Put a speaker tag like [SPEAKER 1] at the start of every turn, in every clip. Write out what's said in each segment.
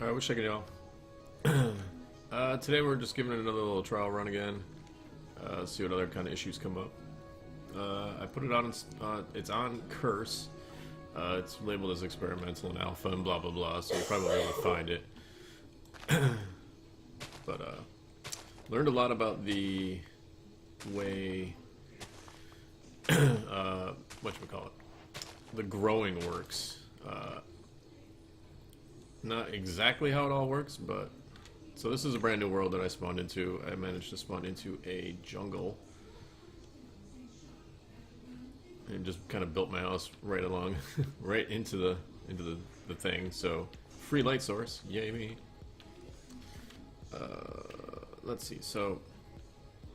[SPEAKER 1] I wish I could y'all. Today we're just giving it another little trial run again. See what other kind of issues come up. I put it on, it's on Curse. It's labeled as experimental and alpha and blah blah blah, so you probably won't be able to find it. But learned a lot about the way, whatchamacallit, the growing works. Not exactly how it all works, but so this is a brand new world that I spawned into. I managed to spawn into a jungle and just kind of built my house right along, right into the thing. So free light source, yay me. Let's see. So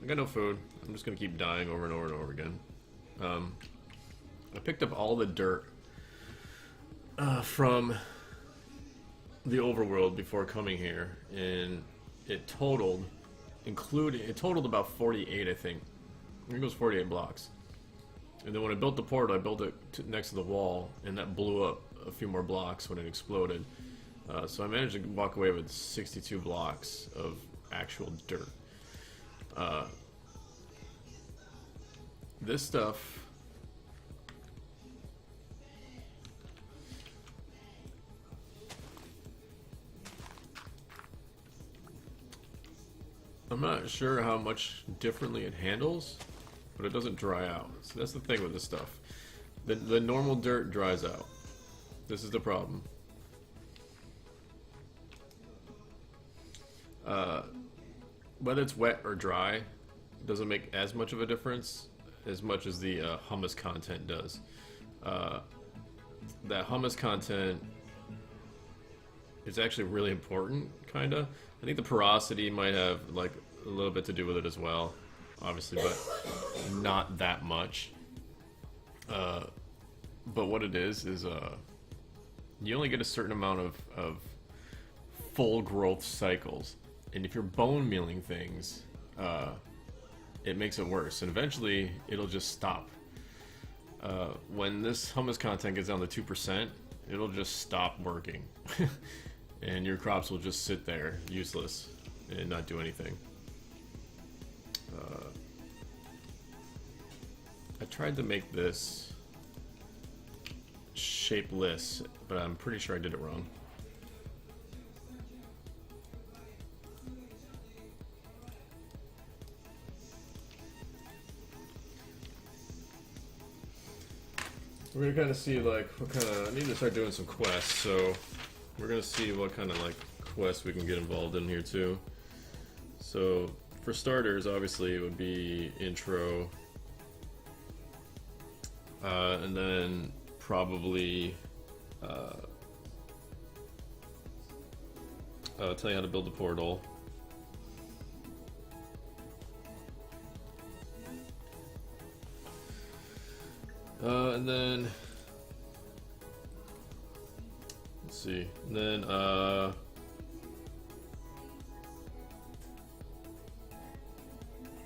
[SPEAKER 1] I got no food. I'm just gonna keep dying over and over and over again. I picked up all the dirt from the overworld before coming here, and it totaled, about 48, I think. I think it was 48 blocks. And then when I built the portal, I built it next to the wall, and that blew up a few more blocks when it exploded. So I managed to walk away with 62 blocks of actual dirt. This stuff, I'm not sure how much differently it handles, but it doesn't dry out. So that's the thing with this stuff. The normal dirt dries out. This is the problem. Whether it's wet or dry, it doesn't make as much of a difference as much as the humus content does. That humus content is actually really important, kinda. I think the porosity might have like a little bit to do with it as well, obviously, but not that much. But what it is you only get a certain amount of full growth cycles, and if you're bone mealing things, it makes it worse, and eventually it'll just stop. When this humus content gets down to 2%, it'll just stop working. And your crops will just sit there, useless, and not do anything. I tried to make this shapeless, but I'm pretty sure I did it wrong. We're gonna kind of see like what kind of. I need to start doing some quests, so we're gonna see what kind of like quests we can get involved in here too. So for starters, obviously it would be intro, and then probably tell you how to build a portal. And then let's see. And then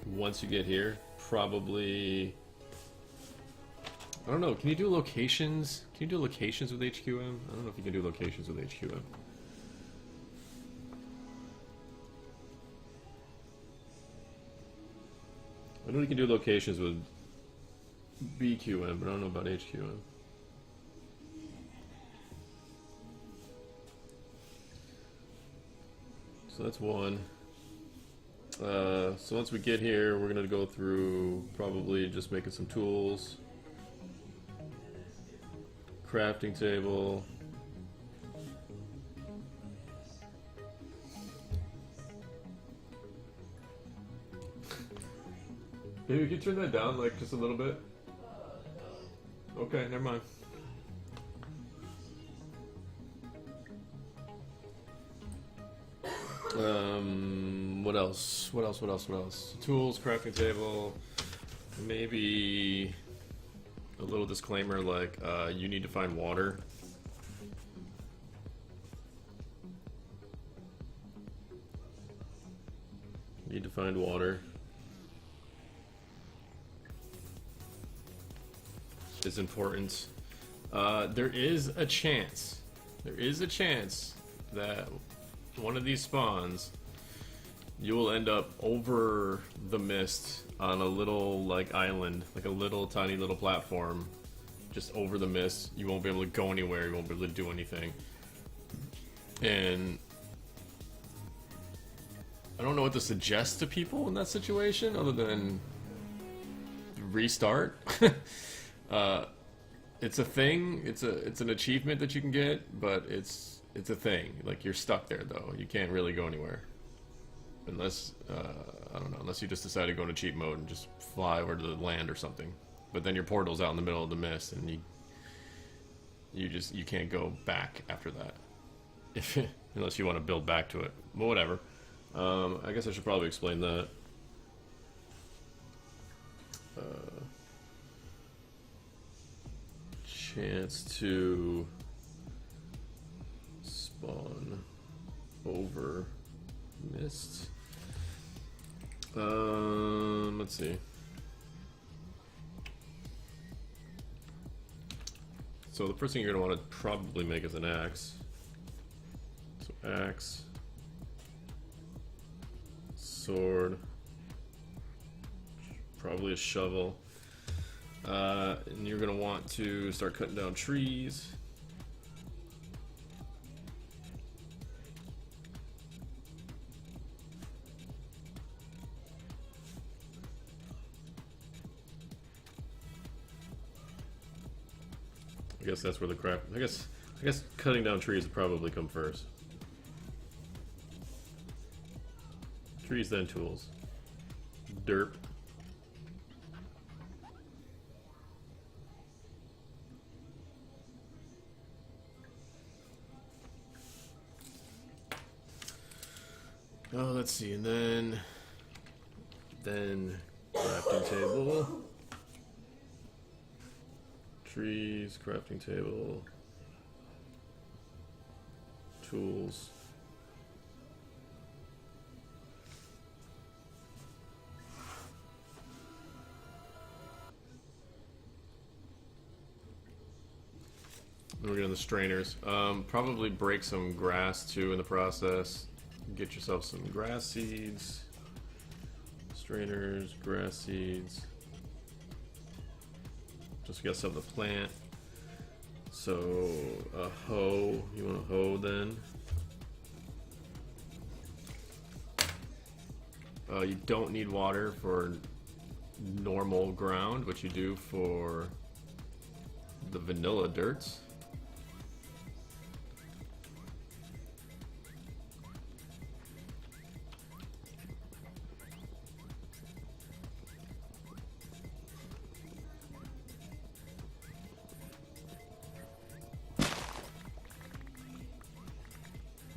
[SPEAKER 1] once you get here, probably I don't know. Can you do locations? Can you do locations with HQM? I don't know if you can do locations with HQM. I know you can do locations with BQM, but I don't know about HQM. So that's one. So once we get here, we're gonna go through probably just making some tools, crafting table. Maybe you could turn that down like just a little bit. Okay, never mind. What else? What else? Tools, crafting table. Maybe a little disclaimer like you need to find water. Need to find water. Is important. There is a chance that one of these spawns, you will end up over the mist on a little like island, like a little tiny little platform, just over the mist. You won't be able to go anywhere. You won't be able to do anything. And I don't know what to suggest to people in that situation other than restart. It's a thing. It's an achievement that you can get, but it's a thing. Like, you're stuck there though. You can't really go anywhere unless I don't know. Unless you just decide to go into cheat mode and just fly over to the land or something. But then your portal's out in the middle of the mist, and you can't go back after that. Unless you want to build back to it. But whatever. I guess I should probably explain that. Chance to spawn over mist. Let's see. So the first thing you're going to want to probably make is an axe. So axe, sword, probably a shovel. And you're going to want to start cutting down trees. I guess that's where the crap. I guess cutting down trees would probably come first. Trees, then tools. Derp. Oh, let's see, and then crafting table. Trees, crafting table, tools. Then we're getting the strainers. Probably break some grass too in the process. Get yourself some grass seeds, strainers, grass seeds. Just get something to plant. So a hoe, you want a hoe then? You don't need water for normal ground, but you do for the vanilla dirts.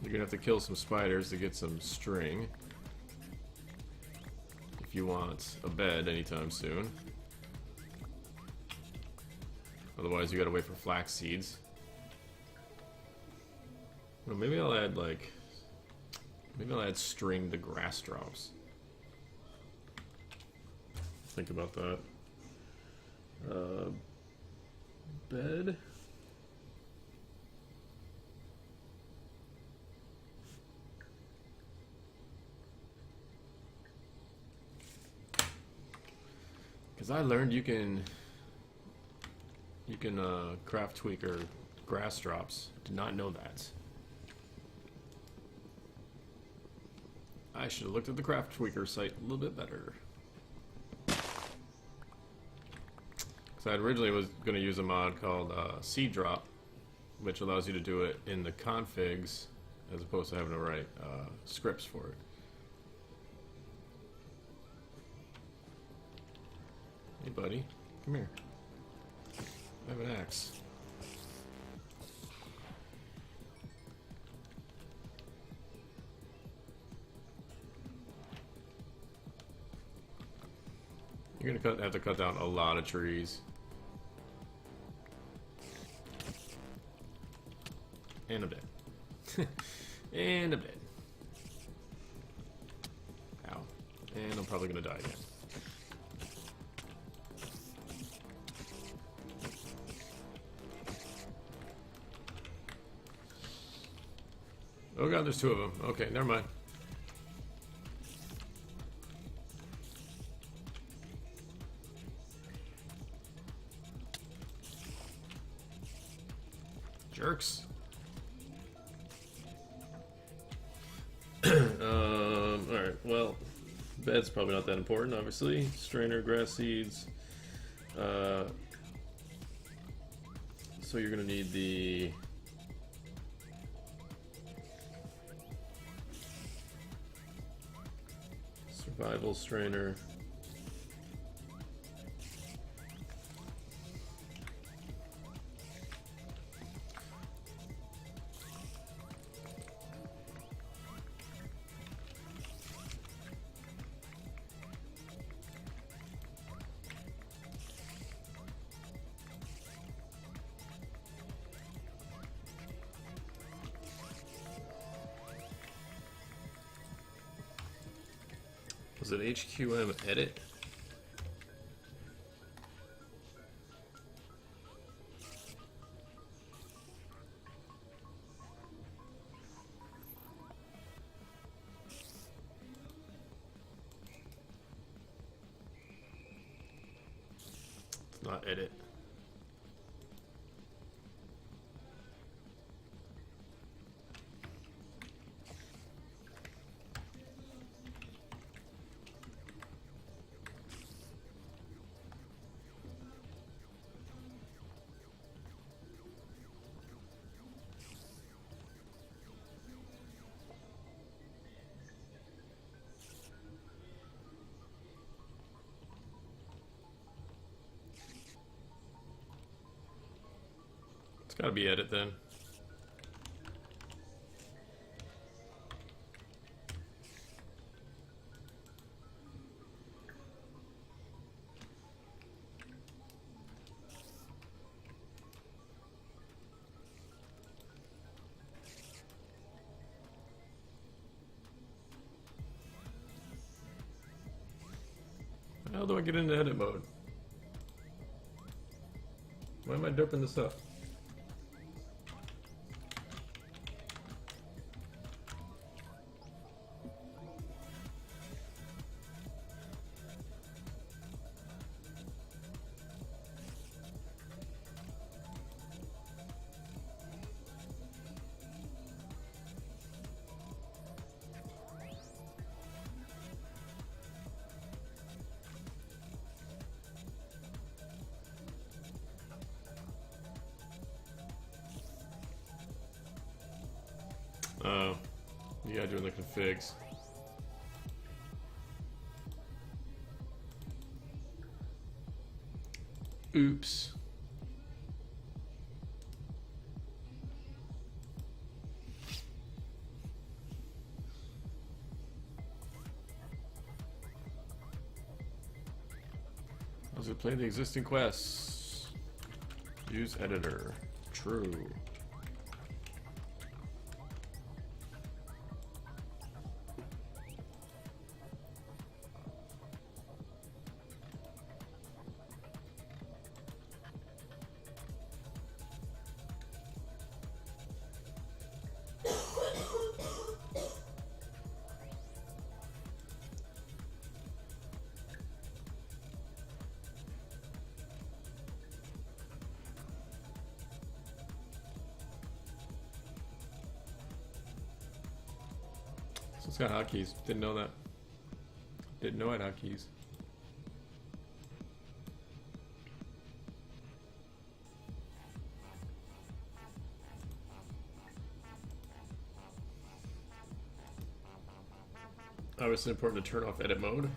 [SPEAKER 1] You're gonna have to kill some spiders to get some string if you want a bed anytime soon. Otherwise, you gotta wait for flax seeds. Well, maybe I'll add string to grass drops. Think about that. Bed. Because I learned you can craft tweaker grass drops. Did not know that. I should have looked at the craft tweaker site a little bit better. Because I originally was going to use a mod called Seed Drop, which allows you to do it in the configs as opposed to having to write scripts for it. Hey buddy, come here. I have an axe. You're gonna have to cut down a lot of trees. And a bit. And a bit. Ow. And I'm probably gonna die again. Oh god, there's two of them. Okay, never mind. Jerks. Alright, well, bed's probably not that important, obviously. Strainer, grass seeds. So you're gonna need the survival strainer. Was it HQM edit? It's not edit. It's gotta be edit then. How do I get into edit mode? Why am I derping this up? Oh, you gotta do in the configs. Oops. Does it play the existing quests? Use editor. True. So it's got hotkeys. Didn't know that. Didn't know it had hotkeys. Obviously important to turn off edit mode.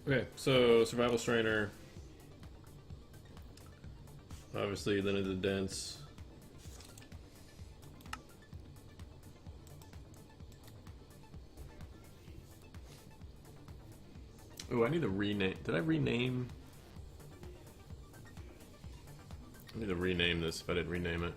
[SPEAKER 1] Okay, so survival strainer. obviously, then into dense. Oh, I need to rename. Did I rename? I need to rename this if I didn't rename it.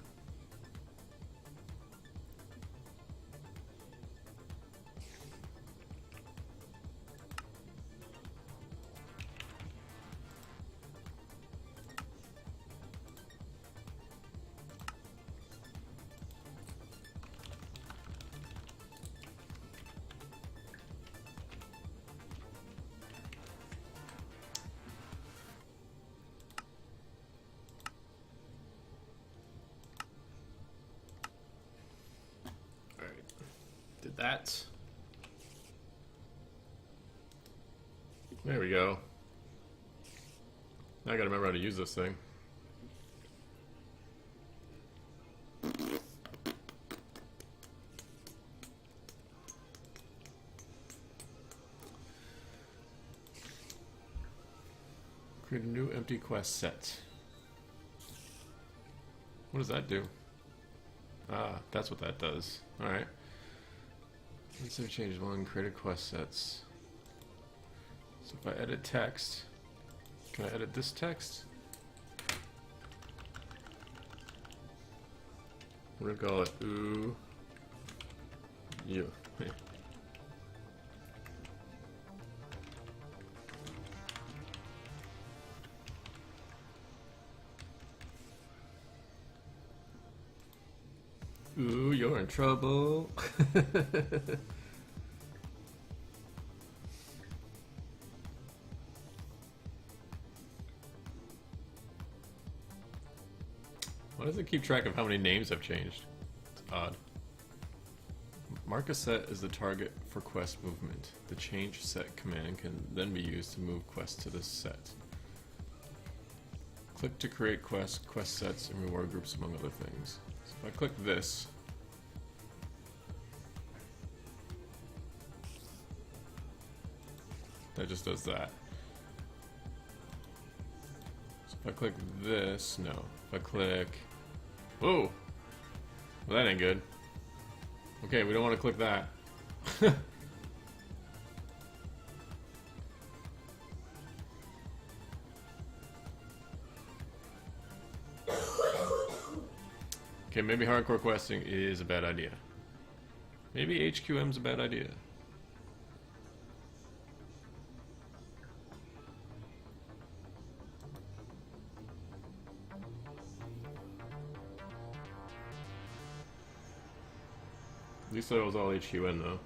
[SPEAKER 1] Did that. There we go. Now I gotta remember how to use this thing. Create a new empty quest set. What does that do? Ah, that's what that does. Alright. Let's say change one, create quest sets. So if I edit text, can I edit this text? We're gonna call it ooh you. Ooh, you're in trouble. Why does it keep track of how many names I've changed? It's odd. Mark a set as the target for quest movement. The change set command can then be used to move quests to this set. Click to create quest sets, and reward groups, among other things. So if I click this, that just does that. So if I click this, no. If I click... Whoa! Well, that ain't good. Okay, we don't want to click that. Okay, maybe hardcore questing is a bad idea. Maybe HQM's a bad idea. At least that was all HQN though.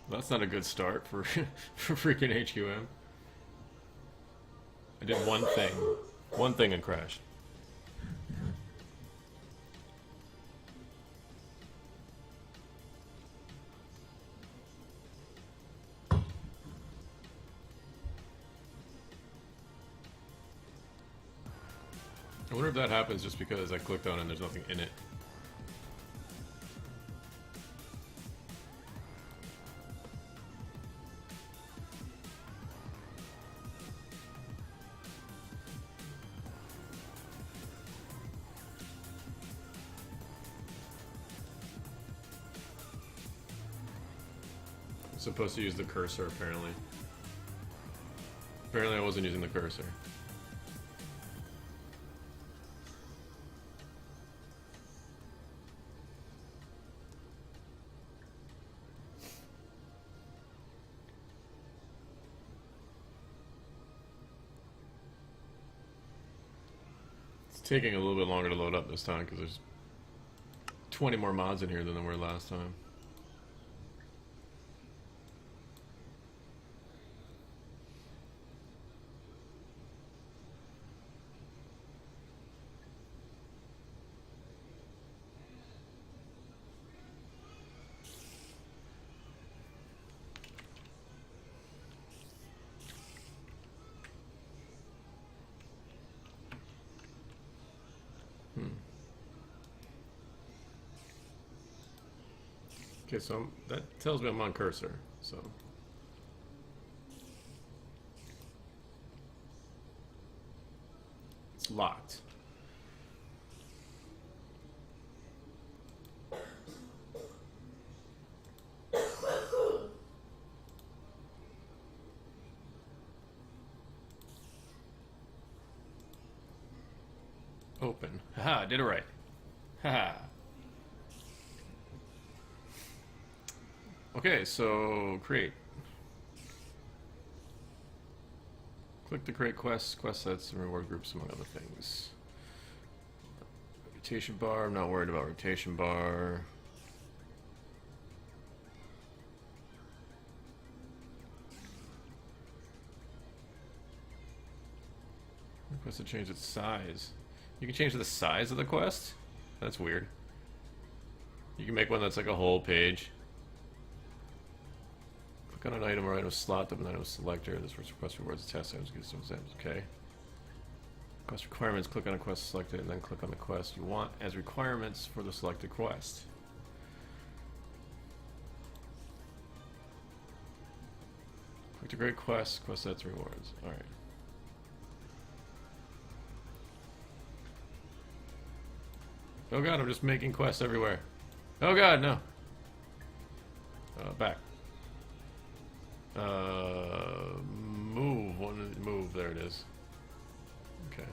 [SPEAKER 1] That's not a good start for for freaking HQM. I did one thing and crashed. I wonder if that happens just because I clicked on it and there's nothing in it. I'm supposed to use the cursor apparently. Apparently I wasn't using the cursor. Taking a little bit longer to load up this time because there's 20 more mods in here than there were last time. Okay, so that tells me I'm on cursor, so. locked. Open. Haha, did it right. Haha. Okay, so create. Click to create quests, quest sets, and reward groups, among other things. Rotation bar, I'm not worried about rotation bar. Request to change its size. You can change the size of the quest? That's weird. You can make one that's like a whole page. Click on an item or item slot to an item selector. This request rewards test items, gives some examples. Okay. Quest requirements, click on a quest selected, and then click on the quest you want as requirements for the selected quest. Click to create quests, quest sets, rewards. Alright. Oh god, I'm just making quests everywhere. Oh god, no. Back. Move. Move. There it is. Okay.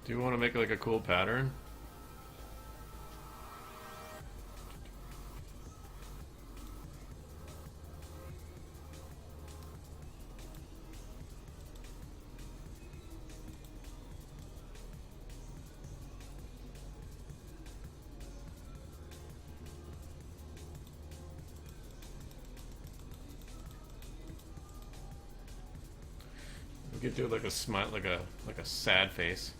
[SPEAKER 1] Do you want to make like a cool pattern? We could do like a smile, like a sad face.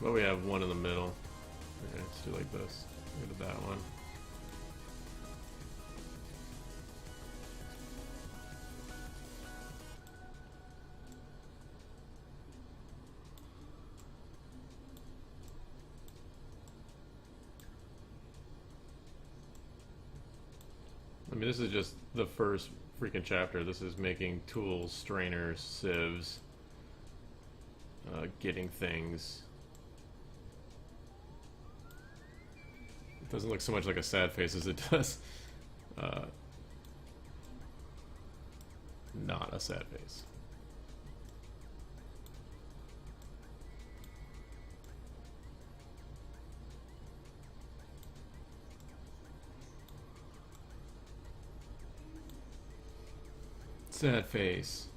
[SPEAKER 1] Well, we have one in the middle. Okay, let's do like this. Go to that one. I mean, this is just the first freaking chapter. This is making tools, strainers, sieves, getting things. Doesn't look so much like a sad face as it does not a sad face. Sad face.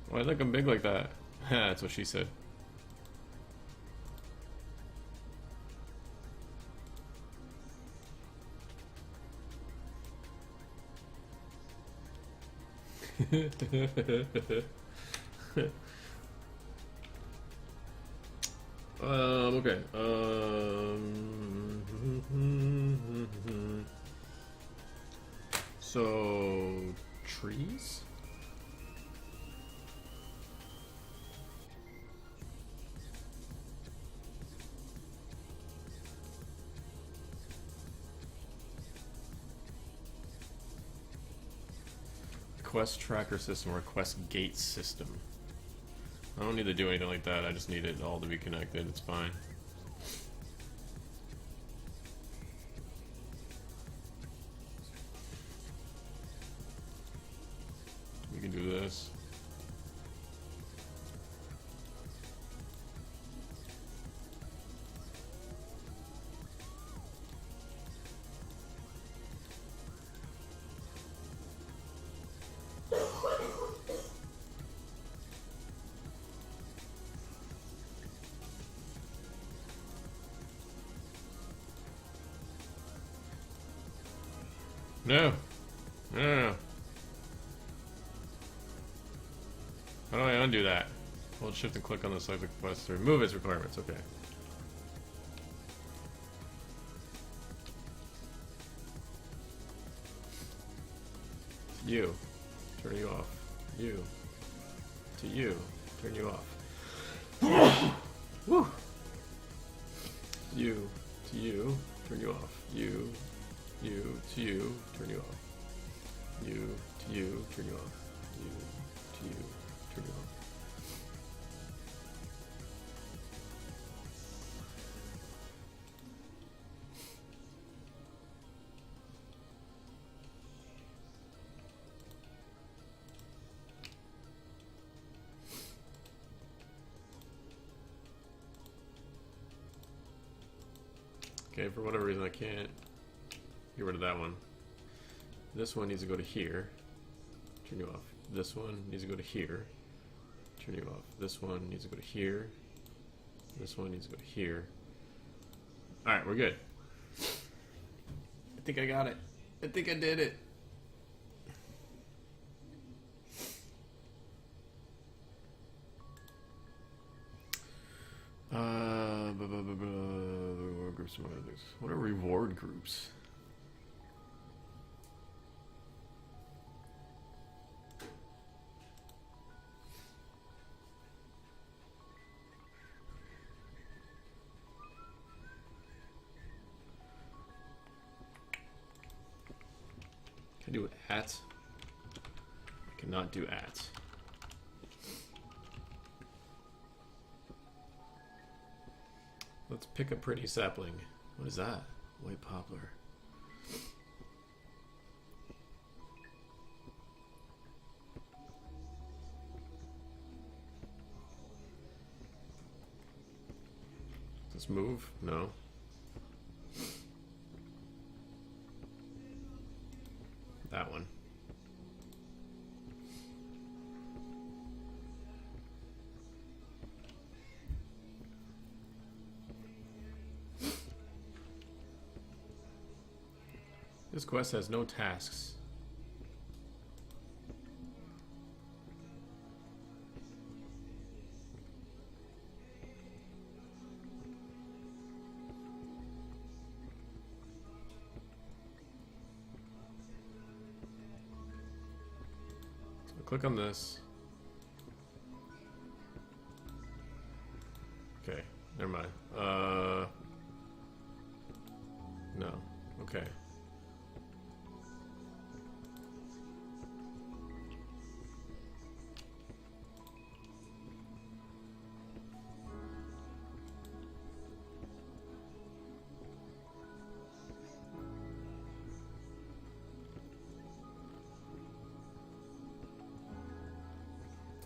[SPEAKER 1] Why look I'm big like that? That's what she said. Okay. So trees? Quest tracker system or quest gate system. I don't need to do anything like that. I just need it all to be connected. It's fine. We can do this. No. No, no, no. How do I undo that? Hold shift and click on the select request to remove its requirements. Okay. You. Turn you off. You. To you. Turn you off. Woo! You. To you. Turn you off. You. You. To you. Turn you off. You. To you. Turn you off. You. To you. Turn you off. Okay, for whatever reason I can't get rid of that one. This one needs to go to here. Turn you off. This one needs to go to here. Turn you off. This one needs to go to here. This one needs to go to here. Alright, we're good. I think I got it. I think I did it. Reward groups. What are reward groups? Can I do at? I cannot do at. Let's pick a pretty sapling. What is that? White poplar. Does this move? No. That one. This quest has no tasks. So click on this. Okay, never mind. No. Okay.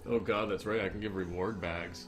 [SPEAKER 1] Oh god, that's right, I can give reward bags.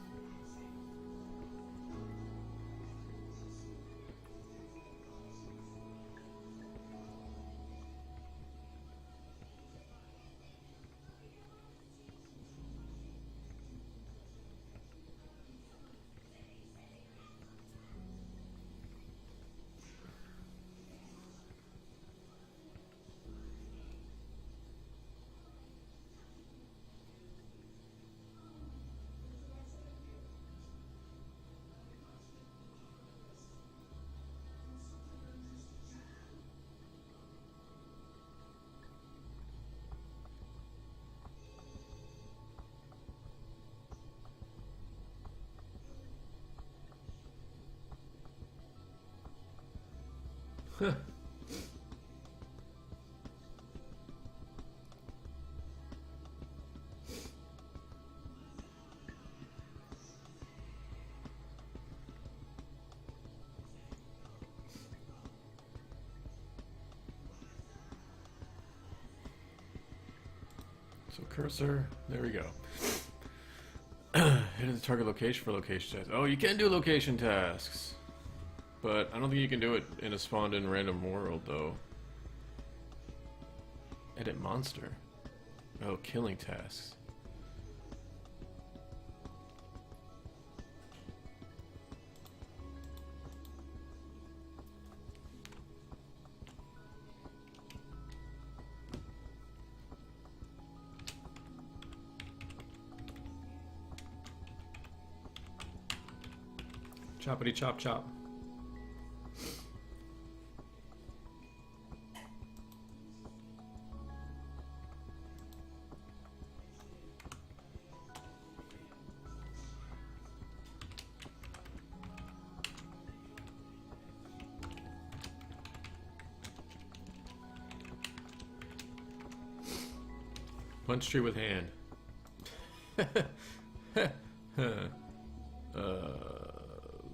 [SPEAKER 1] So cursor, there we go. Hit the target location for location tasks. Oh, you can do location tasks. But I don't think you can do it in a spawned-in random world, though. Edit monster. Oh, killing tasks.
[SPEAKER 2] Choppity chop chop.
[SPEAKER 1] Punch tree with hand.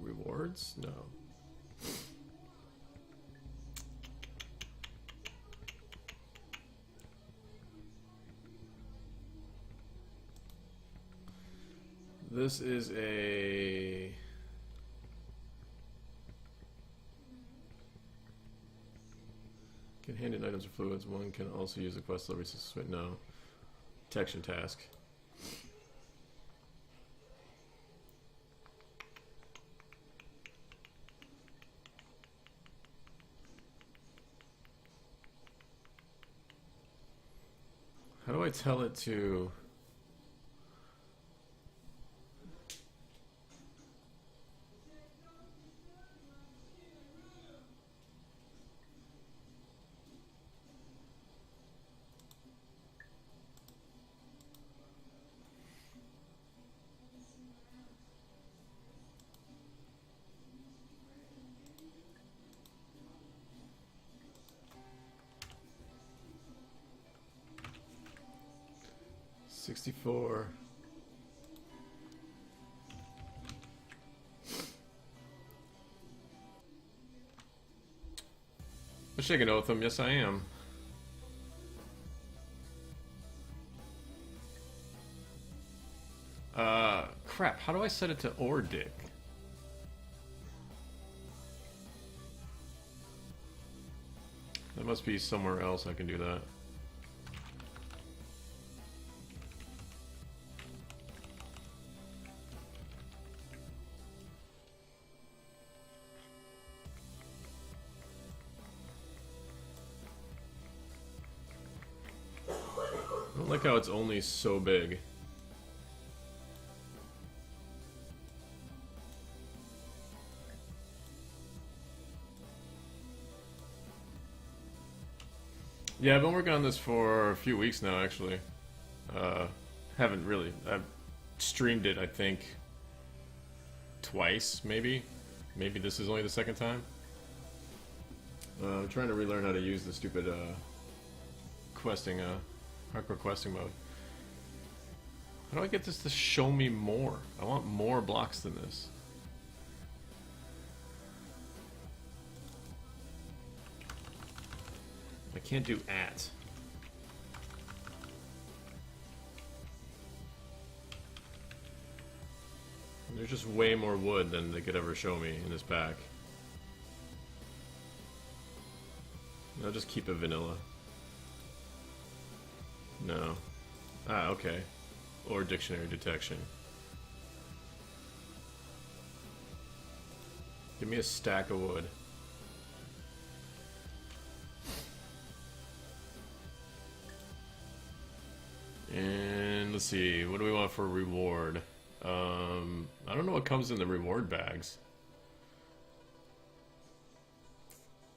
[SPEAKER 1] Rewards? No. This is a... Can hand in items or fluids. One can also use the quest delivery system. No. Detection task. How do I tell it to... $64. I'm shaking Oatham, yes I am. Crap, how do I set it to Ordick? That must be somewhere else I can do that. I don't like how it's only so big. Yeah, I've been working on this for a few weeks now, actually. Haven't really. I've streamed it, I think, twice, maybe. Maybe this is only the second time. I'm trying to relearn how to use the stupid questing, hardcore questing mode. How do I get this to show me more? I want more blocks than this. I can't do at. There's just way more wood than they could ever show me in this pack. I'll just keep it vanilla. No. Ah, okay. Or dictionary detection. Give me a stack of wood. And let's see, what do we want for reward? I don't know what comes in the reward bags.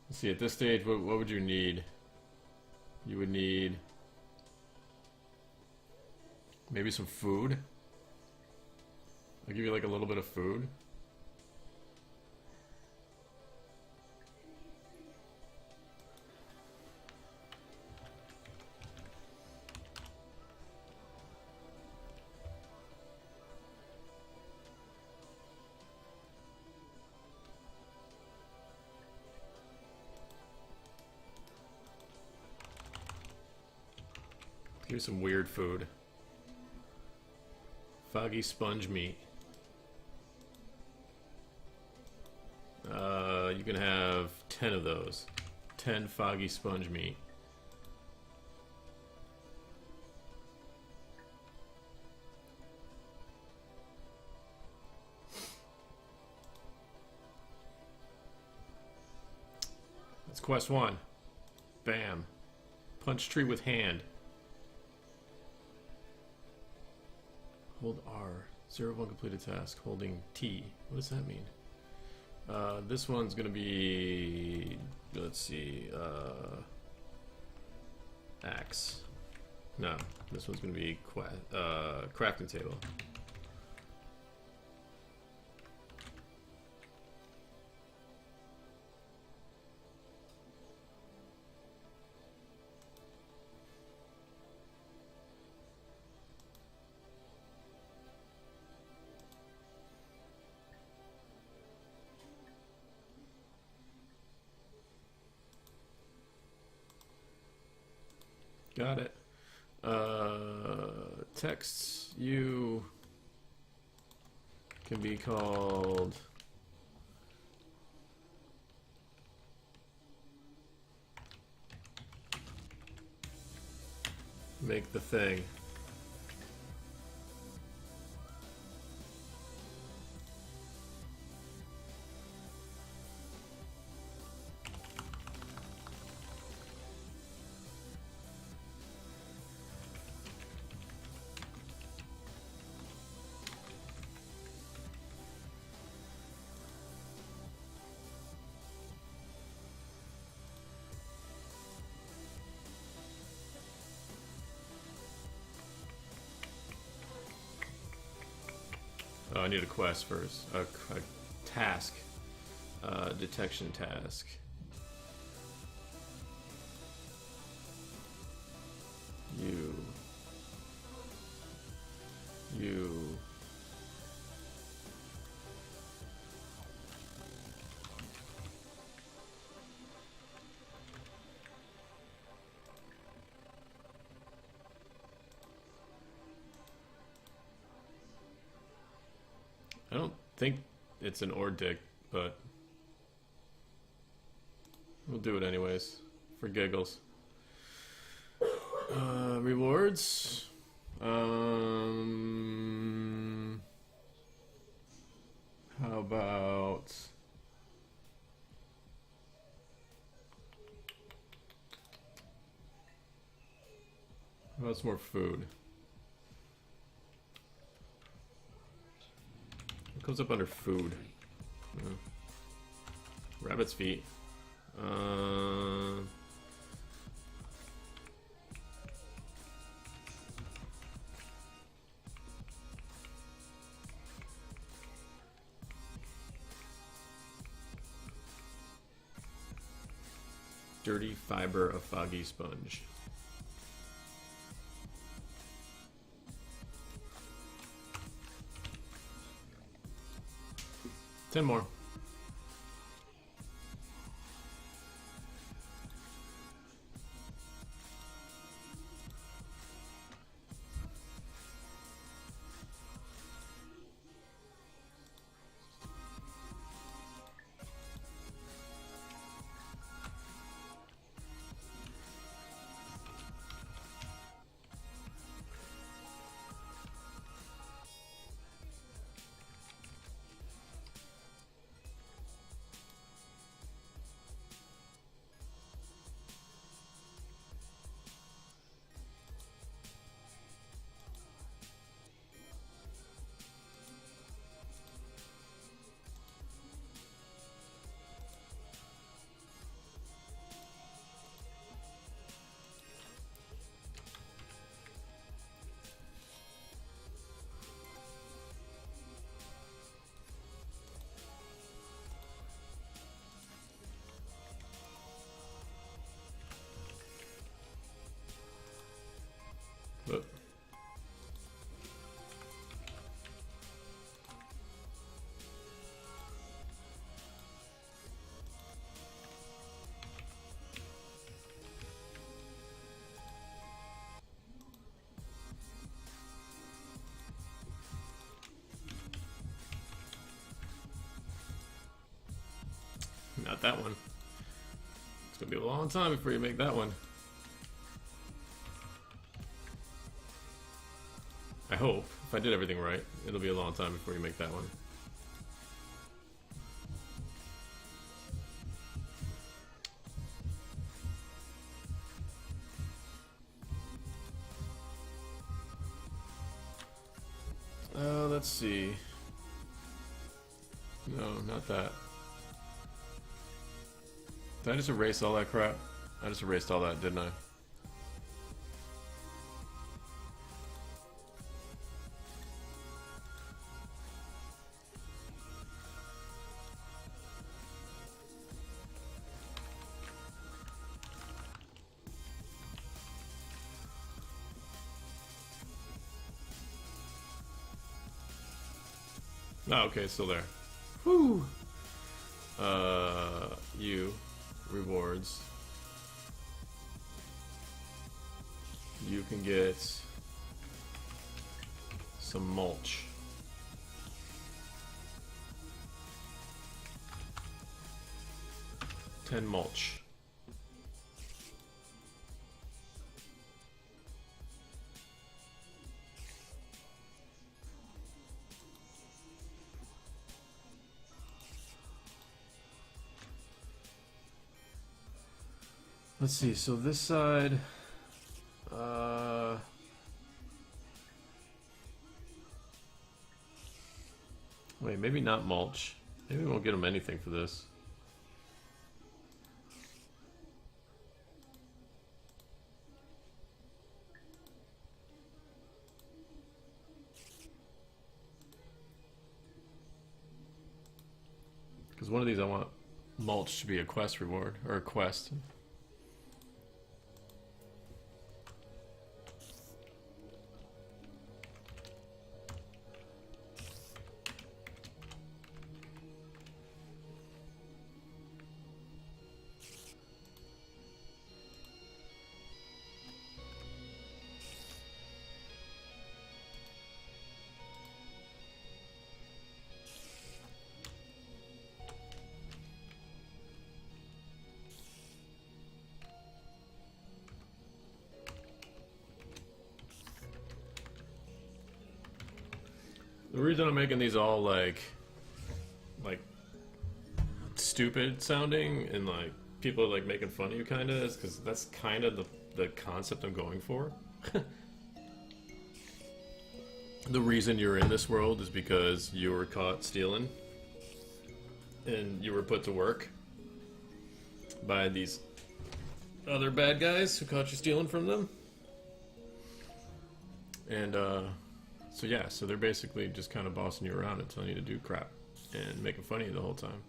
[SPEAKER 1] Let's see, at this stage, what would you need? You would need maybe some food. I'll give you like a little bit of food. Give me some weird food. Foggy sponge meat. You can have 10 of those. 10 foggy sponge meat. That's quest 1. Bam. Punch tree with hand. Hold R. 0 of 1 completed task. Holding T. What does that mean? This one's gonna be, let's see, axe. No, this one's gonna be crafting table. Got it. Texts, you can be called make the thing. Oh, I need a quest first. A task. Detection task. You. I don't think it's an Ordic, but we'll do it anyways for giggles. Rewards. How about some more food? What comes up under food? Rabbit's feet. Dirty fiber of foggy sponge. Ten more. Not that one. It's gonna be a long time before you make that one. I hope. If I did everything right, it'll be a long time before you make that one. Let's see. No, not that. Did I just erase all that crap? I just erased all that, didn't I? Oh, okay, it's still there. Whew. You rewards. You can get some mulch. Ten mulch. Let's see, so this side, wait, maybe not mulch. Maybe we won't get them anything for this. Because one of these I want mulch to be a quest reward, or a quest. The reason I'm making these all like stupid sounding and like people are like making fun of you kind of is because that's kind of the concept I'm going for. The reason you're in this world is because you were caught stealing and you were put to work by these other bad guys who caught you stealing from them. And so yeah, so they're basically just kind of bossing you around and telling you to do crap and making fun of you the whole time.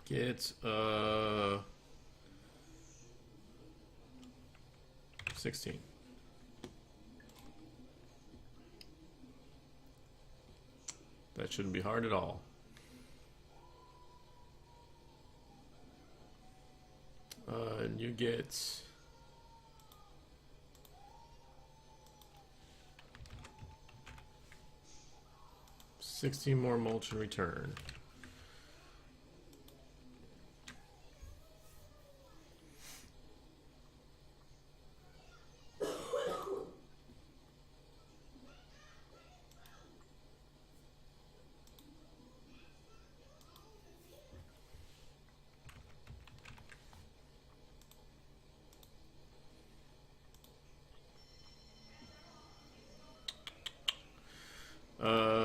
[SPEAKER 1] Get 16. That shouldn't be hard at all. And you get 16 more mulch in return.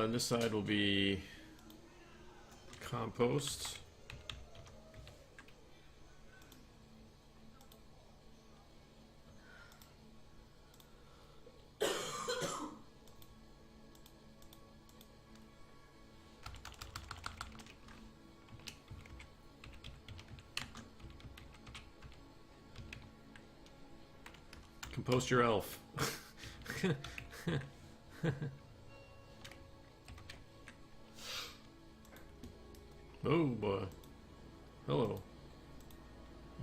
[SPEAKER 1] And this side will be compost. Compost your elf. Oh boy. Hello.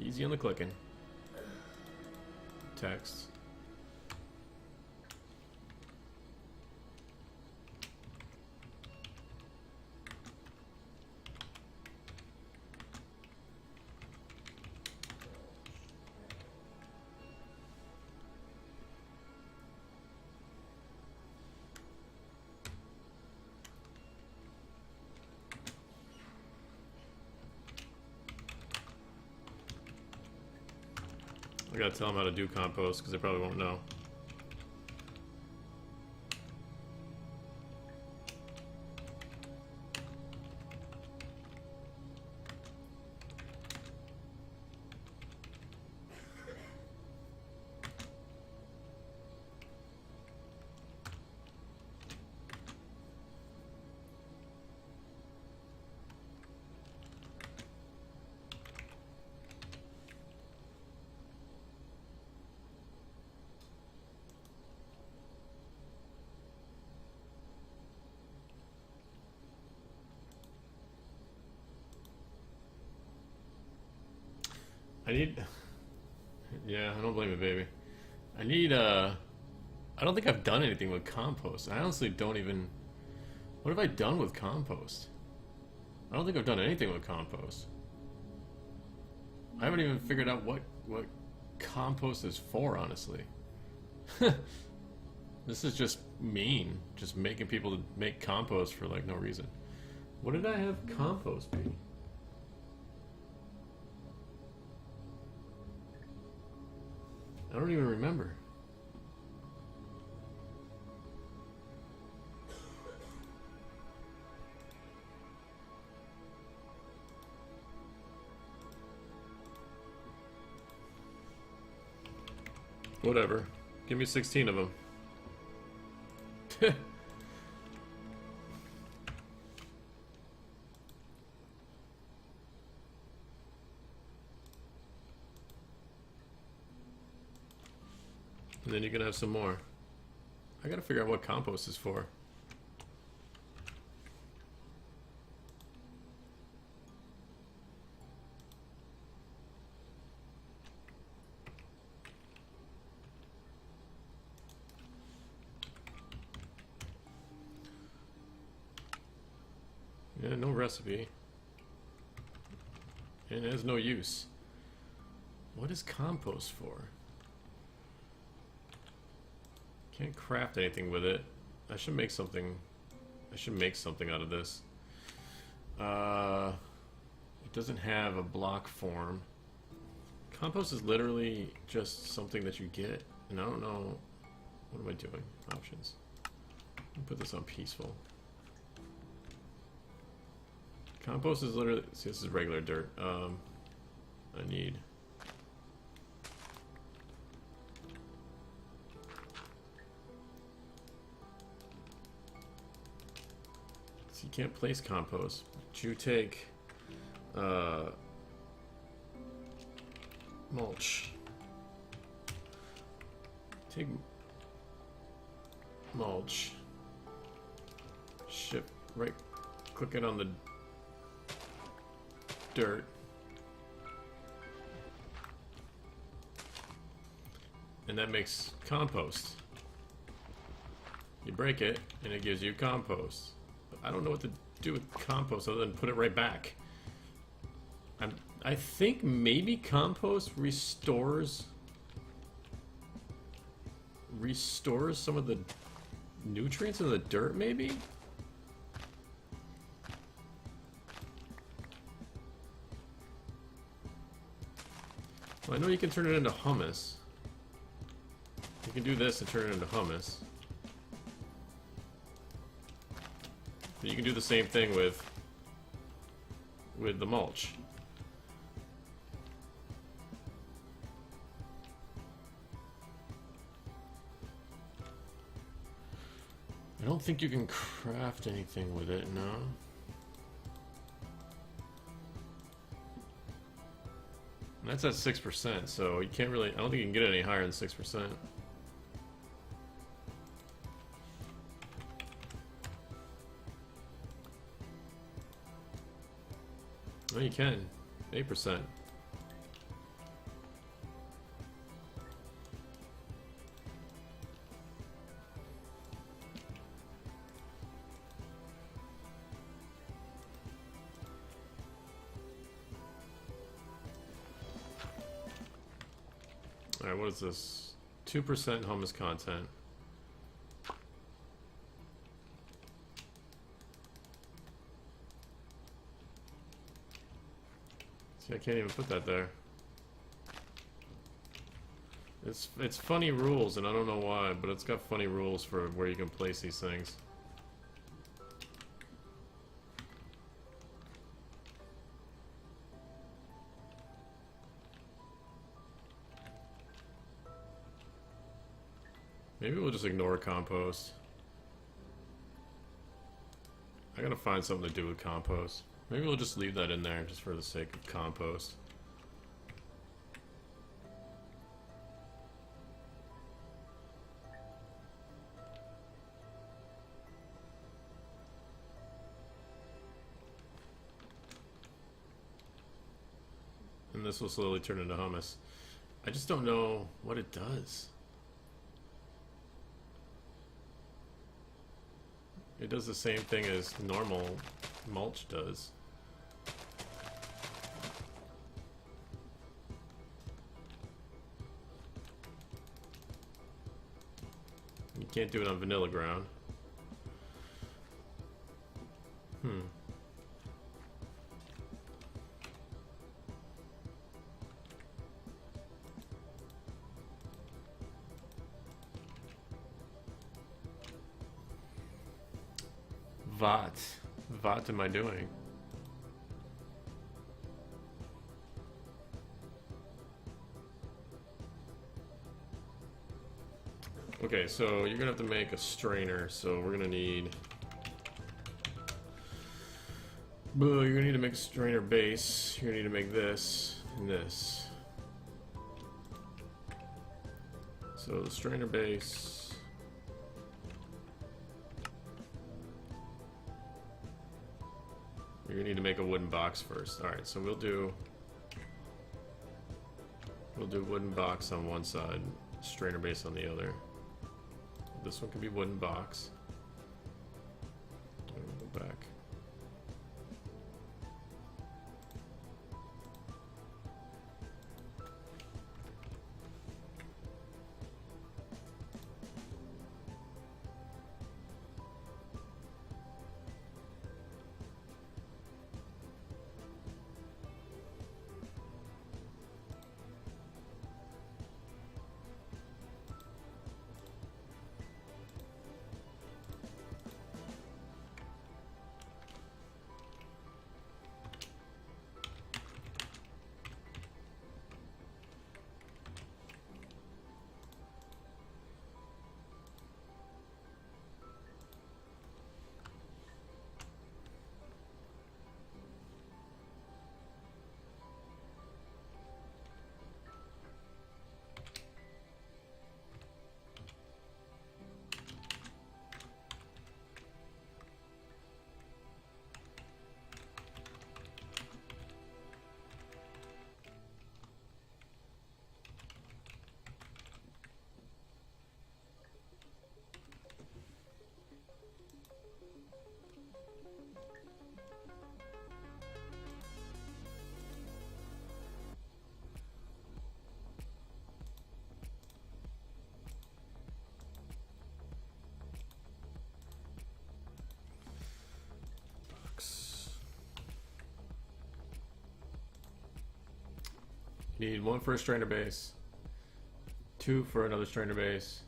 [SPEAKER 1] Easy on the clicking. Text. I gotta tell them how to do compost because they probably won't know. I need... Yeah, I don't blame you, baby. I need, I don't think I've done anything with compost. I honestly don't even... What have I done with compost? I don't think I've done anything with compost. I haven't even figured out what compost is for, honestly. This is just mean. Just making people make compost for, like, no reason. What did I have compost be? I don't even remember. Whatever. Give me 16 of them. And then you can have some more. I gotta figure out what compost is for. Yeah, no recipe. And it has no use. What is compost for? Can't craft anything with it. I should make something. I should make something out of this. It doesn't have a block form. Compost is literally just something that you get, and I don't know. What am I doing? Options. Let me put this on peaceful. Compost is literally. See, this is regular dirt. I need. You can't place compost, but you take mulch. Take mulch. Ship, right click it on the dirt. And that makes compost. You break it and it gives you compost. I don't know what to do with compost other than put it right back. I think maybe compost restores some of the nutrients in the dirt, maybe? Well, I know you can turn it into hummus. You can do this and turn it into hummus. You can do the same thing with the mulch. I don't think you can craft anything with it, no. And that's at 6%, so you can't really, I don't think you can get it any higher than 6%. Oh, you can. 8%. Alright, what is this? 2% hummus content. See, I can't even put that there. It's funny rules, and I don't know why, but it's got funny rules for where you can place these things. Maybe we'll just ignore compost. I gotta find something to do with compost. Maybe we'll just leave that in there just for the sake of compost. And this will slowly turn into hummus. I just don't know what it does. It does the same thing as normal mulch does. You can't do it on vanilla ground. What am I doing? Okay, so you're gonna have to make a strainer, so we're gonna need... You're gonna need to make a strainer base. You're gonna need to make this and this. So the strainer base... You're gonna need to make a wooden box first. Alright, so we'll do wooden box on one side, strainer base on the other. This one can be wooden box. Go back. You need one for a strainer base, two for another strainer base,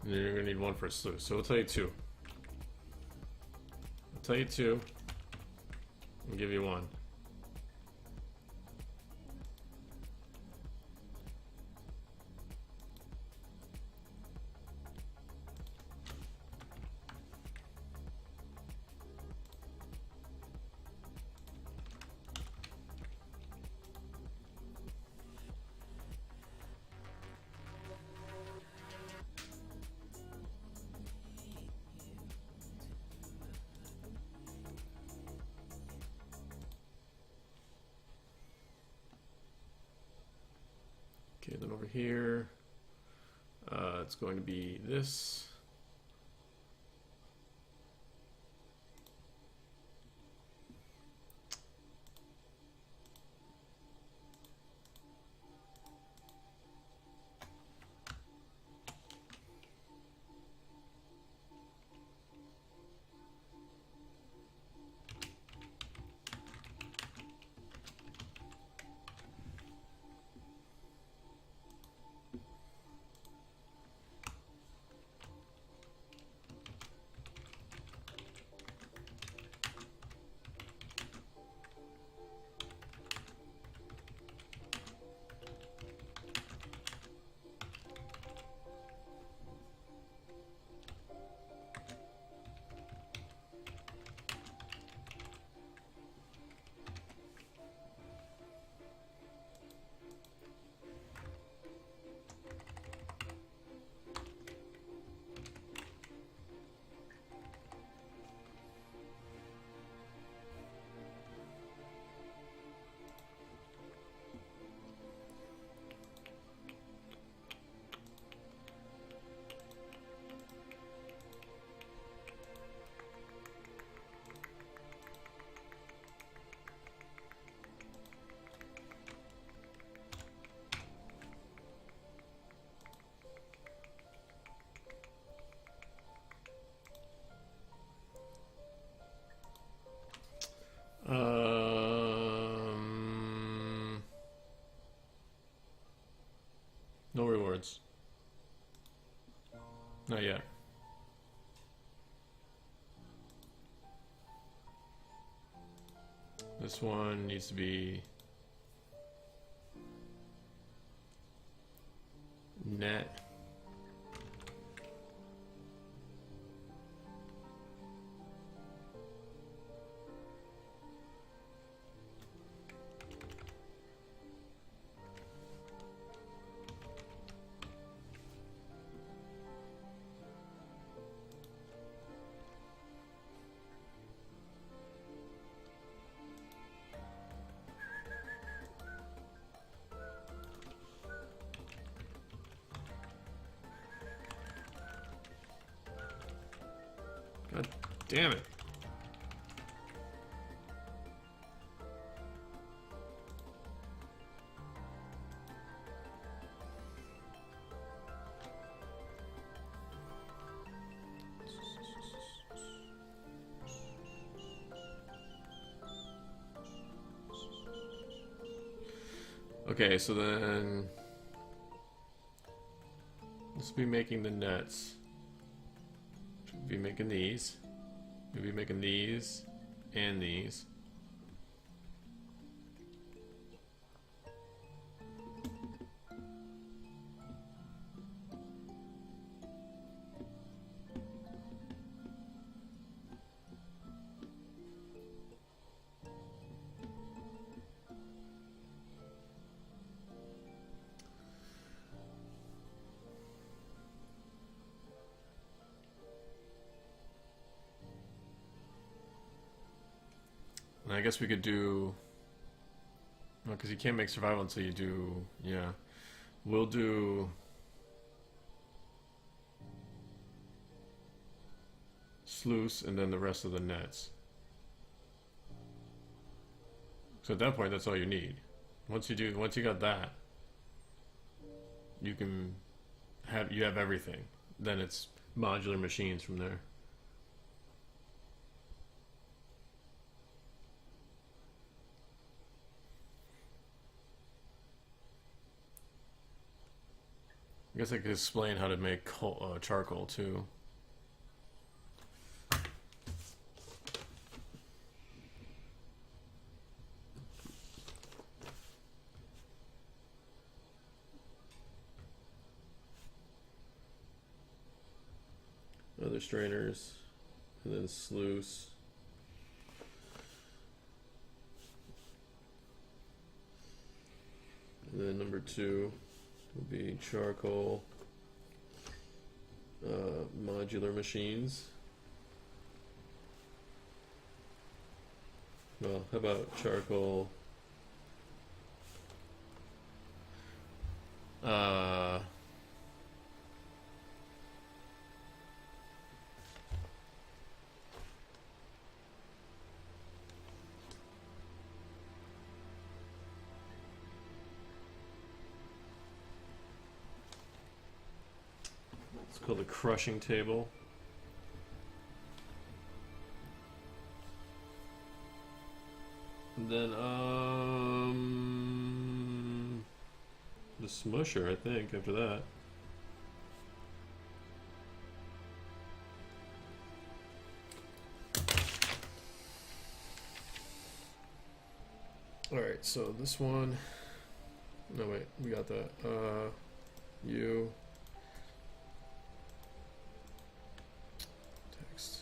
[SPEAKER 1] And then you're gonna need one for a sluice. So we'll tell you two. I'll tell you two. And give you one. Okay, then over here, it's going to be this. No rewards. Not yet. This one needs to be net. God damn it. Okay, so then let's be making the nets. Should be making these. We'll be making these and these. And I guess we could do, well, because you can't make survival until you do, yeah. We'll do sluice and then the rest of the nets. So at that point, that's all you need. Once you got that, you have everything. Then it's modular machines from there. I guess I could explain how to make charcoal too. Other strainers, and then sluice. And then number 2 will be charcoal modular machines. Well, how about charcoal it's called the crushing table. And then the smusher, I think, after that. Alright, so this one, no wait, we got that, you, text,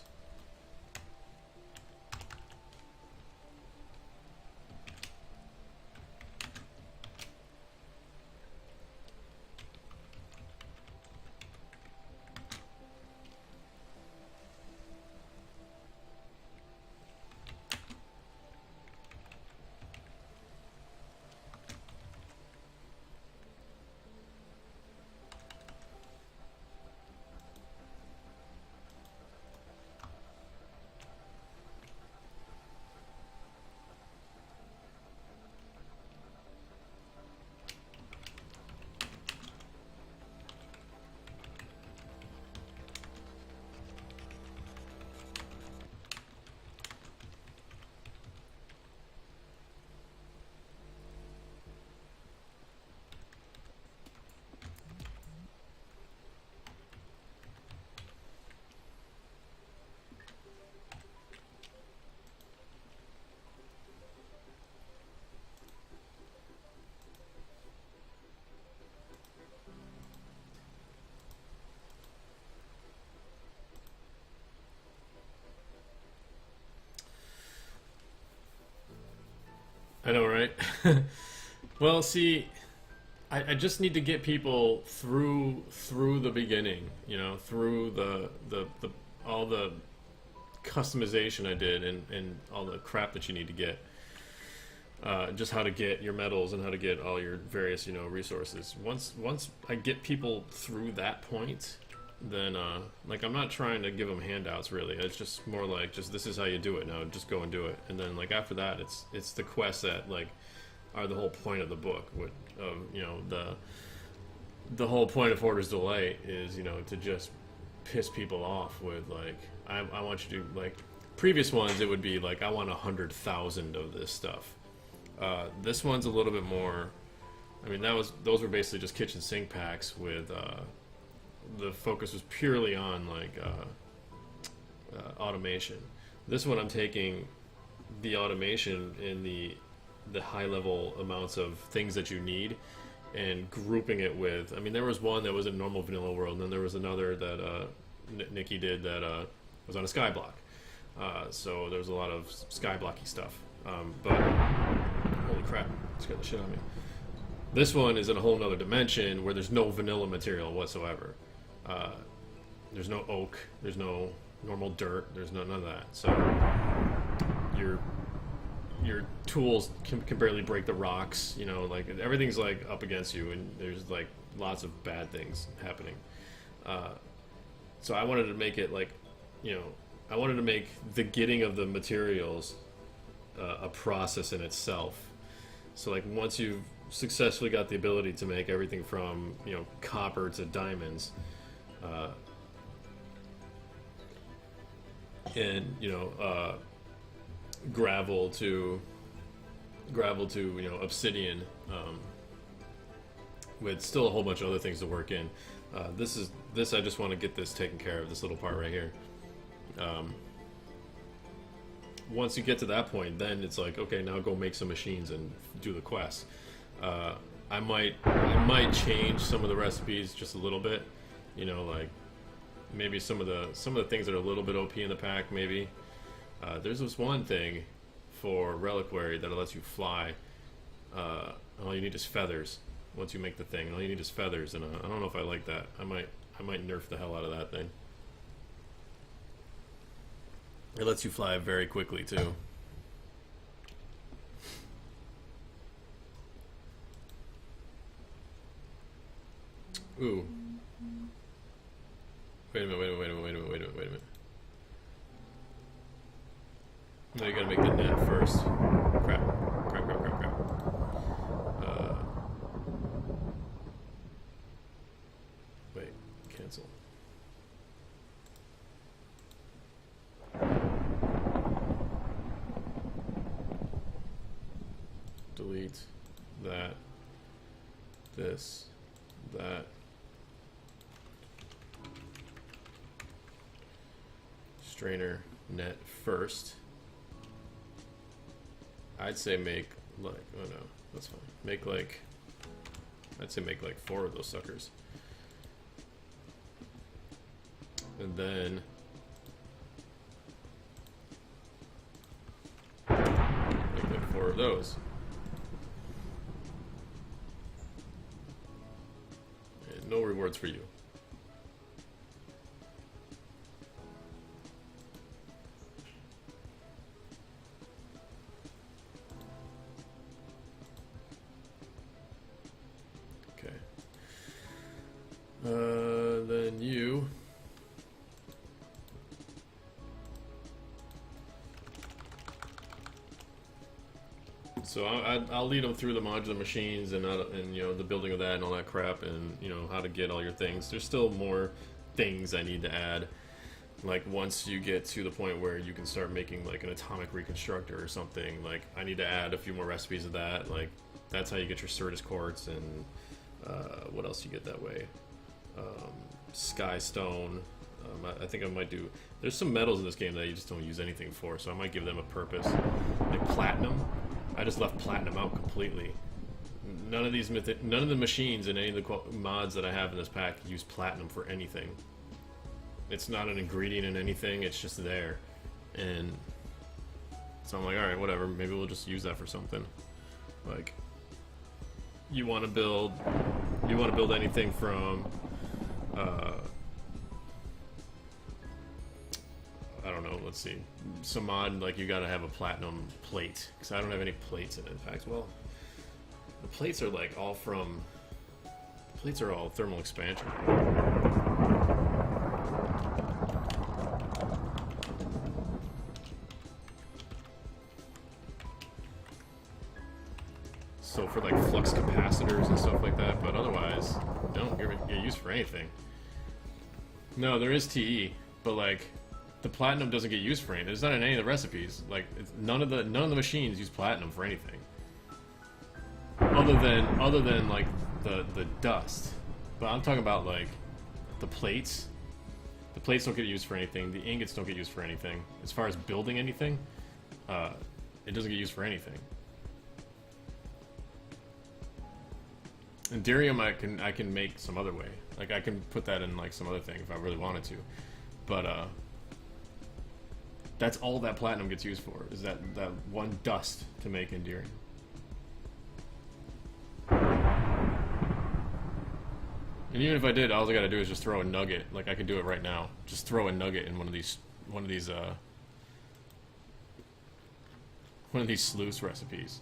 [SPEAKER 1] I know, right? Well, see, I just need to get people through the beginning, you know, through the all the customization I did and all the crap that you need to get. Just how to get your metals and how to get all your various, you know, resources. Once I get people through that point, then like I'm not trying to give them handouts really. It's just more like just this is how you do it now. Just go and do it. And then like after that, it's the quests that like are the whole point of the book. What you know, the whole point of Hoarder's Delight is, you know, to just piss people off with like I want you to like previous ones it would be like I want 100,000 of this stuff. This one's a little bit more. I mean, those were basically just kitchen sink packs with the focus was purely on like automation. This one I'm taking the automation in the high level amounts of things that you need and grouping it with. I mean, there was one that was in normal vanilla world, and then there was another that Nikki did that was on a skyblock. So there's a lot of skyblocky stuff. But holy crap, scared the shit out of me. This one is in a whole nother dimension where there's no vanilla material whatsoever. There's no oak, there's no normal dirt, there's none of that. So your tools can barely break the rocks, you know, like everything's like up against you and there's like lots of bad things happening. So I wanted to make it like, you know, I wanted to make the getting of the materials a process in itself. So like once you've successfully got the ability to make everything from, you know, copper to diamonds, and you know gravel to you know obsidian,
[SPEAKER 2] with still a whole bunch of other things to work in. This I just want to get this taken care of, this little part right here. Once you get to that point, then it's like, okay, now go make some machines and do the quest. I might change some of the recipes just a little bit, you know, like maybe some of the things that are a little bit OP in the pack. Maybe there's this one thing for Reliquary that lets you fly. All you need is feathers. Once you make the thing, all you need is feathers, and I don't know if I like that. I might nerf the hell out of that thing. It lets you fly very quickly too. Ooh. Wait a minute. No, you gotta make the net first. Crap. Wait, cancel. Delete that, this, that. Strainer net first. I'd say make like, oh no, that's fine. Make like, I'd say make like 4 of those suckers. And then make like 4 of those. And no rewards for you. Then you. So I'll lead them through the modular machines and you know, the building of that and all that crap, and you know, how to get all your things. There's still more things I need to add. Like once you get to the point where you can start making like an atomic reconstructor or something, like I need to add a few more recipes of that. Like that's how you get your Certus quartz, and what else you get that way? Sky stone. I think I might do. There's some metals in this game that you just don't use anything for, so I might give them a purpose. Like platinum. I just left platinum out completely. None of the machines in any of the mods that I have in this pack use platinum for anything. It's not an ingredient in anything. It's just there, and so I'm like, all right, whatever. Maybe we'll just use that for something. Like, you want to build anything from. I don't know, let's see. Some mod, like you gotta have a platinum plate. Because I don't have any plates in it. In fact, well, the plates are like all from. The plates are all thermal expansion. So for like flux capacitors and stuff like that, but otherwise, don't get used for anything. No, there is TE, but like the platinum doesn't get used for anything. It's not in any of the recipes. Like none of the machines use platinum for anything. Other than like the dust. But I'm talking about like the plates. The plates don't get used for anything. The ingots don't get used for anything. As far as building anything, it doesn't get used for anything. Enderium I can make some other way. Like I can put that in like some other thing if I really wanted to. But that's all that platinum gets used for, is that one dust to make Enderium. And even if I did, all I gotta do is just throw a nugget. Like I could do it right now. Just throw a nugget in one of these sluice recipes.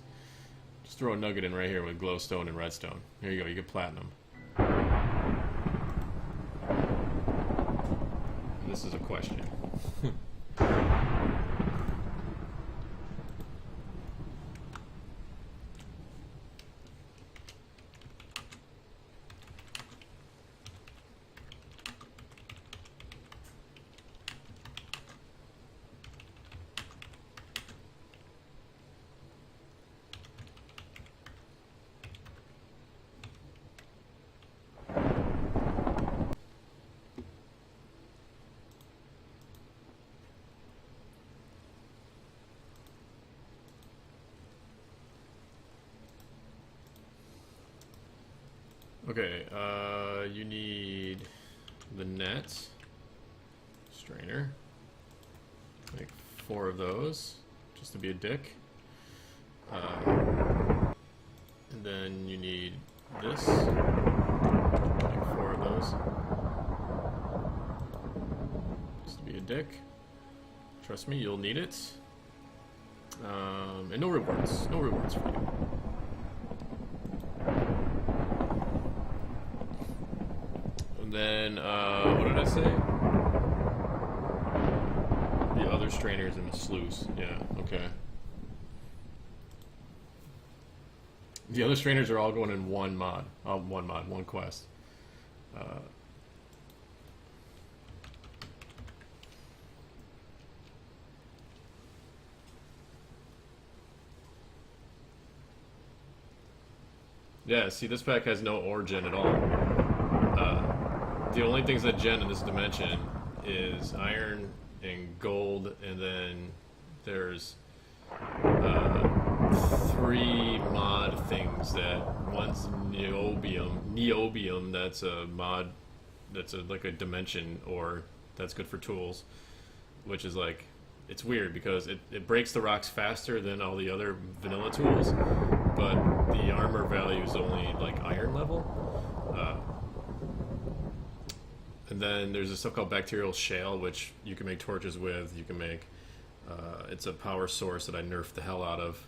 [SPEAKER 2] Just throw a nugget in right here with glowstone and redstone. Here you go, you get platinum. And this is a question. Okay, you need the net strainer. Make 4 of those, just to be a dick. And then you need this. Make 4 of those. Just to be a dick. Trust me, you'll need it. And no rewards. No rewards for you. And then, what did I say? The other strainers in the sluice. Yeah, okay. The other strainers are all going in one mod. One quest. Yeah, see, this pack has no ore gen at all. The only things that gen in this dimension is iron and gold, and then there's 3 mod things. That one's neobium. That's a mod. That's like a dimension ore that's good for tools, which is like, it's weird because it breaks the rocks faster than all the other vanilla tools, but the armor value is only like iron level. And then there's this stuff called bacterial shale, which you can make torches with. You can make, it's a power source that I nerfed the hell out of,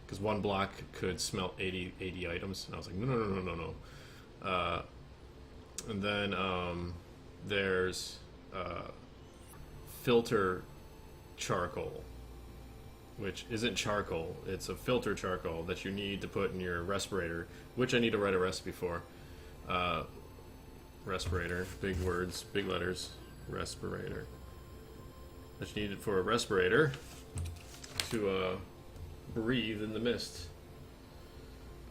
[SPEAKER 2] because 1 block could smelt 80 items, and I was like, no. And then there's filter charcoal, which isn't charcoal. It's a filter charcoal that you need to put in your respirator, which I need to write a recipe for. Respirator, big words, big letters, respirator. That you need it for a respirator to breathe in the mist.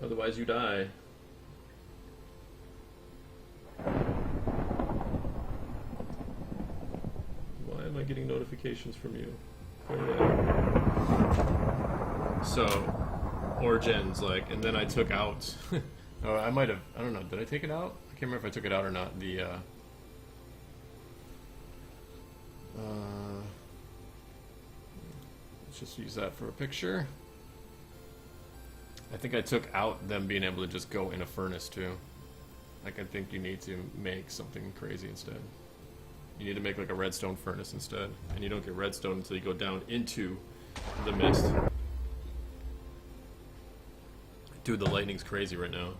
[SPEAKER 2] Otherwise you die. Why am I getting notifications from you? Oh, yeah. So, Origins, like, and then I took out. Oh, I might have. I don't know. Did I take it out? I can't remember if I took it out or not. The let's just use that for a picture. I think I took out them being able to just go in a furnace too. Like, I think you need to make something crazy instead. You need to make like a redstone furnace instead, and you don't get redstone until you go down into the mist. Dude, the lightning's crazy right now.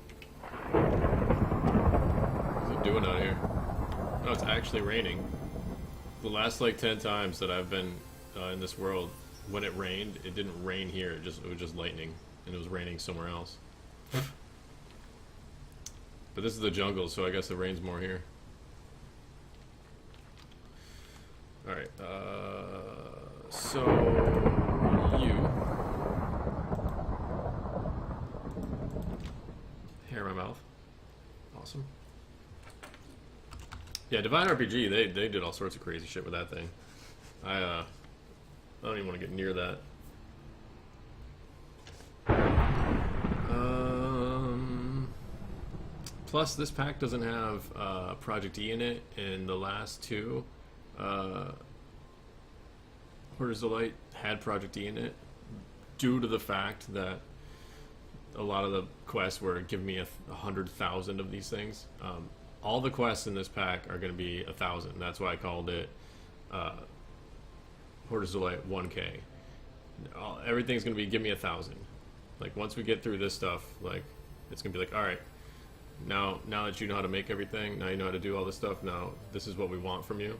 [SPEAKER 2] What's it doing out here? Oh, it's actually raining. The last like 10 times that I've been in this world, when it rained, it didn't rain here. It was just lightning, and it was raining somewhere else. But this is the jungle, so I guess it rains more here. All right. So you. Hair in my mouth. Awesome. Yeah, Divine RPG, they did all sorts of crazy shit with that thing. I don't even want to get near that. Plus, this pack doesn't have Project E in it, and the last 2, Hoarders Delight had Project E in it, due to the fact that a lot of the quests were giving me 100,000 of these things. All the quests in this pack are going to be 1,000. That's why I called it Hoarders Delight 1K. Everything's going to be give me 1,000. Like, once we get through this stuff, like, it's going to be like, all right, now that you know how to make everything, now you know how to do all this stuff, now this is what we want from you.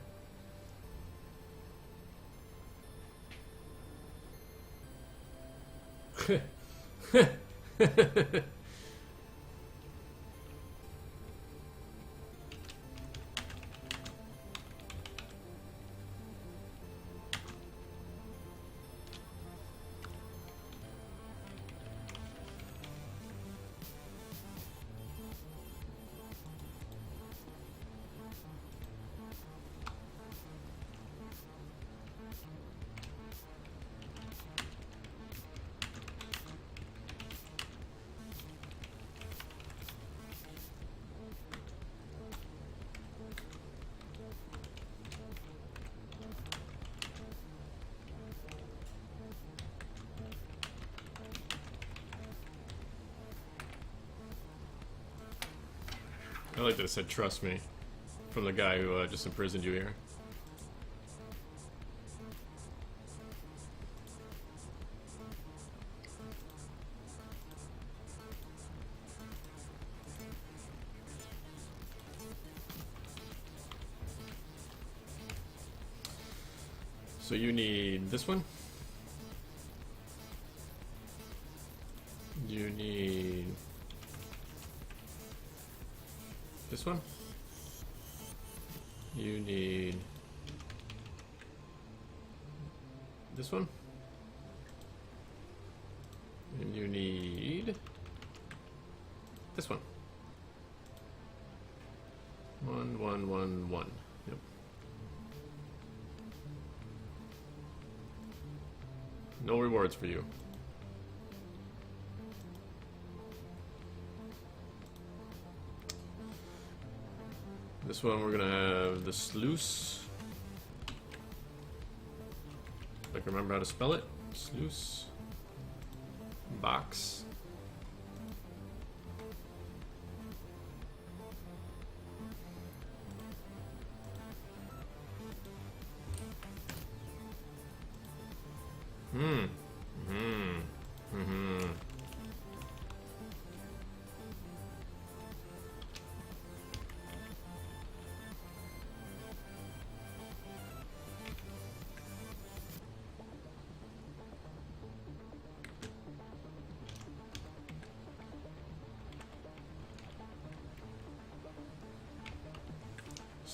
[SPEAKER 2] I like that it said "trust me" from the guy who just imprisoned you here. So you need this one. You need this one. You need this one. And you need this one. 1, 1, 1, 1. Yep. No rewards for you. This one we're gonna have the sluice. If I can remember how to spell it. Sluice. Box.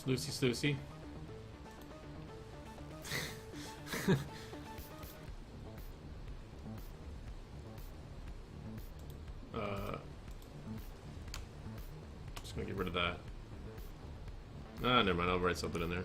[SPEAKER 2] Sluicy Sluicy. Just gonna get rid of that. Ah, never mind, I'll write something in there.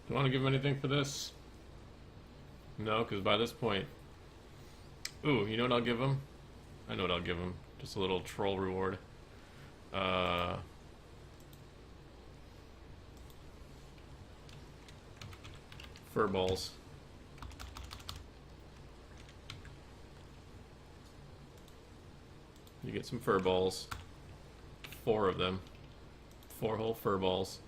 [SPEAKER 2] Do you want to give him anything for this? No, because by this point... Ooh, you know what I'll give him? I know what I'll give him. Just a little troll reward. Fur balls. You get some fur balls. 4 of them. 4 whole fur balls.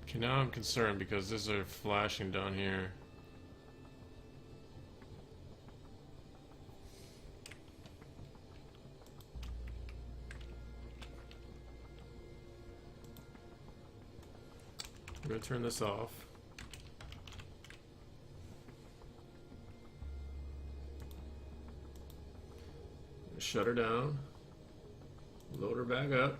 [SPEAKER 1] Okay, now I'm concerned because these are flashing down here. I'm gonna turn this off. Shut her down. Load her back up.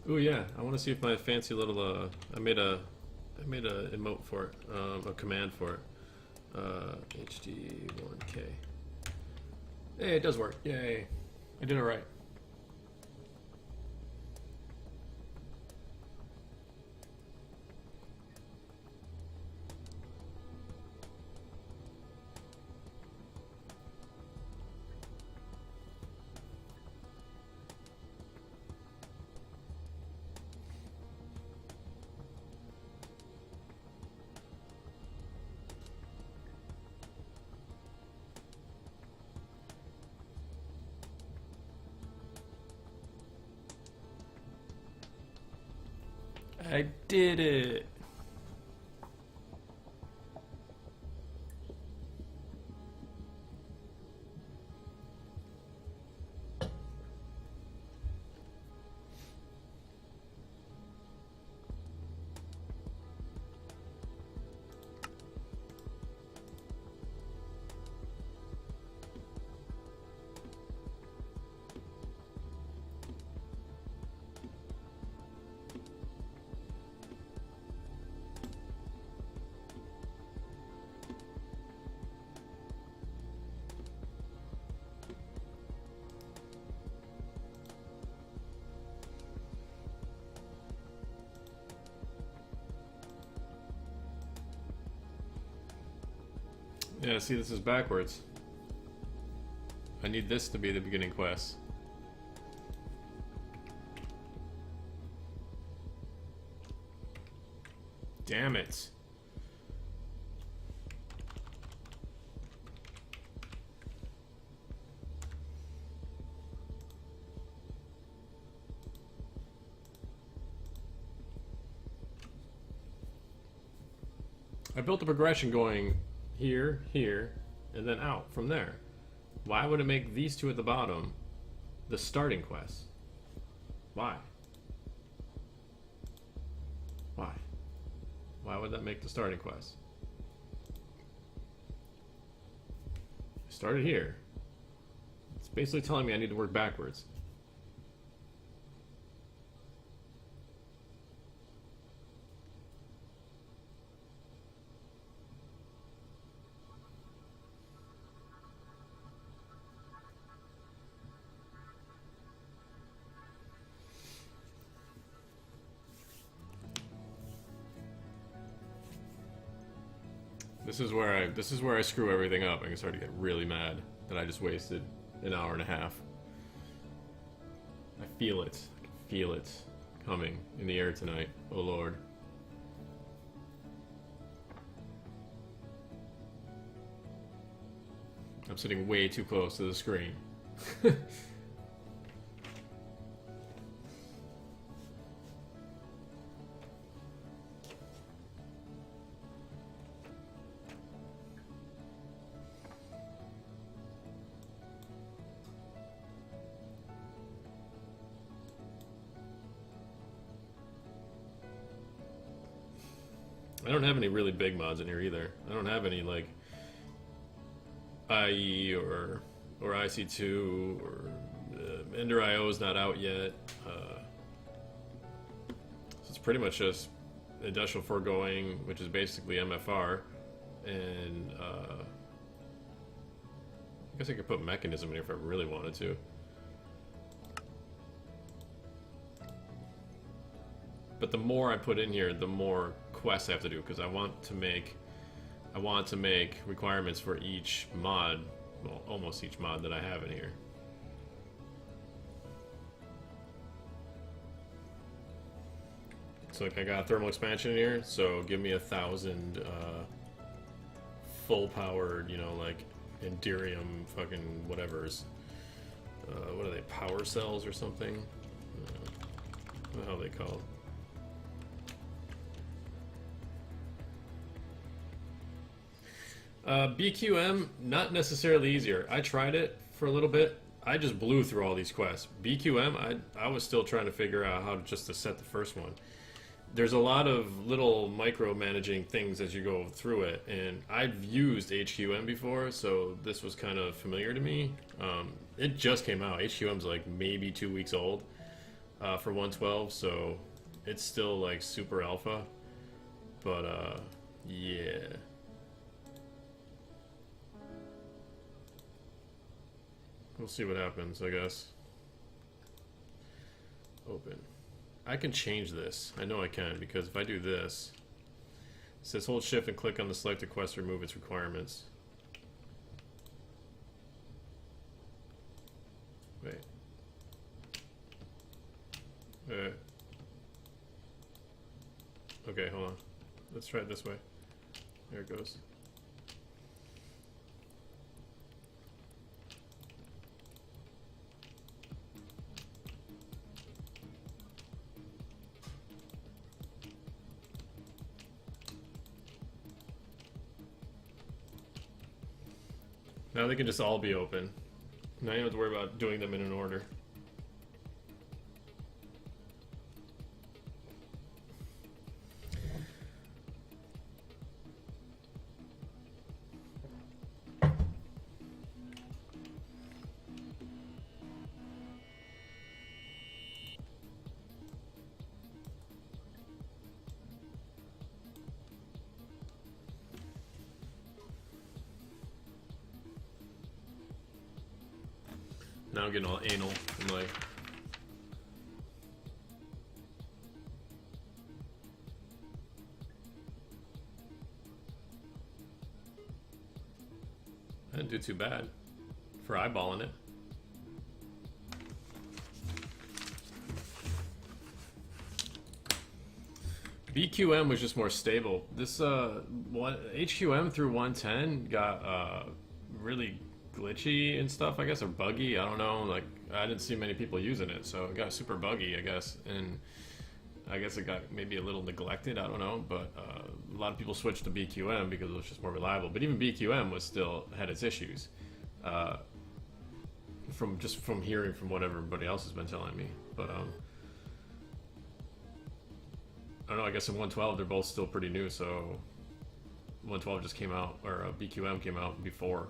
[SPEAKER 1] Oh yeah, I want to see if my fancy little I made a emote for it, a command for it. HD1K. Hey, it does work. Yay! I did it right. I did it! Yeah, see, this is backwards. I need this to be the beginning quest. Damn it. I built a progression going here, here, and then out from there. Why would it make these two at the bottom the starting quest? Why? Why? Why would that make the starting quest? I started here. It's basically telling me I need to work backwards. This is where I screw everything up. I can start to get really mad that I just wasted an hour and a half. I feel it. I can feel it coming in the air tonight. Oh Lord. I'm sitting way too close to the screen. I don't have any really big mods in here either. I don't have any like IE or IC2 or Ender IO is not out yet. So it's pretty much just Industrial Foregoing, which is basically MFR, and I guess I could put Mechanism in here if I really wanted to. But the more I put in here, the more quests I have to do, because I want to make
[SPEAKER 2] I want to make requirements for each mod, well, almost each mod that I have in here. So like I got thermal expansion in here, so give me 1,000 full powered, you know, like Enderium fucking whatever's. What are they, power cells or something? What the hell are they called? BQM, not necessarily easier. I tried it for a little bit. I just blew through all these quests. BQM, I was still trying to figure out how to set the first one. There's a lot of little micromanaging things as you go through it, and I've used HQM before, so this was kind of familiar to me. It just came out. HQM's like maybe 2 weeks old for 112, so it's still like super alpha. But yeah. We'll see what happens, I guess. Open. I can change this. I know I can, because if I do this, it says hold shift and click on the selected quest to remove its requirements. Wait. Okay, hold on. Let's try it this way. There it goes. Now they can just all be open. Now you don't have to worry about doing them in an order. Now I'm getting all anal. I'm like, I didn't do too bad for eyeballing it. BQM was just more stable. This HQM through 110 got really glitchy and stuff, I guess, or buggy. I don't know. Like, I didn't see many people using it, so it got super buggy, I guess. And I guess it got maybe a little neglected. I don't know, but a lot of people switched to BQM because it was just more reliable. But even BQM was still had its issues. From hearing from what everybody else has been telling me. But I don't know. I guess in 112 they're both still pretty new. So 112 just came out, or BQM came out before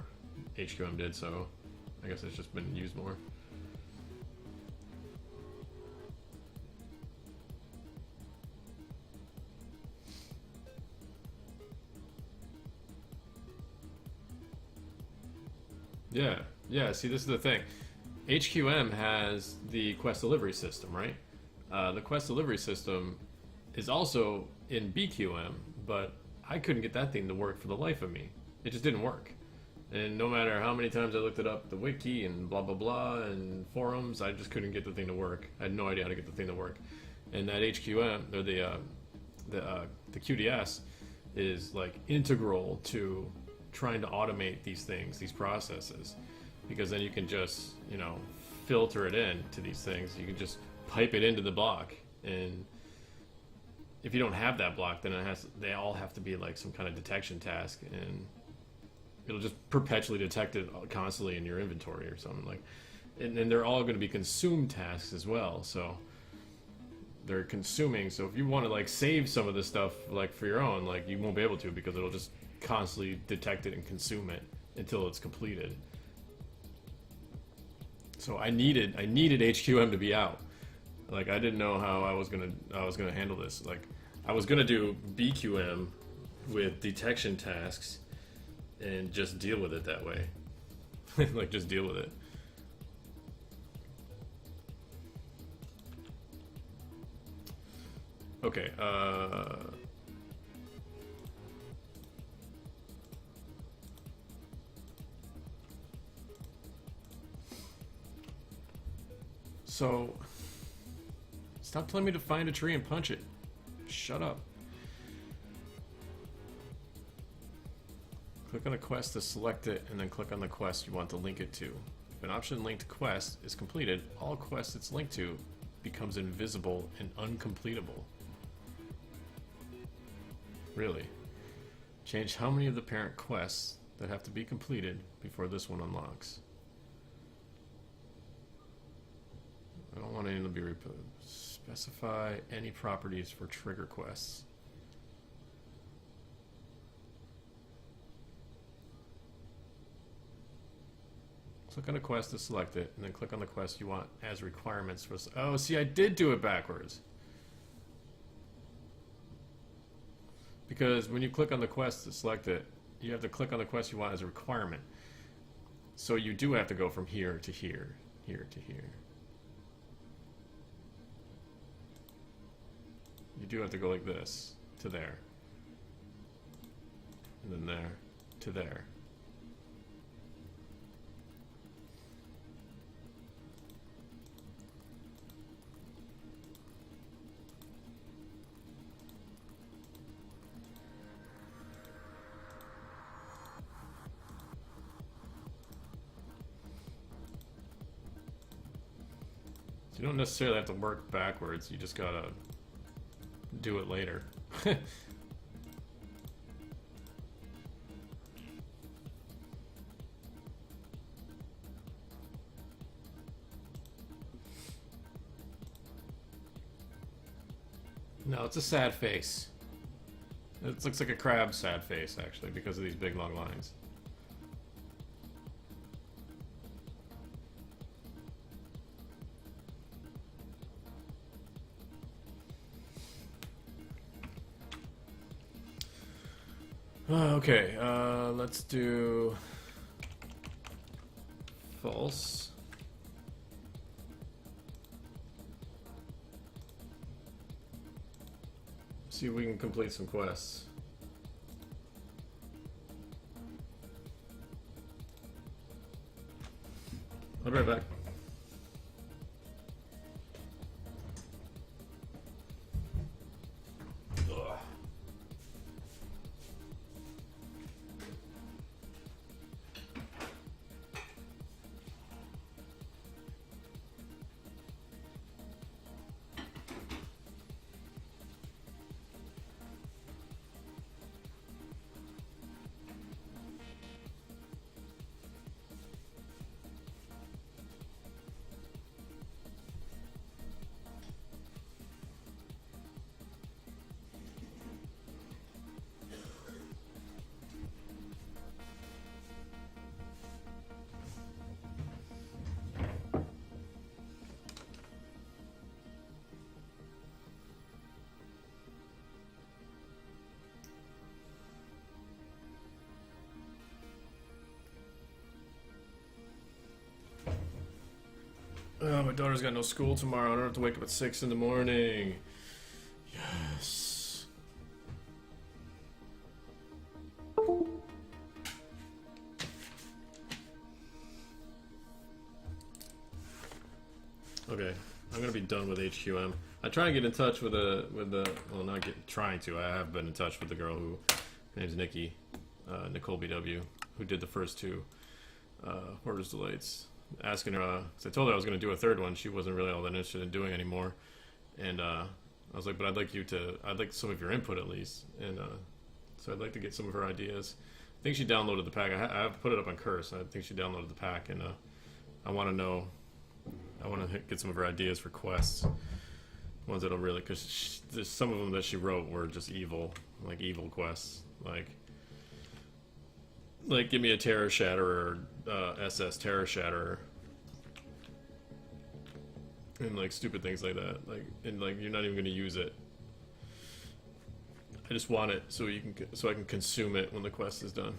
[SPEAKER 2] HQM did, so I guess it's just been used more. Yeah, see, this is the thing. HQM has the quest delivery system, right? The quest delivery system is also in BQM, but I couldn't get that thing to work for the life of me. It just didn't work. And no matter how many times I looked it up, the wiki and blah blah blah and forums, I just couldn't get the thing to work. I had no idea how to get the thing to work. And that HQM, or the QDS, is like integral to trying to automate these things, these processes, because then you can just, you know, filter it in to these things. You can just pipe it into the block, and if you don't have that block, then they all have to be like some kind of detection task, and it'll just perpetually detect it constantly in your inventory or something like. And then they're all going to be consume tasks as well, so they're consuming. So if you want to like save some of this stuff like for your own, like you won't be able to, because it'll just constantly detect it and consume it until it's completed. So I needed HQM to be out. Like, I didn't know how I was gonna handle this. Like, I was gonna do BQM with detection tasks and just deal with it that way. Like, just deal with it. Okay,
[SPEAKER 1] So, stop telling me to find a tree and punch it. Shut up. Click on a quest to select it, and then click on the quest you want to link it to. If an option linked quest is completed, all quests it's linked to becomes invisible and uncompletable. Really? Change how many of the parent quests that have to be completed before this one unlocks. I don't want any to be specify any properties for trigger quests. Click on a quest to select it, and then click on the quest you want as requirements for. Oh, see, I did do it backwards. Because when you click on the quest to select it, you have to click on the quest you want as a requirement. So you do have to go from here to here, here to here. You do have to go like this, to there. And then there, to there. You don't necessarily have to work backwards, you just gotta do it later. No, it's a sad face. It looks like a crab sad face, actually, because of these big long lines. Okay, let's do false. See if we can complete some quests. I'll be right back. Oh, my daughter's got no school tomorrow. I don't have to wake up at 6 in the morning. Yes. Okay, I'm gonna be done with HQM. I try and get in touch with well, not trying to. I have been in touch with the girl who, her name's Nikki, Nicole BW, who did the first two Hoarder's Delights. Asking her, because I told her I was going to do a third one. She wasn't really all that interested in doing anymore, and I was like, but I'd like some of your input at least, and so I'd like to get some of her ideas. I think she downloaded the pack. I have put it up on Curse. I think she downloaded the pack, and I want to get some of her ideas for quests, ones that'll really, because there's some of them that she wrote were just evil, like evil quests, like give me a Terror Shatterer, SS Terror Shatterer, and like stupid things like that. And you're not even going to use it. I just want it so I can consume it when the quest is done.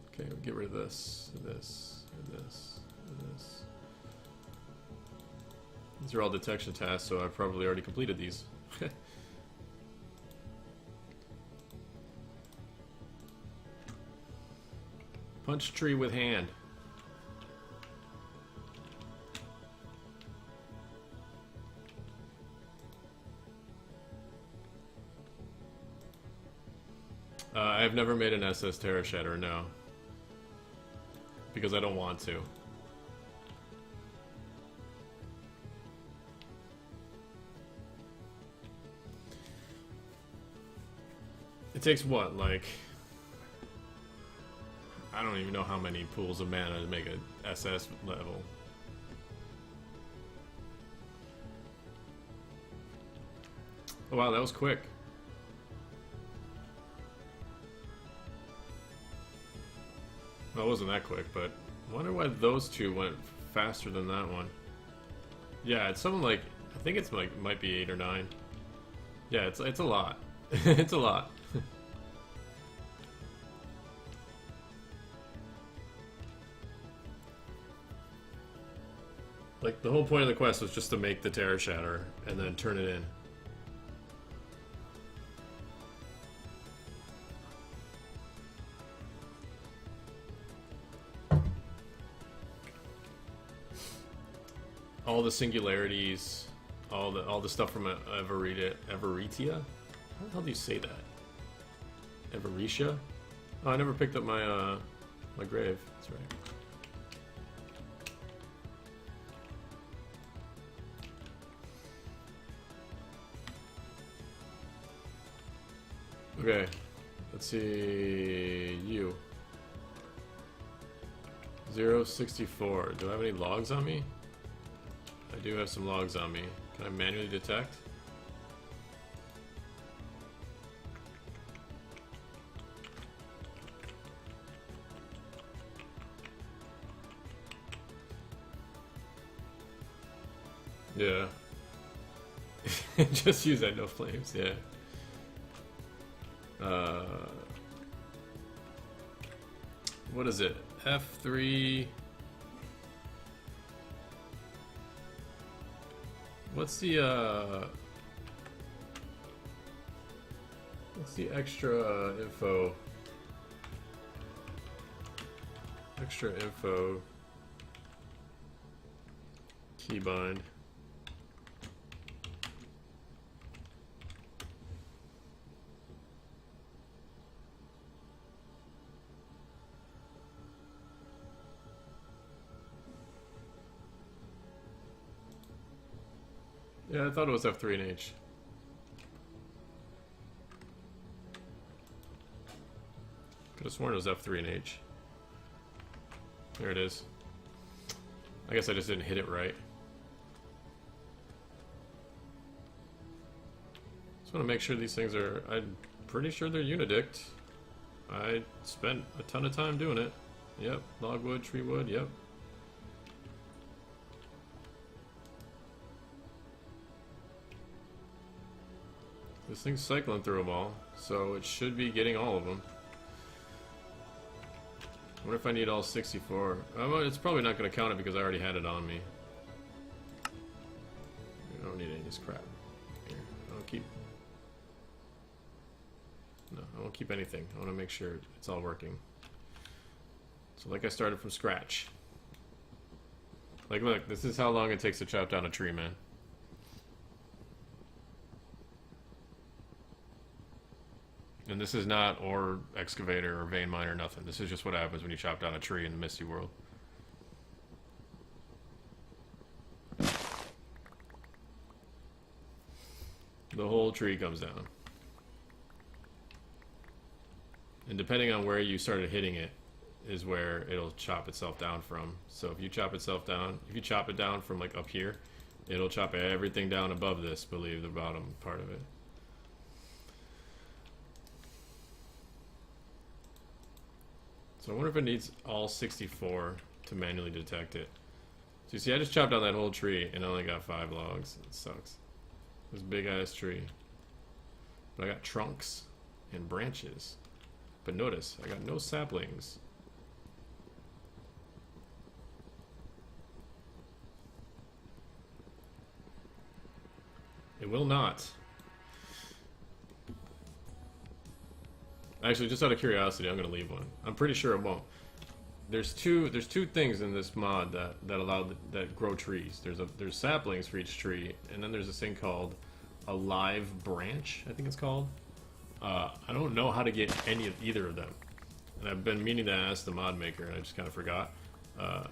[SPEAKER 1] Okay, we'll get rid of this, and this, and this, and this. These are all detection tasks, so I've probably already completed these. Punch tree with hand.
[SPEAKER 2] I've never made an SS Terra Shatter, no. Because I don't want to. It takes what, like... I don't even know how many pools of mana to make a SS level. Oh wow, that was quick. Well, it wasn't that quick, but I wonder why those two went faster than that one. Yeah, it's something like, I think it's like, might be 8 or 9. Yeah, it's a lot. It's a lot. Like, the whole point of the quest was just to make the Terra Shatter and then turn it in. All the singularities, all the stuff from Everetia. How the hell do you say that? Everetia? Oh, I never picked up my my grave. That's right. Okay, let's see you. 064. Do I have any logs on me? I do have some logs on me. Can I manually detect? Yeah. Just use that, no flames, yeah. What is it? F3. What's the extra info? Extra info keybind. Yeah, I thought it was F3 and H. Could have sworn it was F3 and H. There it is. I guess I just didn't hit it right. Just want to make sure these things are... I'm pretty sure they're Unedict. I spent a ton of time doing it. Yep, logwood, treewood, yep. This thing's cycling through them all, so it should be getting all of them. I wonder if I need all 64. It's probably not going to count it because I already had it on me. I don't need any of this crap. Here, I won't keep anything. I want to make sure it's all working. So like I started from scratch. Like look, this is how long it takes to chop down a tree, man. And this is not ore excavator or vein mine or nothing. This is just what happens when you chop down a tree in the Misty World. The whole tree comes down. And depending on where you started hitting it is where it'll chop itself down from. So if you chop it down from like up here, it'll chop everything down above this, believe the bottom part of it. So I wonder if it needs all 64 to manually detect it. So you see, I just chopped down that whole tree and I only got 5 logs. It sucks. This big ass tree. But I got trunks and branches. But notice, I got no saplings. It will not. Actually, just out of curiosity, I'm gonna leave one. I'm pretty sure it won't. There's two things in this mod that grow trees. There's saplings for each tree, and then there's this thing called a live branch, I think it's called. I don't know how to get any of either of them. And I've been meaning to ask the mod maker, and I just kind of forgot. I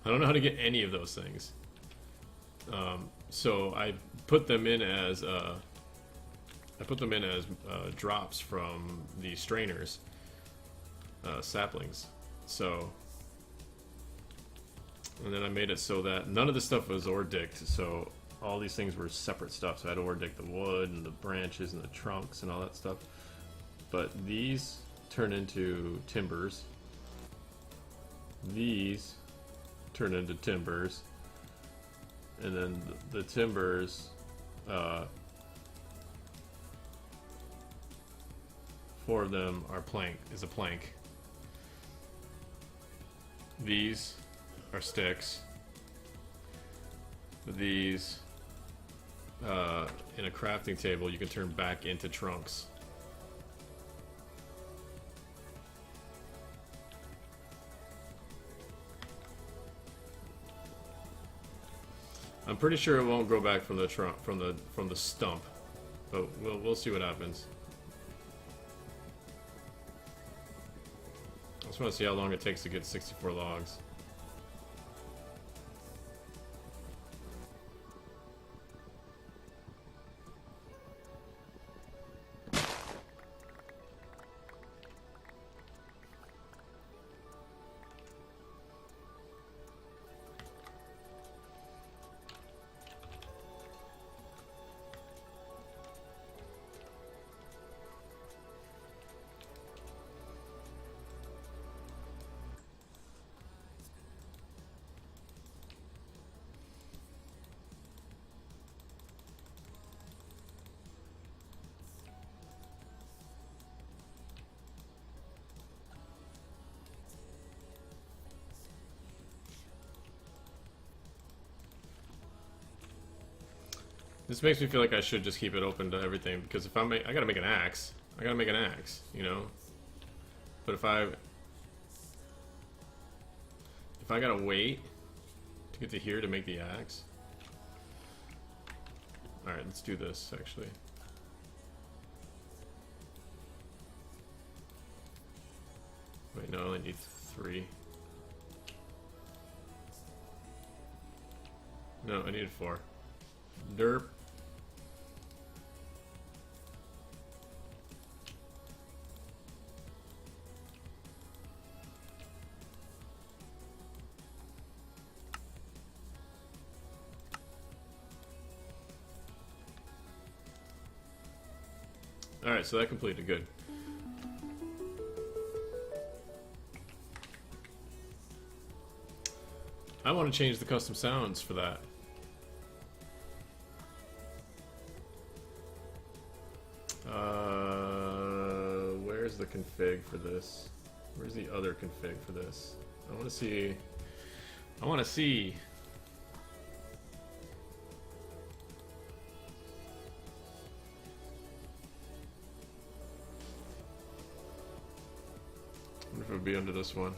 [SPEAKER 2] don't know how to get any of those things. So I put them in as drops from the strainers, saplings. So, and then I made it so that none of the stuff was ore-dicked. So all these things were separate stuff. So I had to ore-dick the wood and the branches and the trunks and all that stuff. But these turn into timbers. These turn into timbers. And then the timbers, 4 of them are is a plank. These are sticks. These, in a crafting table, you can turn back into trunks. I'm pretty sure it won't grow back from the trunk, from the stump, but we'll see what happens. I just want to see how long it takes to get 64 logs. This makes me feel like I should just keep it open to everything, because if I gotta make an axe. I gotta make an axe, you know? But if I gotta wait to get to here to make the axe. Alright, let's do this, actually. Wait, no, I only need 3. No, I needed 4. Derp. Alright, so that completed. Good. I want to change the custom sounds for that. Where's the config for this? Where's the other config for this? I want to see. I want to see. I wonder if it would be under this one.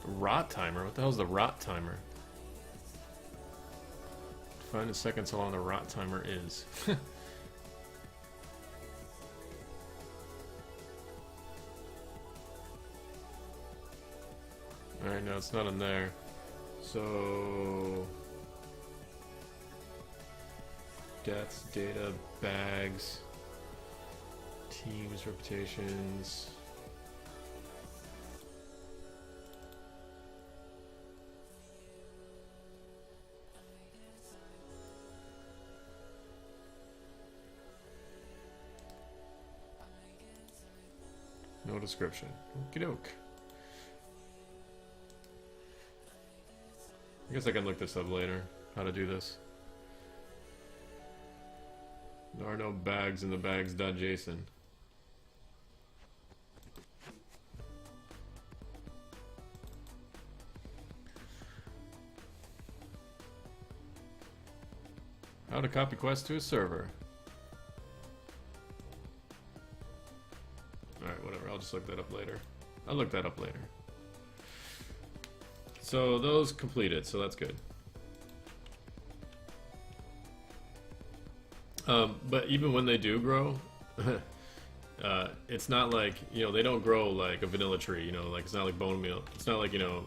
[SPEAKER 2] Rot timer? What the hell is the rot timer? Find in seconds how long the rot timer is. Alright, no, it's not in there. So... deaths, data, bags, teams, reputations... No description. Okie doke. I guess I can look this up later. How to do this. There are no bags in the bags.json. How to copy quest to a server. just look that up later. I'll look that up later. So those completed, so that's good. But even when they do grow, it's not like, you know, they don't grow like a vanilla tree, you know, like it's not like bone meal. It's not like, you know,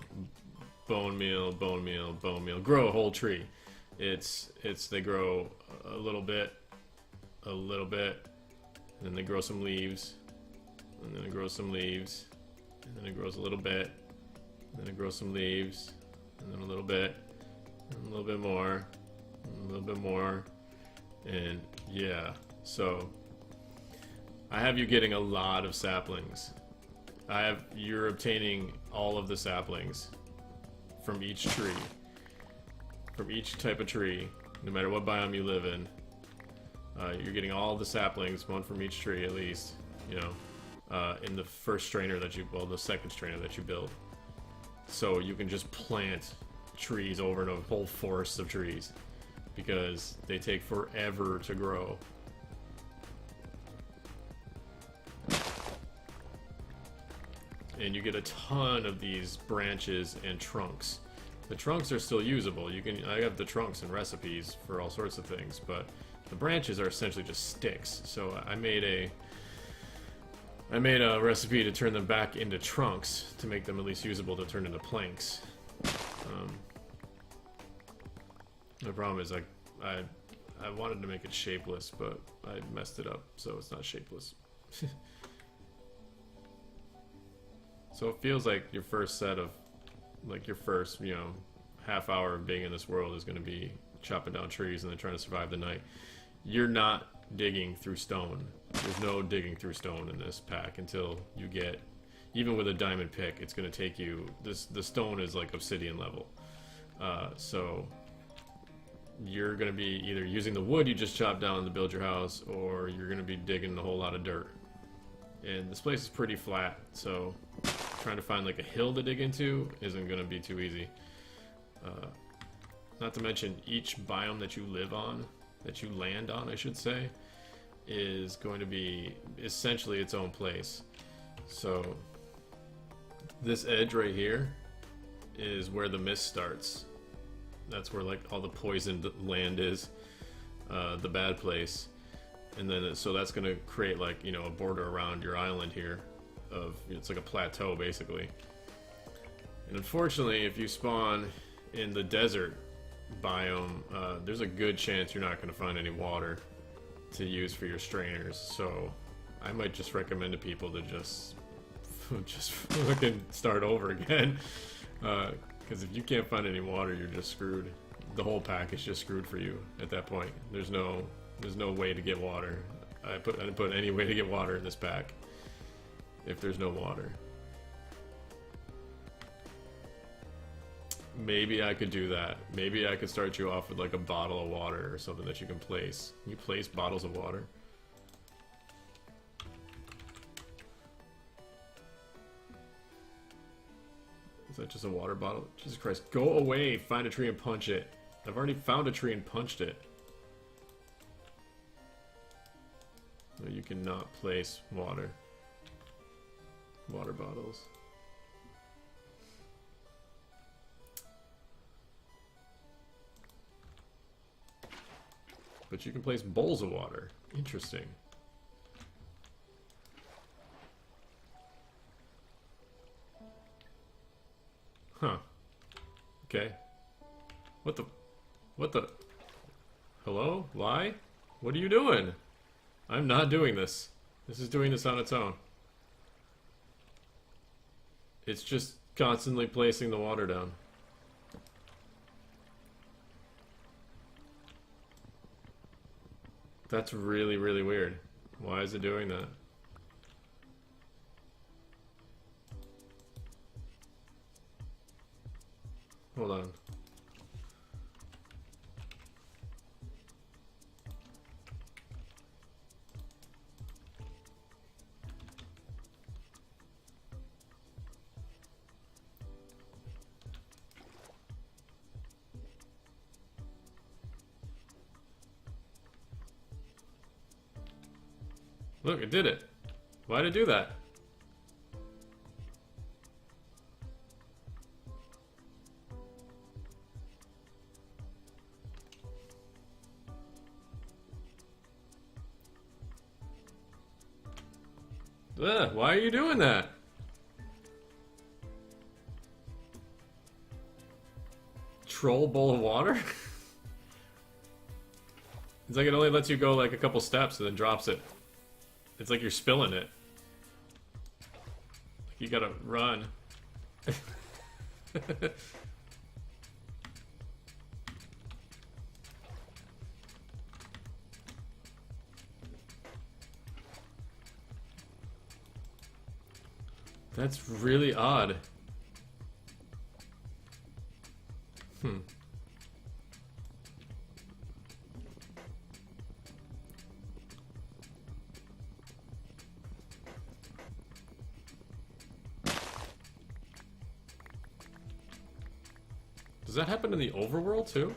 [SPEAKER 2] bone meal, bone meal, bone meal, grow a whole tree. It's they grow a little bit, and then they grow some leaves, and then it grows some leaves, and then it grows a little bit, and then it grows some leaves, and then a little bit, and a little bit more, and a little bit more, and yeah, so I have you getting a lot of saplings. You're obtaining all of the saplings from each tree, from each type of tree, no matter what biome you live in. You're getting all the saplings, one from each tree at least, you know, in the first strainer that you, well, the second strainer that you build. So you can just plant trees over and over, whole forests of trees, because they take forever to grow. And you get a ton of these branches and trunks. The trunks are still usable. I have the trunks and recipes for all sorts of things, but the branches are essentially just sticks. So I made a recipe to turn them back into trunks to make them at least usable to turn into planks. The problem is I wanted to make it shapeless, but I messed it up, so it's not shapeless. So it feels like your first set of, like your first, you know, half hour of being in this world is going to be chopping down trees and then trying to survive the night. You're not digging through stone. There's no digging through stone in this pack until you get, even with a diamond pick, it's going to take you, the stone is like obsidian level. So you're going to be either using the wood you just chopped down to build your house, or you're going to be digging a whole lot of dirt. And this place is pretty flat, so trying to find like a hill to dig into isn't going to be too easy. Not to mention each biome that you live on, that you land on, I should say, is going to be essentially its own place. So this edge right here is where the mist starts. That's where like all the poisoned land is, the bad place. And then so that's going to create like, you know, a border around your island here of, it's like a plateau basically. And unfortunately, if you spawn in the desert biome, there's a good chance you're not going to find any water to use for your strainers. So I might just recommend to people to just fucking start over again, because if you can't find any water, you're just screwed. The whole pack is just screwed for you at that point. There's no way to get water. I didn't put any way to get water in this pack if there's no water. Maybe I could do that. Maybe I could start you off with like a bottle of water or something that you can place. Can you place bottles of water? Is that just a water bottle? Jesus Christ. Go away. Find a tree and punch it. I've already found a tree and punched it. No, you cannot place water bottles. But you can place bowls of water. Interesting. Huh. Okay. What the? Hello? Lie? What are you doing? I'm not doing this. This is doing this on its own. It's just constantly placing the water down. That's really, really weird. Why is it doing that? Hold on. Look, it did it. Why'd it do that? Ugh, why are you doing that? Troll bowl of water? It's like it only lets you go like a couple steps and then drops it. It's like you're spilling it. Like you gotta run. That's really odd. Hmm. Does that happen in the overworld too?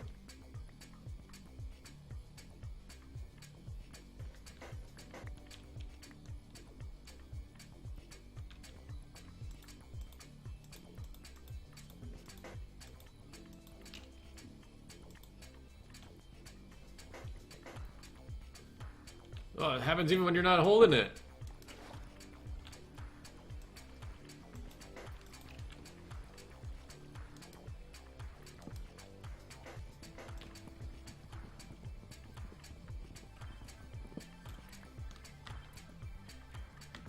[SPEAKER 2] Oh, it happens even when you're not holding it.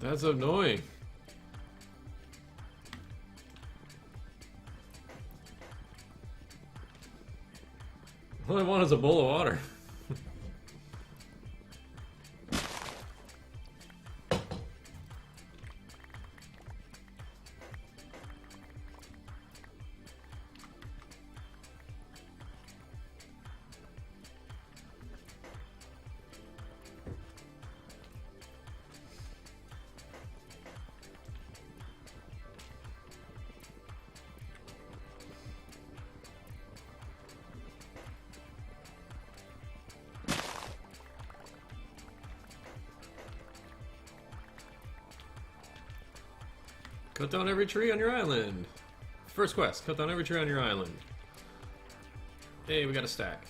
[SPEAKER 2] That's annoying. All I want is a bowl of water. Cut down every tree on your island. First quest, cut down every tree on your island. Hey, we got a stack.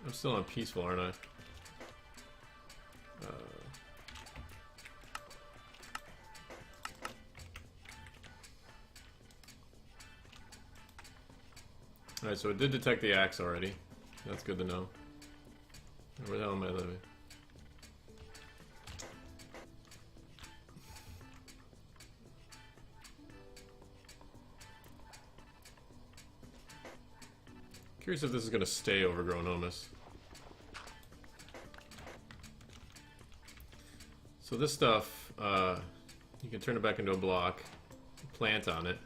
[SPEAKER 2] I'm still on peaceful, aren't I? Alright, so it did detect the axe already. That's good to know. Where the hell am I living? Curious if this is going to stay overgrown humus. So this stuff, you can turn it back into a block, plant on it,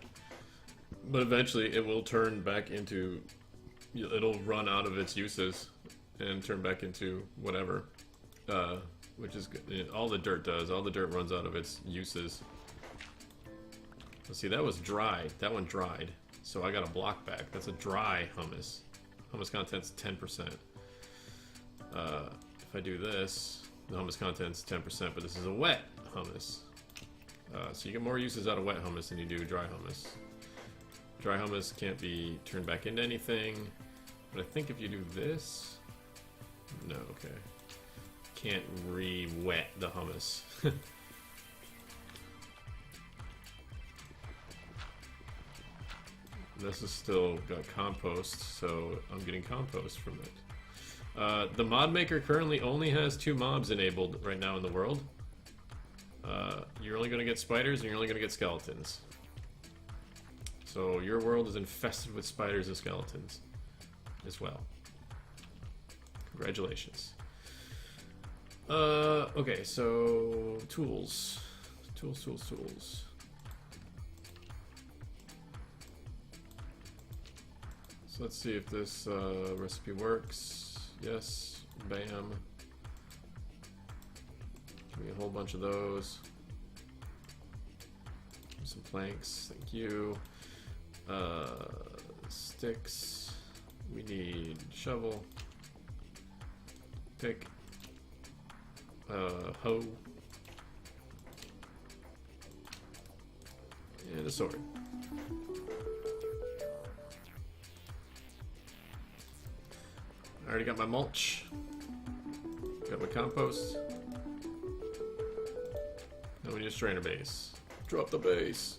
[SPEAKER 2] but eventually it will turn back into, it'll run out of its uses and turn back into whatever, which is good. All the dirt does. All the dirt runs out of its uses. Let's see, that was dried. That one dried. So I got a block back. That's a dry humus. Humus content's 10%. If I do this, the humus content's 10%, but this is a wet humus. So you get more uses out of wet humus than you do dry humus. Dry humus can't be turned back into anything, but I think if you do this... No, okay. Can't re-wet the humus. This is still got compost, so I'm getting compost from it. The mod maker currently only has 2 mobs enabled right now in the world. You're only going to get spiders and you're only going to get skeletons. So your world is infested with spiders and skeletons as well. Congratulations. Okay, so tools. Tools. So let's see if this recipe works. Yes, bam. Give me a whole bunch of those. Some planks, thank you. Sticks. We need shovel. Pick. Hoe. And a sword. already got my mulch. Got my compost. Now we need a strainer base. Drop the base.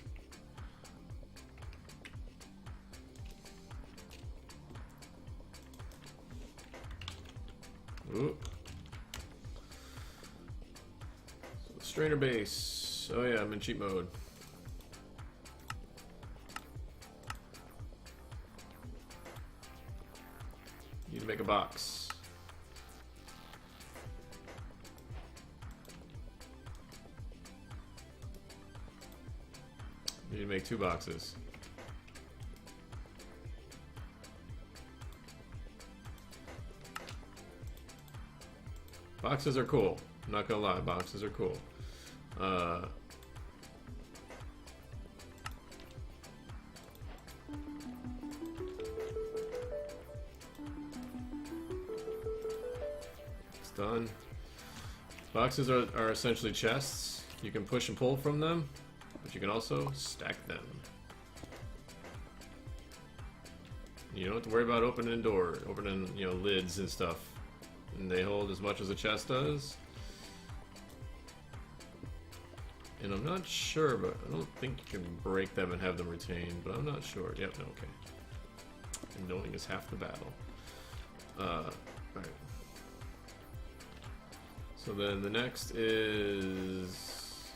[SPEAKER 2] Ooh. So the strainer base. Oh yeah, I'm in cheat mode. Need to make a box. Need to make 2 boxes. Boxes are cool. I'm not gonna lie, boxes are cool. It's done. Boxes are essentially chests. You can push and pull from them, but you can also stack them. You don't have to worry about opening lids and stuff. And they hold as much as a chest does. And I'm not sure, but I don't think you can break them and have them retained, but I'm not sure. Yep, no, okay. And knowing is half the battle. Alright. So then the next is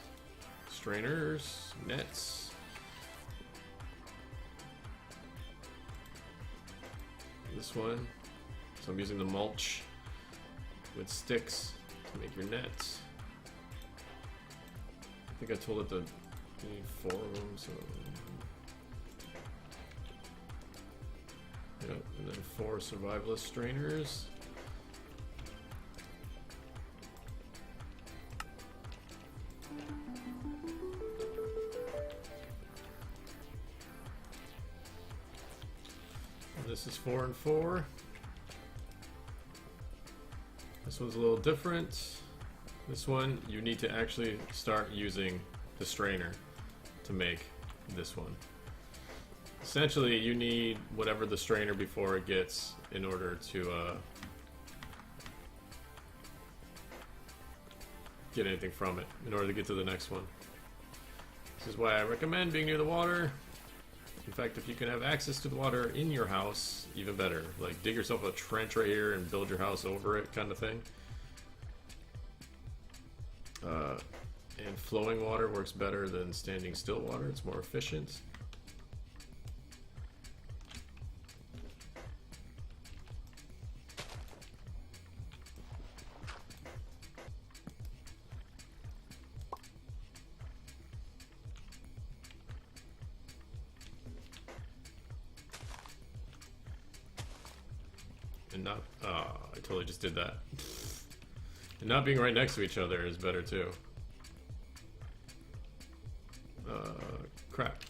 [SPEAKER 2] strainers, nets. This one. So I'm using the mulch with sticks to make your nets. I think I told it to need 4 of them, so yep, and then 4 survivalist strainers. And this is 4 and 4. This one's a little different. This one, you need to actually start using the strainer to make this one. Essentially, you need whatever the strainer before it gets in order to get anything from it, in order to get to the next one. This is why I recommend being near the water. In fact, if you can have access to the water in your house, even better. Like, dig yourself a trench right here and build your house over it, kind of thing. And flowing water works better than standing still water. It's more efficient. And not, I totally just did that. And not being right next to each other is better too. Crap.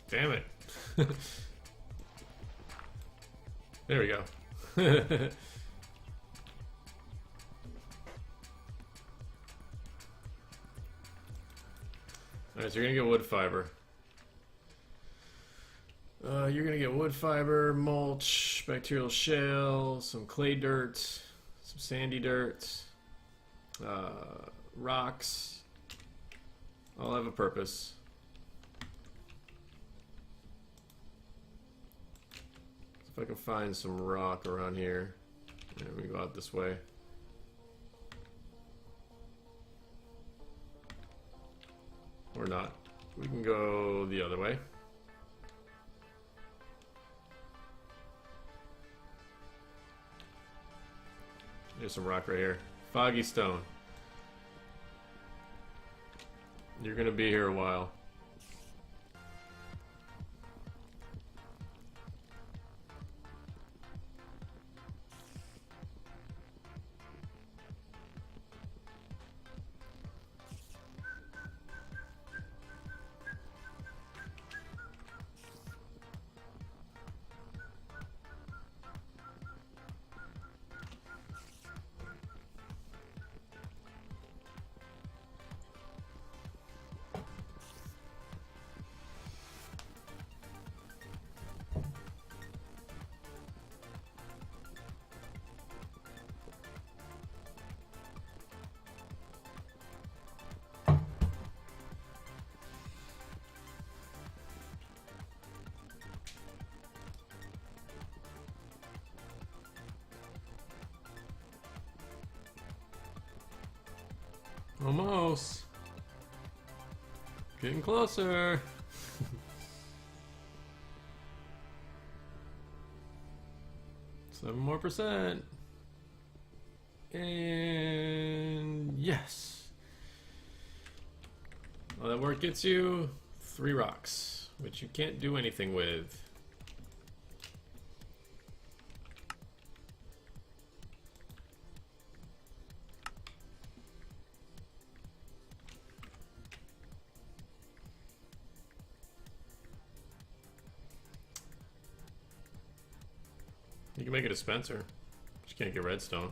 [SPEAKER 2] Damn it. There we go. Alright, so you're gonna get wood fiber. You're gonna get wood fiber, mulch, bacterial shell, some clay dirt, some sandy dirt, rocks. All have a purpose. If I can find some rock around here. There we go out this way. Or not. We can go the other way. There's some rock right here. Foggy stone. You're gonna be here a while.
[SPEAKER 1] Almost. Getting closer. Seven more percent. And yes. Well, that work gets you 3 rocks, which you can't do anything with. You can make a dispenser, but you can't get redstone.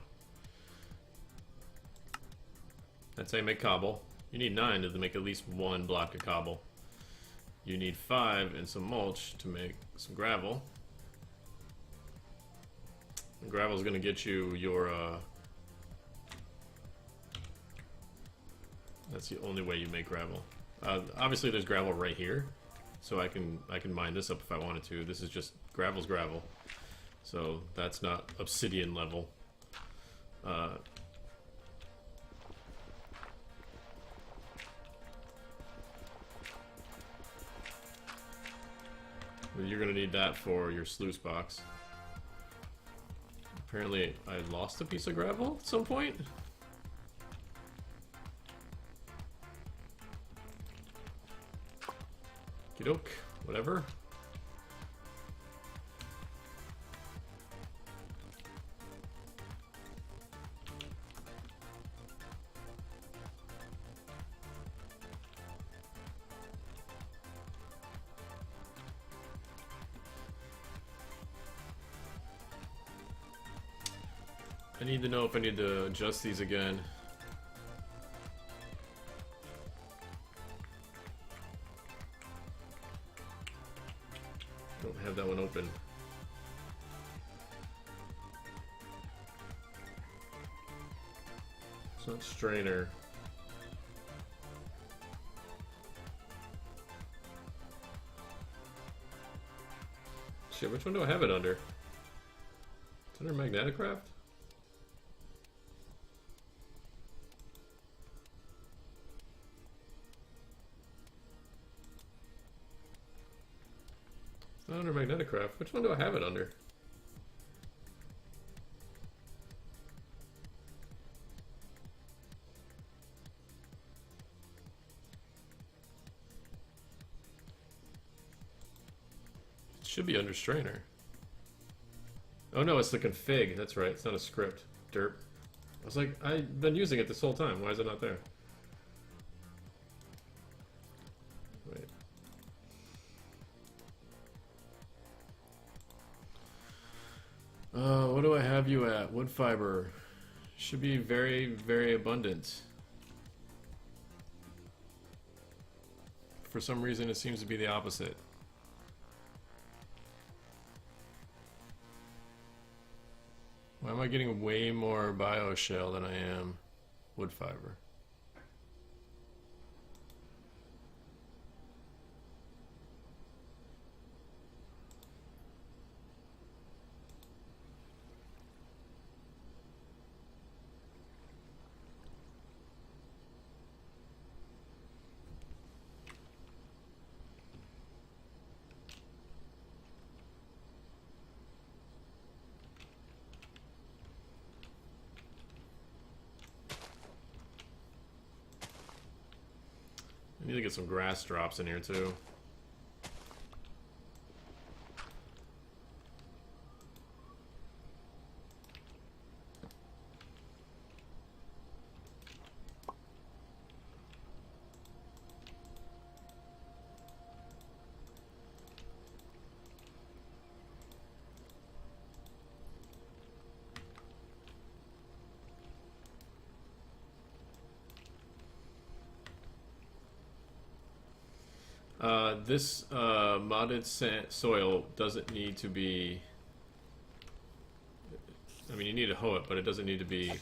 [SPEAKER 1] That's how you make cobble. You need 9 to make at least 1 block of cobble. You need 5 and some mulch to make some gravel. And gravel is going to get you your. That's the only way you make gravel. Obviously, there's gravel right here, so I can mine this up if I wanted to. This is just gravel's gravel. So that's not obsidian level. You're gonna need that for your sluice box. Apparently I lost a piece of gravel at some point. Okey-doke, whatever. I need to know if I need to adjust these again. Don't have that one open. It's not strainer. Shit, which one do I have it under? It's under Magneticraft? It's not under Magneticraft. Which one do I have it under? It should be under strainer. Oh no, it's the config. That's right. It's not a script. Derp. I was like, I've been using it this whole time. Why is it not there? Wait. What do I have you at? Wood fiber. Should be very, very abundant. For some reason, it seems to be the opposite. Why am I getting way more bioshell than I am wood fiber? I need to get some grass drops in here too. This modded soil doesn't need to be... I mean, you need to hoe it, but it doesn't need to be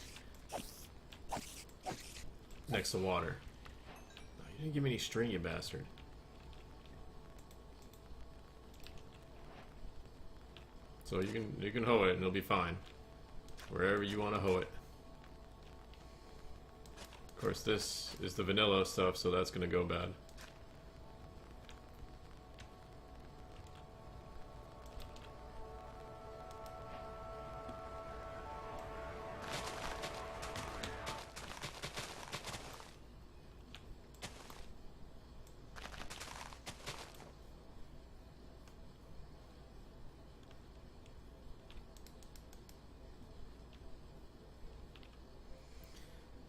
[SPEAKER 1] next to water. Oh, you didn't give me any string, you bastard. So you can hoe it and it'll be fine. Wherever you want to hoe it.
[SPEAKER 2] Of course, this is the vanilla stuff, so that's gonna go bad.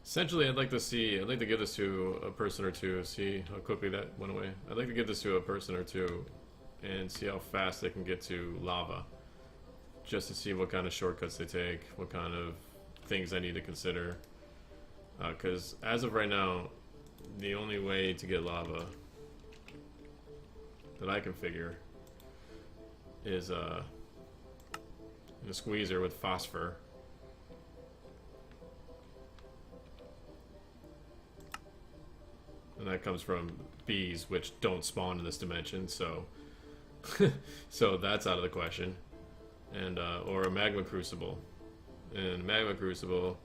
[SPEAKER 2] Essentially, I'd like to give this to a person or two, see how quickly that went away. I'd like to give this to a person or two and see how fast they can get to lava. Just to see what kind of shortcuts they take, what kind of things I need to consider. Because as of right now, the only way to get lava that I can figure is a squeezer with phosphor. And that comes from bees, which don't spawn in this dimension, so so that's out of the question. And or a magma crucible. And magma crucible,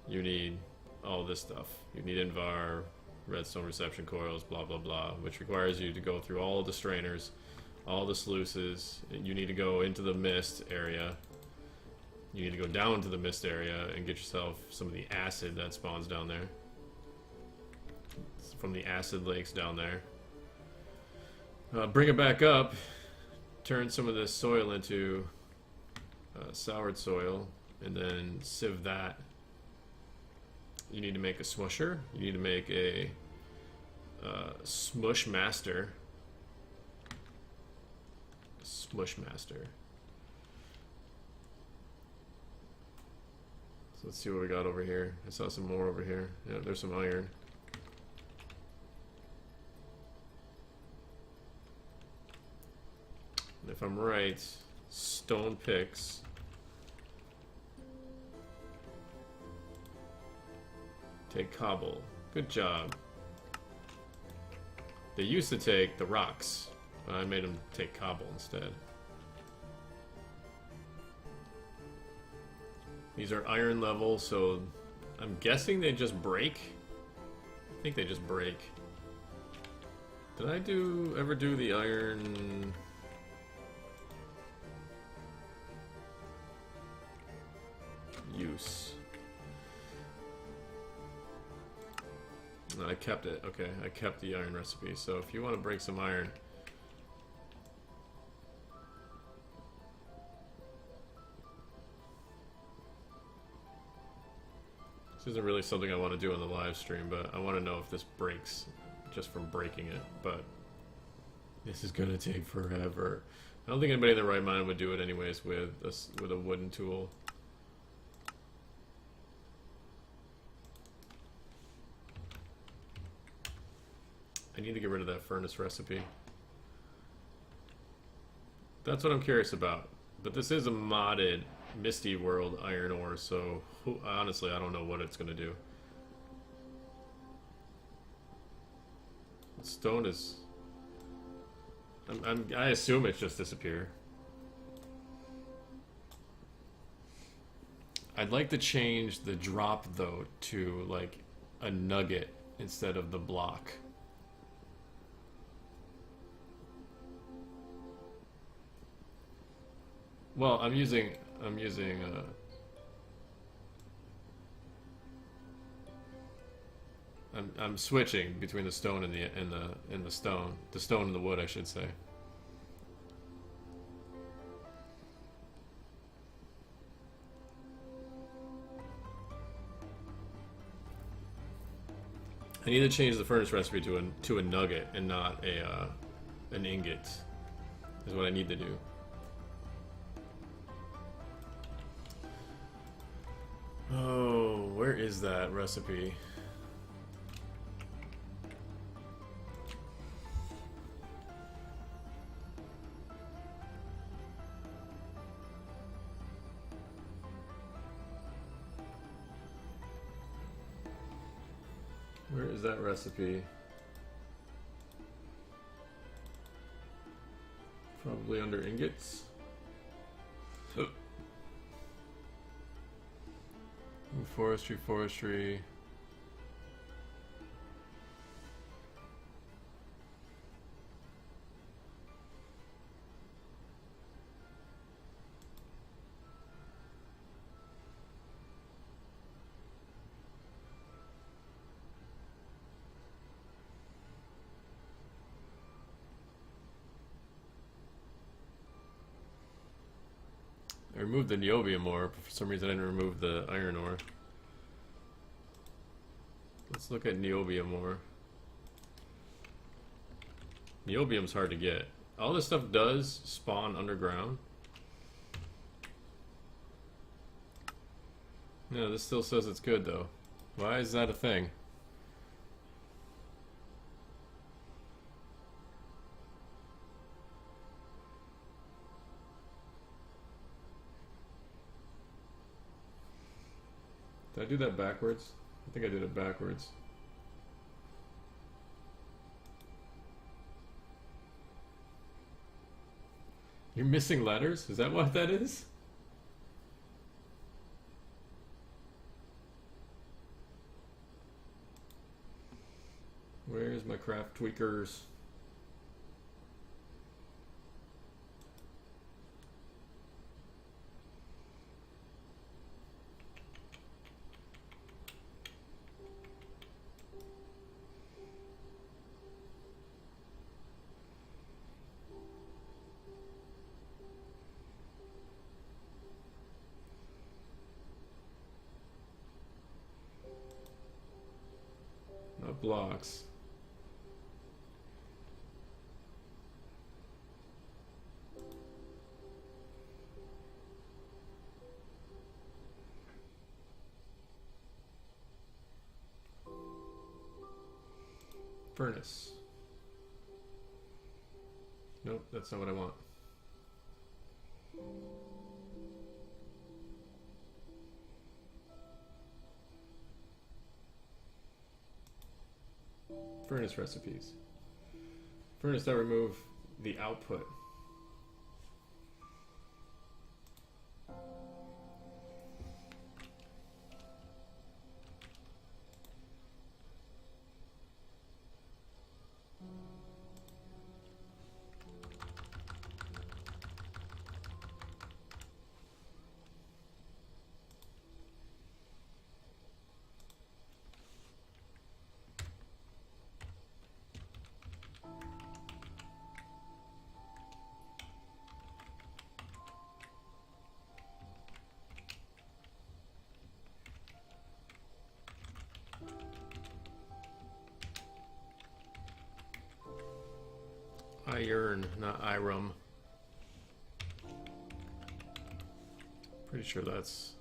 [SPEAKER 2] you need all this stuff. You need Invar, redstone reception coils, blah blah blah, which requires you to go through all the strainers, all the sluices. You need to go into the mist area. You need to go down to the mist area and get yourself some of the acid that spawns down there. From the acid lakes down there. Bring it back up, turn some of this soil into soured soil, and then sieve that. You need to make a smusher. You need to make a smush master. Smush master. So let's see what we got over here. I saw some more over here. Yeah, there's some iron. And if I'm right, stone picks take cobble. Good job. They used to take the rocks, but I made them take cobble instead. These are iron level, so I'm guessing they just break. I think they just break. Did I ever do the iron? Use. No, I kept it. Okay, I kept the iron recipe. So if you want to break some iron, this isn't really something I want to do on the live stream, but I want to know if this breaks just from breaking it. But this is gonna take forever. I don't think anybody in their right mind would do it anyways with a wooden tool. I need to get rid of that furnace recipe. That's what I'm curious about. But this is a modded Misty World iron ore, so honestly, I don't know what it's going to do. Stone is... I assume it's just disappear. I'd like to change the drop, though, to, like, a nugget instead of the block. Well, I'm using I'm switching between the stone and the stone and the wood, I should say. I need to change the furnace recipe to a nugget and not an ingot. Is what I need to do. Oh, where is that recipe? Where is that recipe? Probably under ingots. Forestry.
[SPEAKER 1] removed the niobium ore. For some reason, I didn't remove the iron ore. Let's look at niobium ore. Niobium's hard to get. All this stuff does spawn underground. No, this still says it's good though. Why is that a thing? Did I do that backwards? I think I did it backwards. You're missing letters? Is that what that is? Where's my craft tweakers? Not blocks. Furnace. Nope, that's not what I want. Furnace recipes. Furnace that remove the output. Iron, not Irum. Pretty sure that's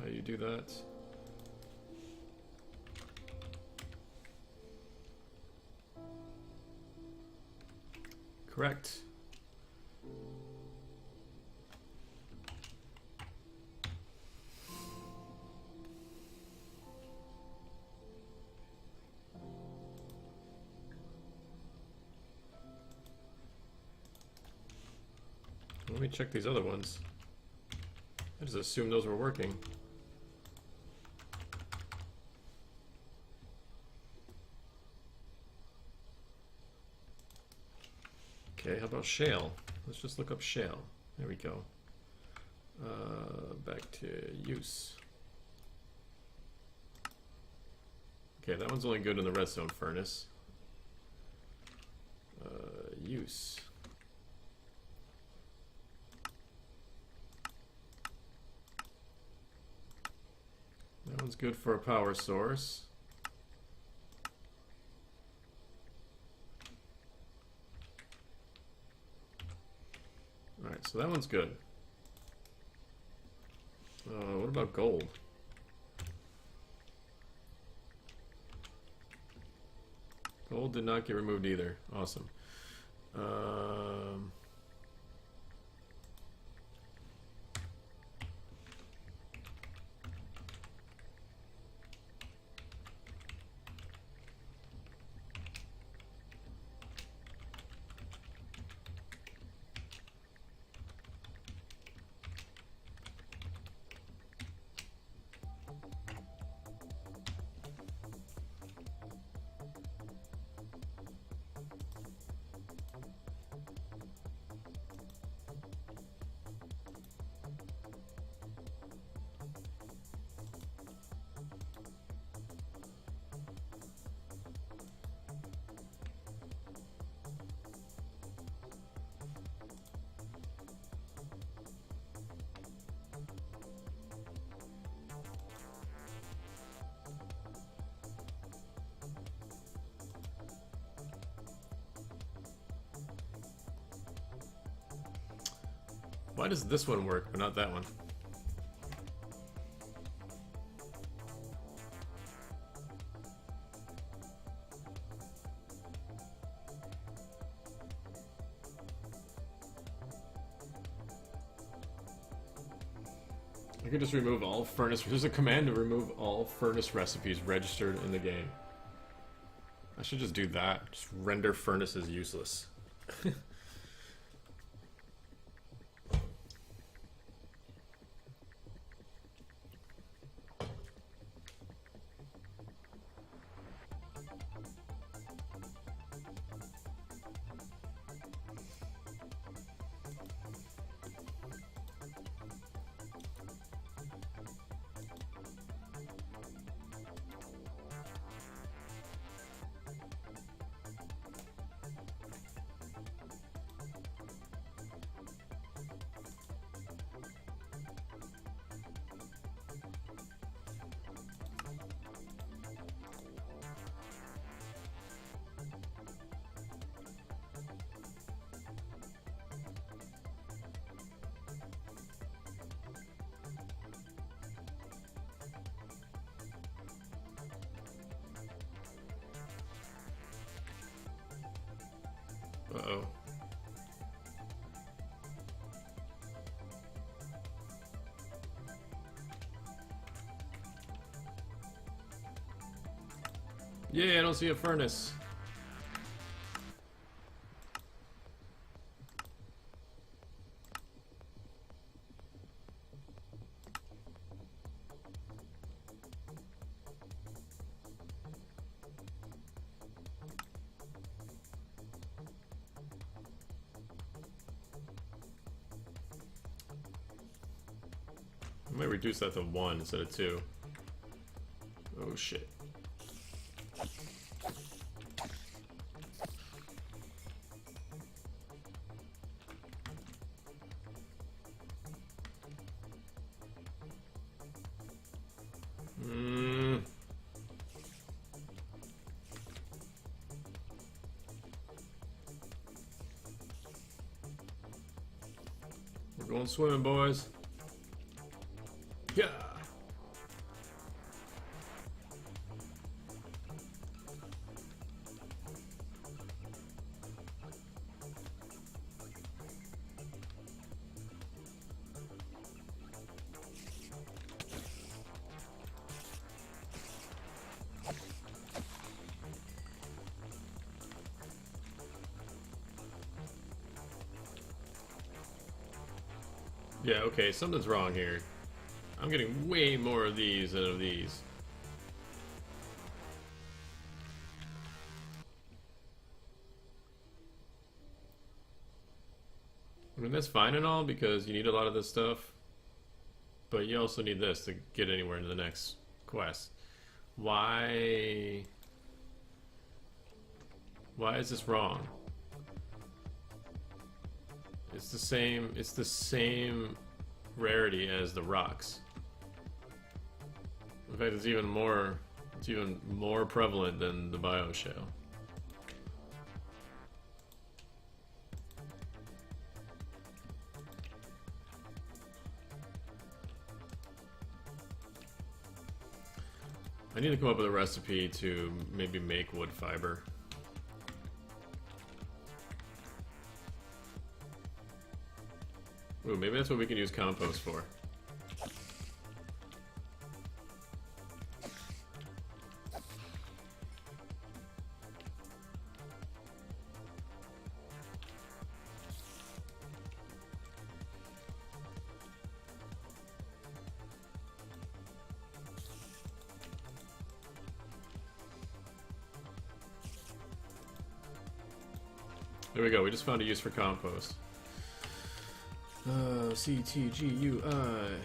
[SPEAKER 1] how you do that. Correct. Let me check these other ones. I just assumed those were working. Okay, how about shale? Let's just look up shale. There we go. Back to use. Okay, that one's only good in the redstone furnace. Use. That one's good for a power source. Alright, so that one's good. What about gold? Gold did not get removed either. Awesome.
[SPEAKER 2] Why does this one work, but not that one? I could just remove all furnace. There's a command to remove all furnace recipes registered in the game. I should just do that. Just render furnaces useless. Uh-oh. Yeah, I don't see a furnace. I might reduce that to 1 instead of 2. Oh shit. We're going swimming, boys. Yeah. Yeah, okay, something's wrong here. I'm getting way more of these than of these. I mean, that's fine and all because you need a lot of this stuff, but you also need this to get anywhere into the next quest. Why is this wrong? It's the same rarity as the rocks. In fact, it's even more prevalent than the bioshell. I need to come up with a recipe to maybe make wood fiber. Ooh, maybe that's what we can use compost for. There we go, we just found a use for compost. CTGUI.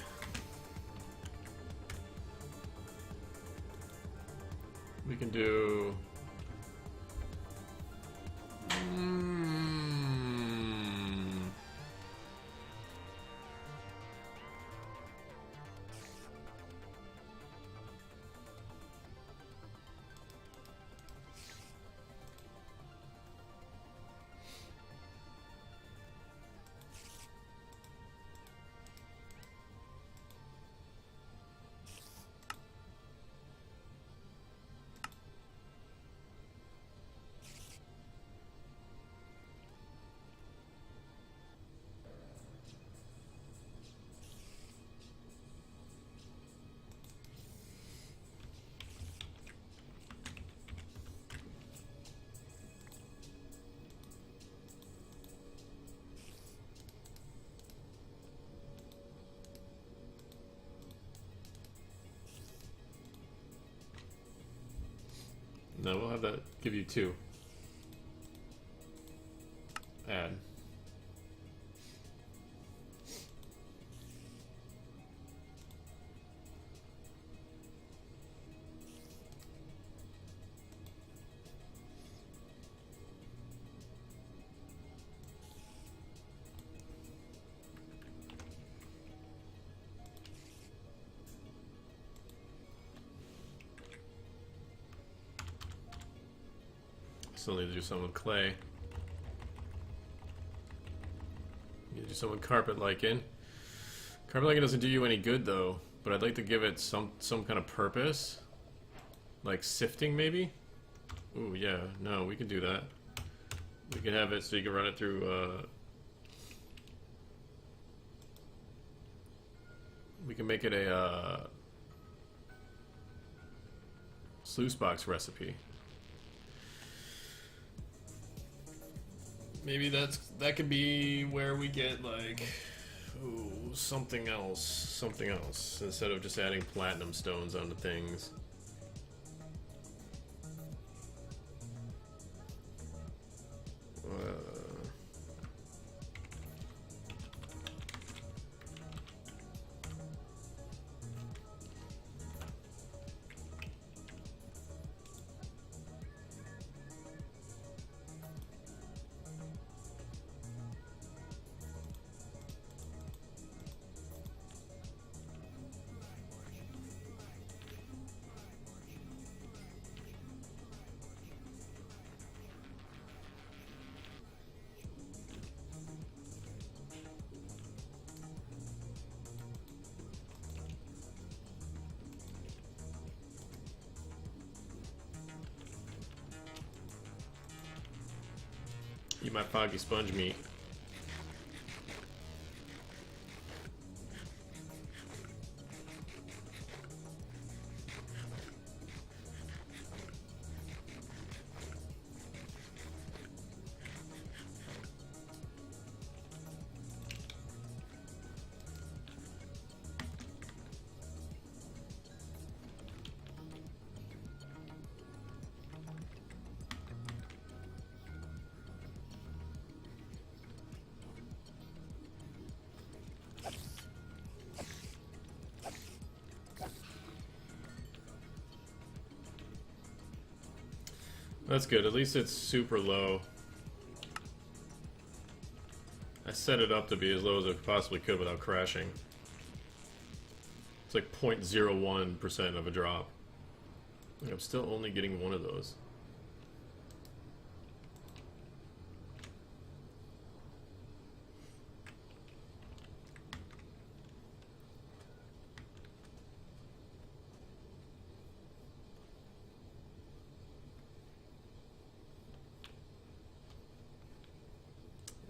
[SPEAKER 2] We can do... No, we'll have that give you 2. Add. Still need to do some with clay. Need to do some with carpet lichen. Carpet lichen doesn't do you any good though, but I'd like to give it some kind of purpose, like sifting maybe. Ooh yeah, no, we can do that. We can have it so you can run it through. We can make it a sluice box recipe. Maybe that could be where we get like, ooh, something else instead of just adding platinum stones onto things. Eat my foggy sponge meat. That's good. At least it's super low. I set it up to be as low as it possibly could without crashing. It's like 0.01% of a drop. I'm still only getting one of those.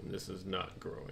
[SPEAKER 2] This is not growing.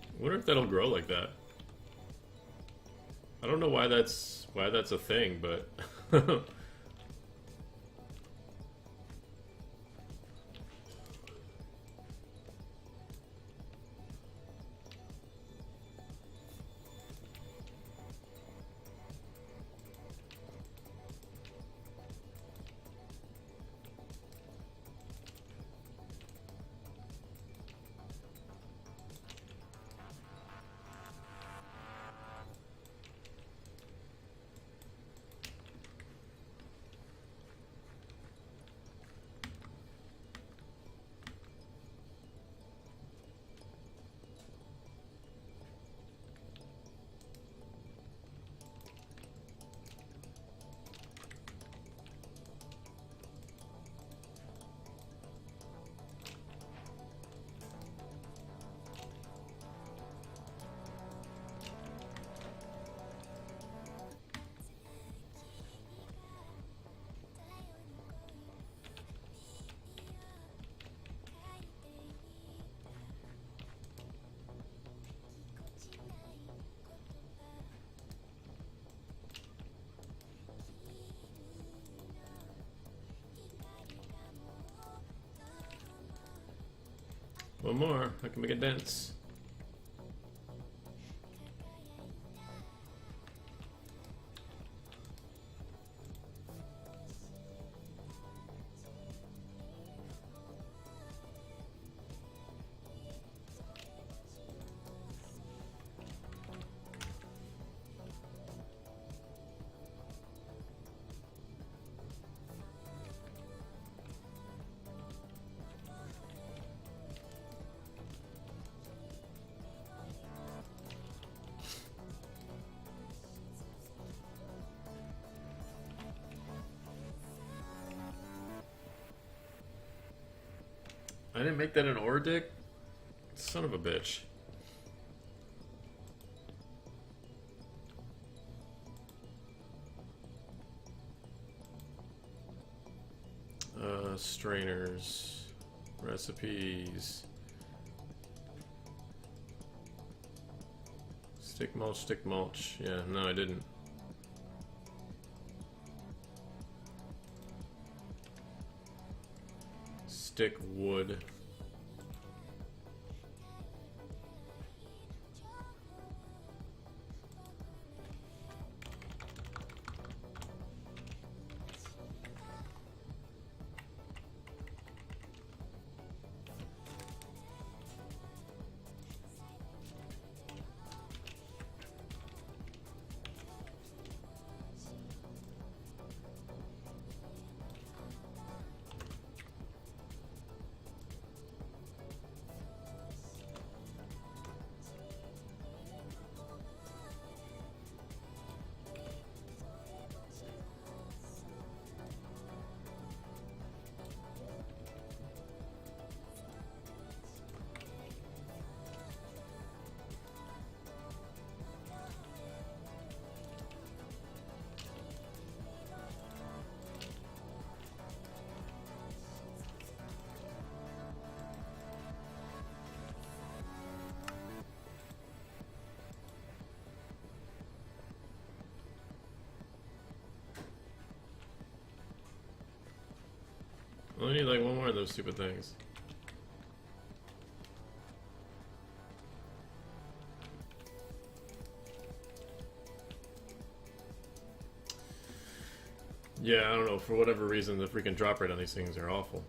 [SPEAKER 2] I wonder if that'll grow like that. I don't know why that's a thing, but One more. I can make it dense. I didn't make that an ore dick? Son of a bitch. Strainers. Recipes. Stick mulch, stick mulch. Yeah, no, I didn't. Stick wood. I only need like one more of those stupid things. Yeah, I don't know. For whatever reason, the freaking drop rate on these things are awful.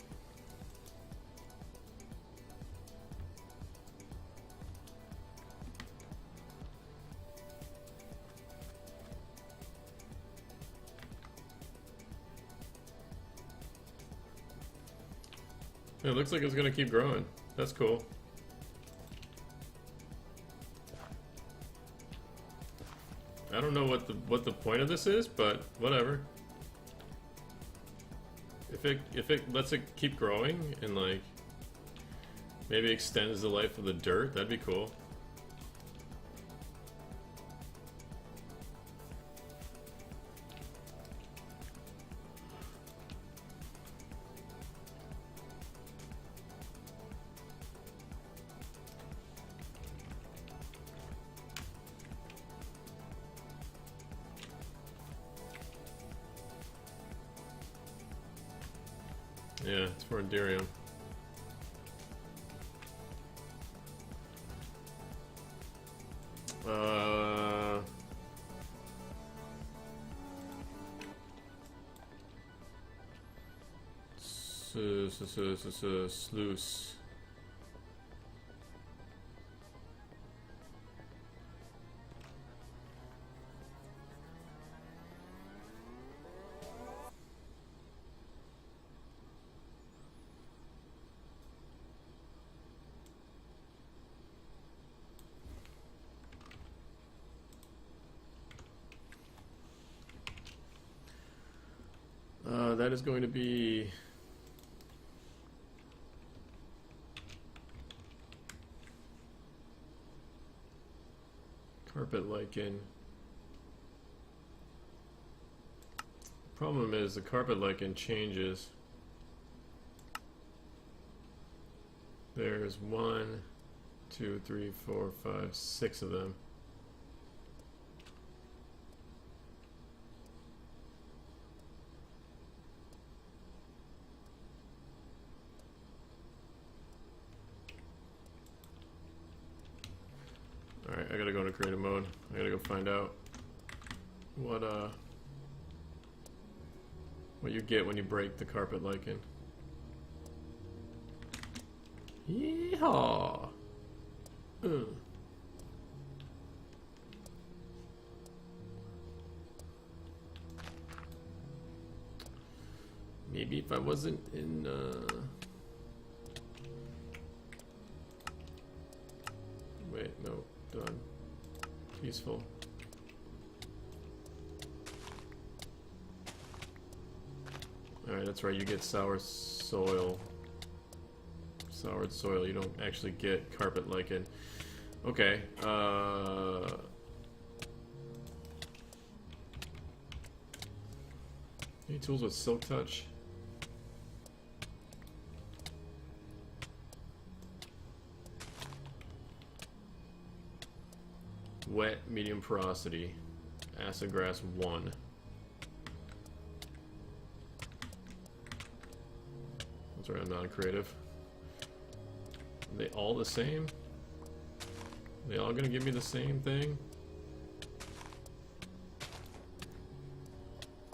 [SPEAKER 2] It looks like it's gonna keep growing. That's cool. I don't know what the point of this is, but whatever. If it lets it keep growing and like maybe extends the life of the dirt, that'd be cool. Yeah, it's for Enderium. Sluice. That is going to be carpet lichen. Problem is the carpet lichen changes. There's 1, 2, 3, 4, 5, 6 of them. I gotta go into creative mode. I gotta go find out what you get when you break the carpet lichen. Yeehaw! Maybe if I wasn't in wait, no, done. Peaceful. Alright, that's right, you get sour soil. Soured soil, you don't actually get carpet lichen. Okay, any tools with silk touch? Wet, medium porosity. Acid grass 1. That's right, I'm non-creative. Are they all the same? Are they all gonna give me the same thing?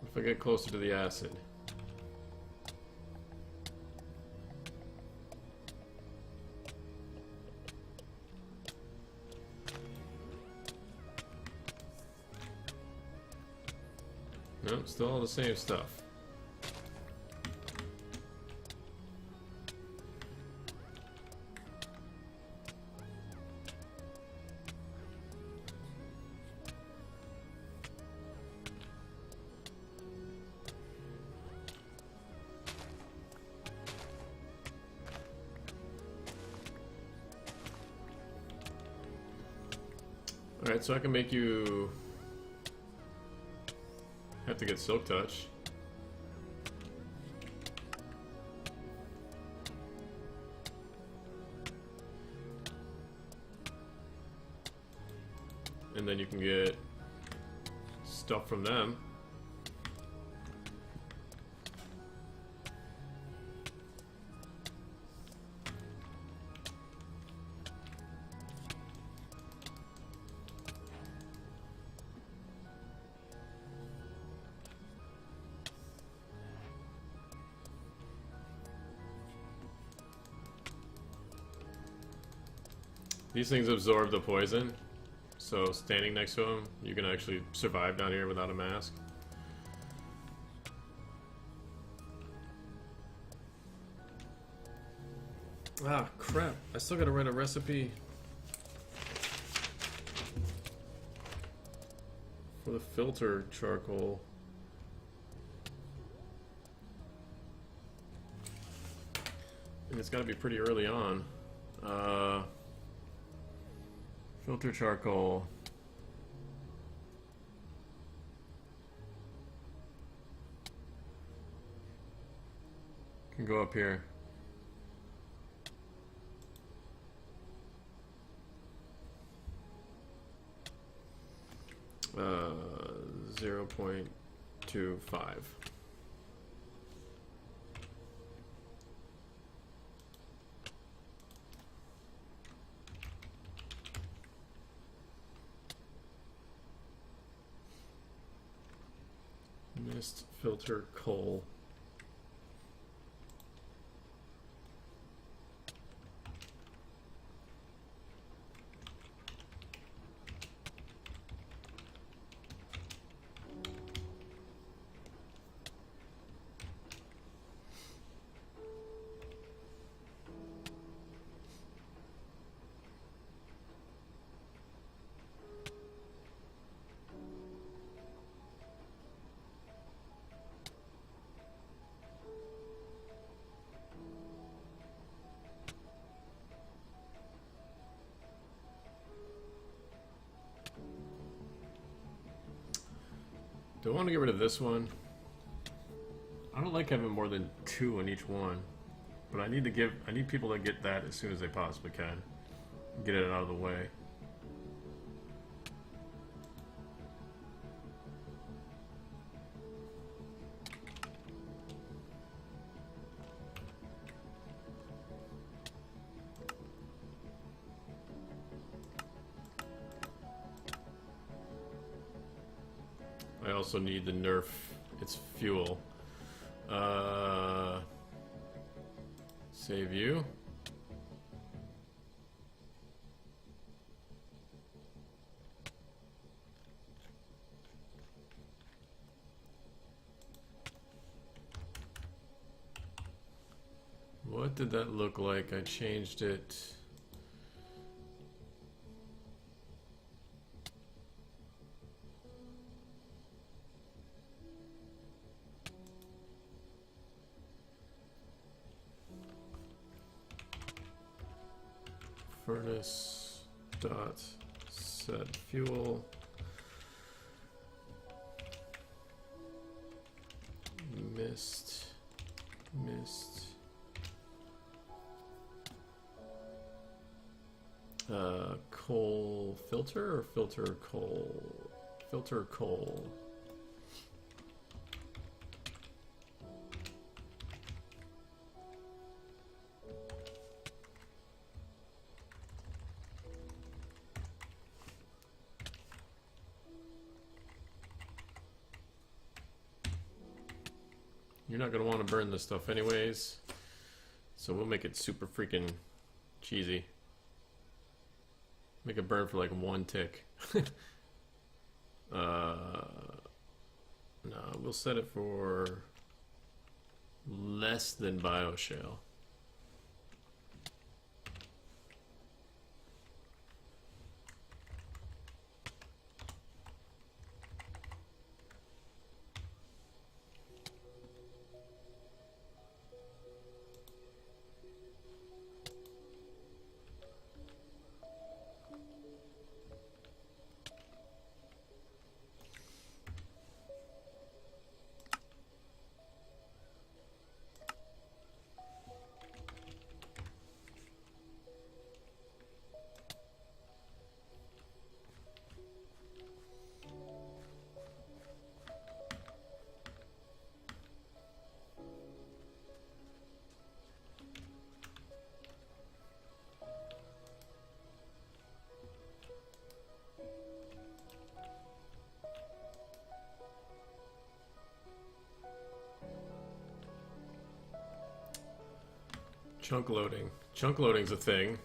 [SPEAKER 2] If I get closer to the acid. Nope, still all the same stuff. Alright, so I can make you have to get silk touch. And then you can get stuff from them. These things absorb the poison, so standing next to them, you can actually survive down here without a mask. Ah, crap. I still gotta write a recipe for the filter charcoal. And it's gotta be pretty early on. Filter charcoal. Can go up here. Uh, 0.25. Mist filter coal. Do I want to get rid of this one? I don't like having more than 2 in each one, but I need people to get that as soon as they possibly can. Get it out of the way. I also need to nerf its fuel. Save you. What did that look like? I changed it. Furnace dot set fuel. Mist. Coal filter or filter coal? Filter coal. You're not going to want to burn this stuff anyways, so we'll make it super freaking cheesy. Make it burn for like 1 tick. No, we'll set it for less than bioshale. Chunk loading. Chunk loading's a thing.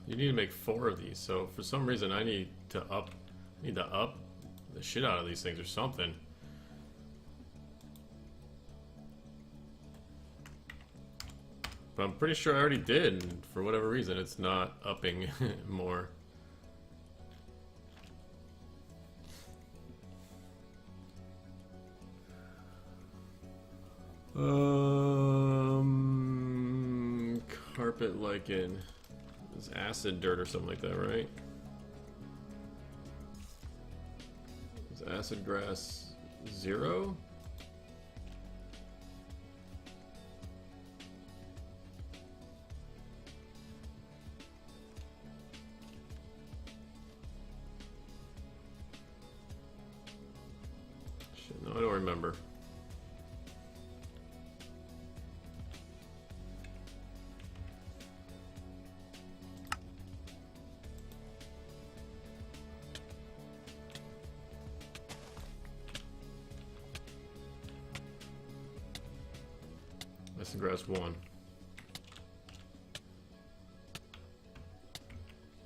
[SPEAKER 2] You need to make 4 of these, so for some reason I need to up the shit out of these things or something. But I'm pretty sure I already did, and for whatever reason it's not upping more. Carpet lichen. It's acid dirt or something like that, right? Is acid grass 0? Shit, no, I don't remember. Acid grass 1.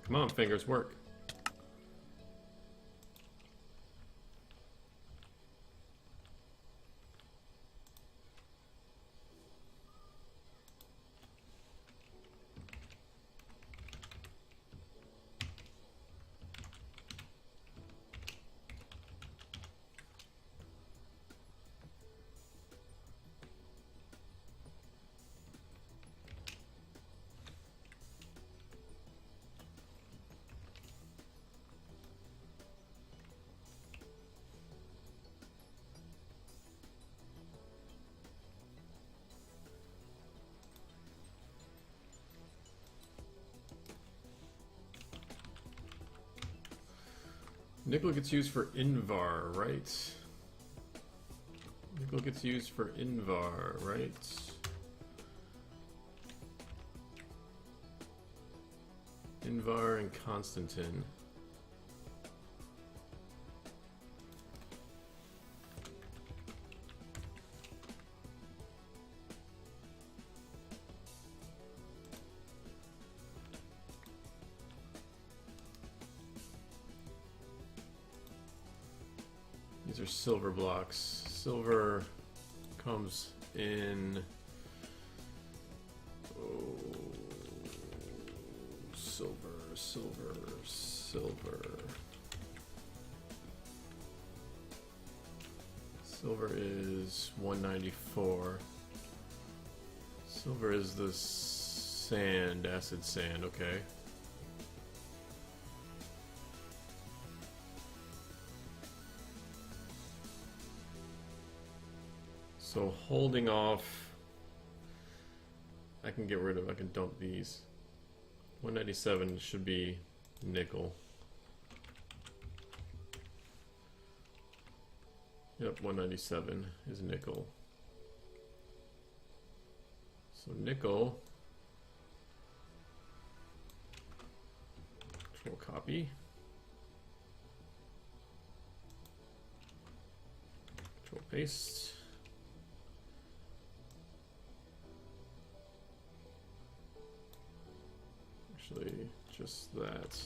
[SPEAKER 2] Come on, fingers, work. Nickel gets used for Invar, right? Nickel gets used for Invar, right? Invar and Constantin. These are silver blocks. Silver comes in. Oh, silver, silver, silver. Silver is 194. Silver is the sand, acid sand, okay. So holding off, I can get rid of, I can dump these. 197 should be nickel. Yep, 197 is nickel. So nickel, control copy. Control paste. Actually, just that.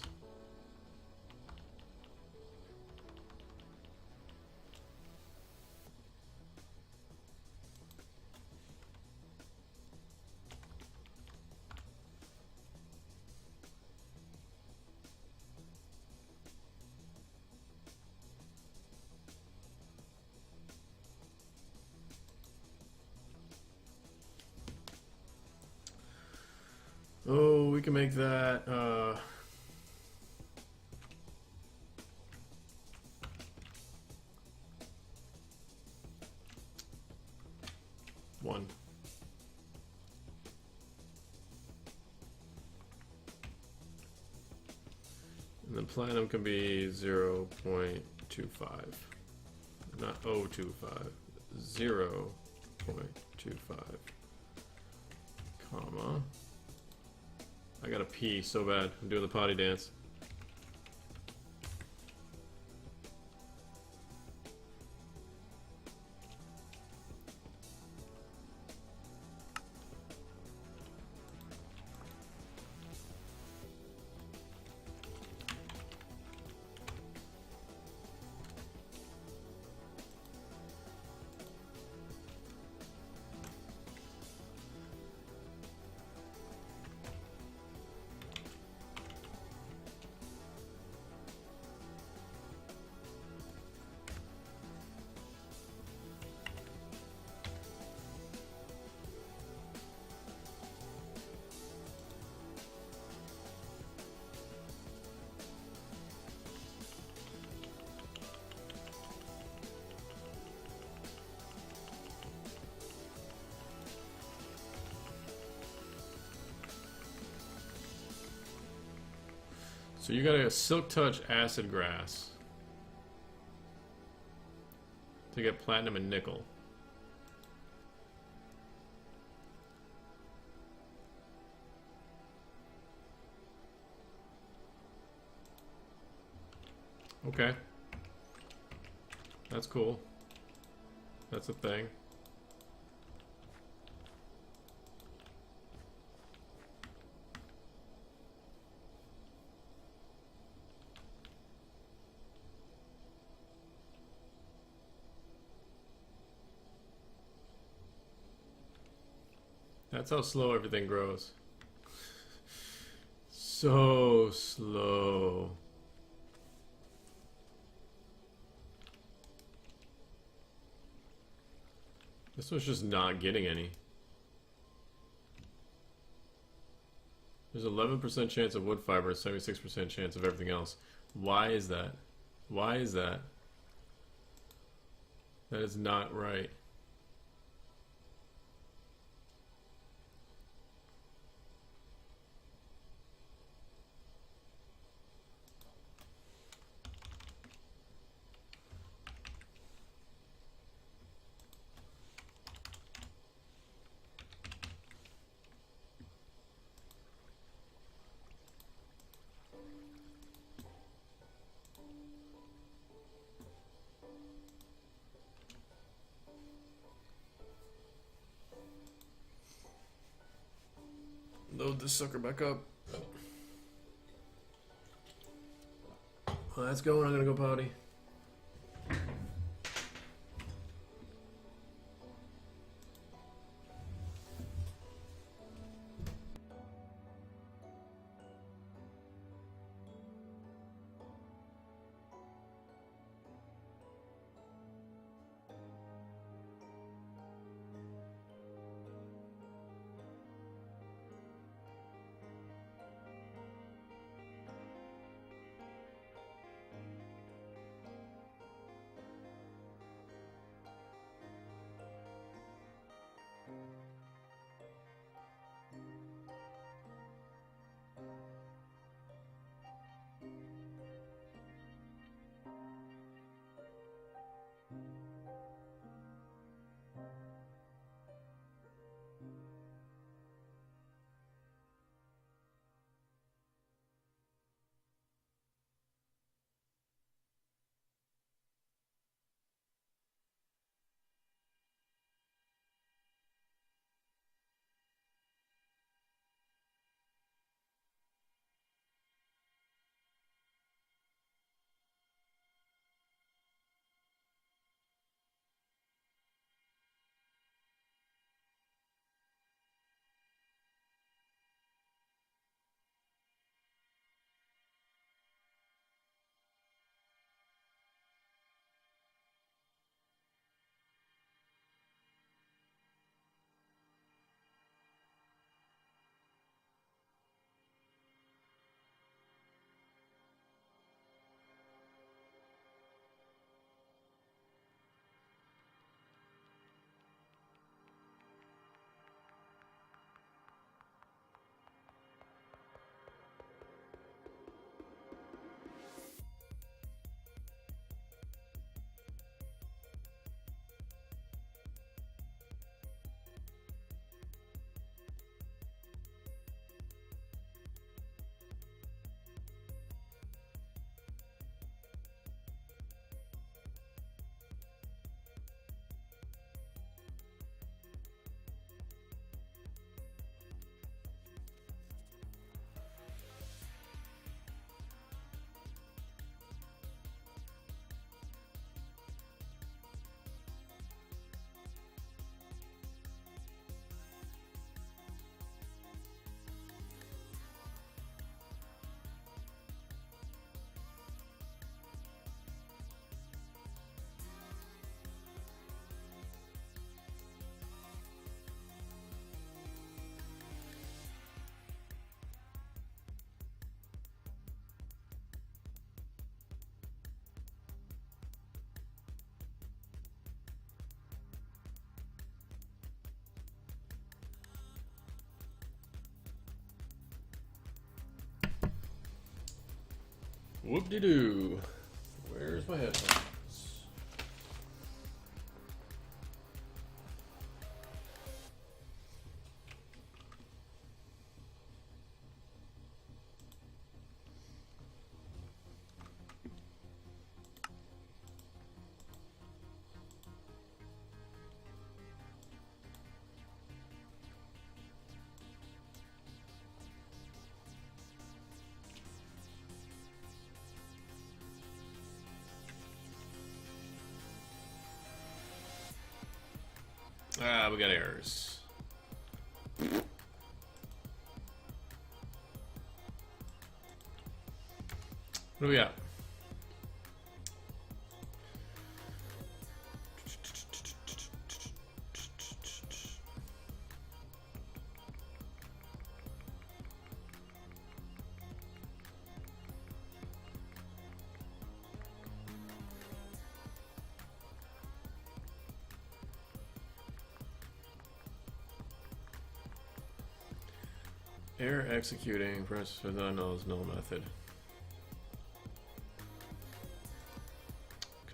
[SPEAKER 2] Oh, we can make that, one. And then platinum can be 0.25. Not 0.25. 0.25. Comma. I gotta pee so bad. I'm doing the potty dance. So you got a Silk Touch Acid Grass to get platinum and nickel. Okay. That's cool. That's a thing. That's how slow everything grows. So slow. This one's just not getting any. There's 11% chance of wood fiber and 76% chance of everything else. Why is that? Why is that? That is not right. this sucker back up. Well, that's going. I'm gonna go potty. Whoop-de-doo. Where's my headphones? Ah, we got errors. What do we got? Error executing, press with unknown's null method.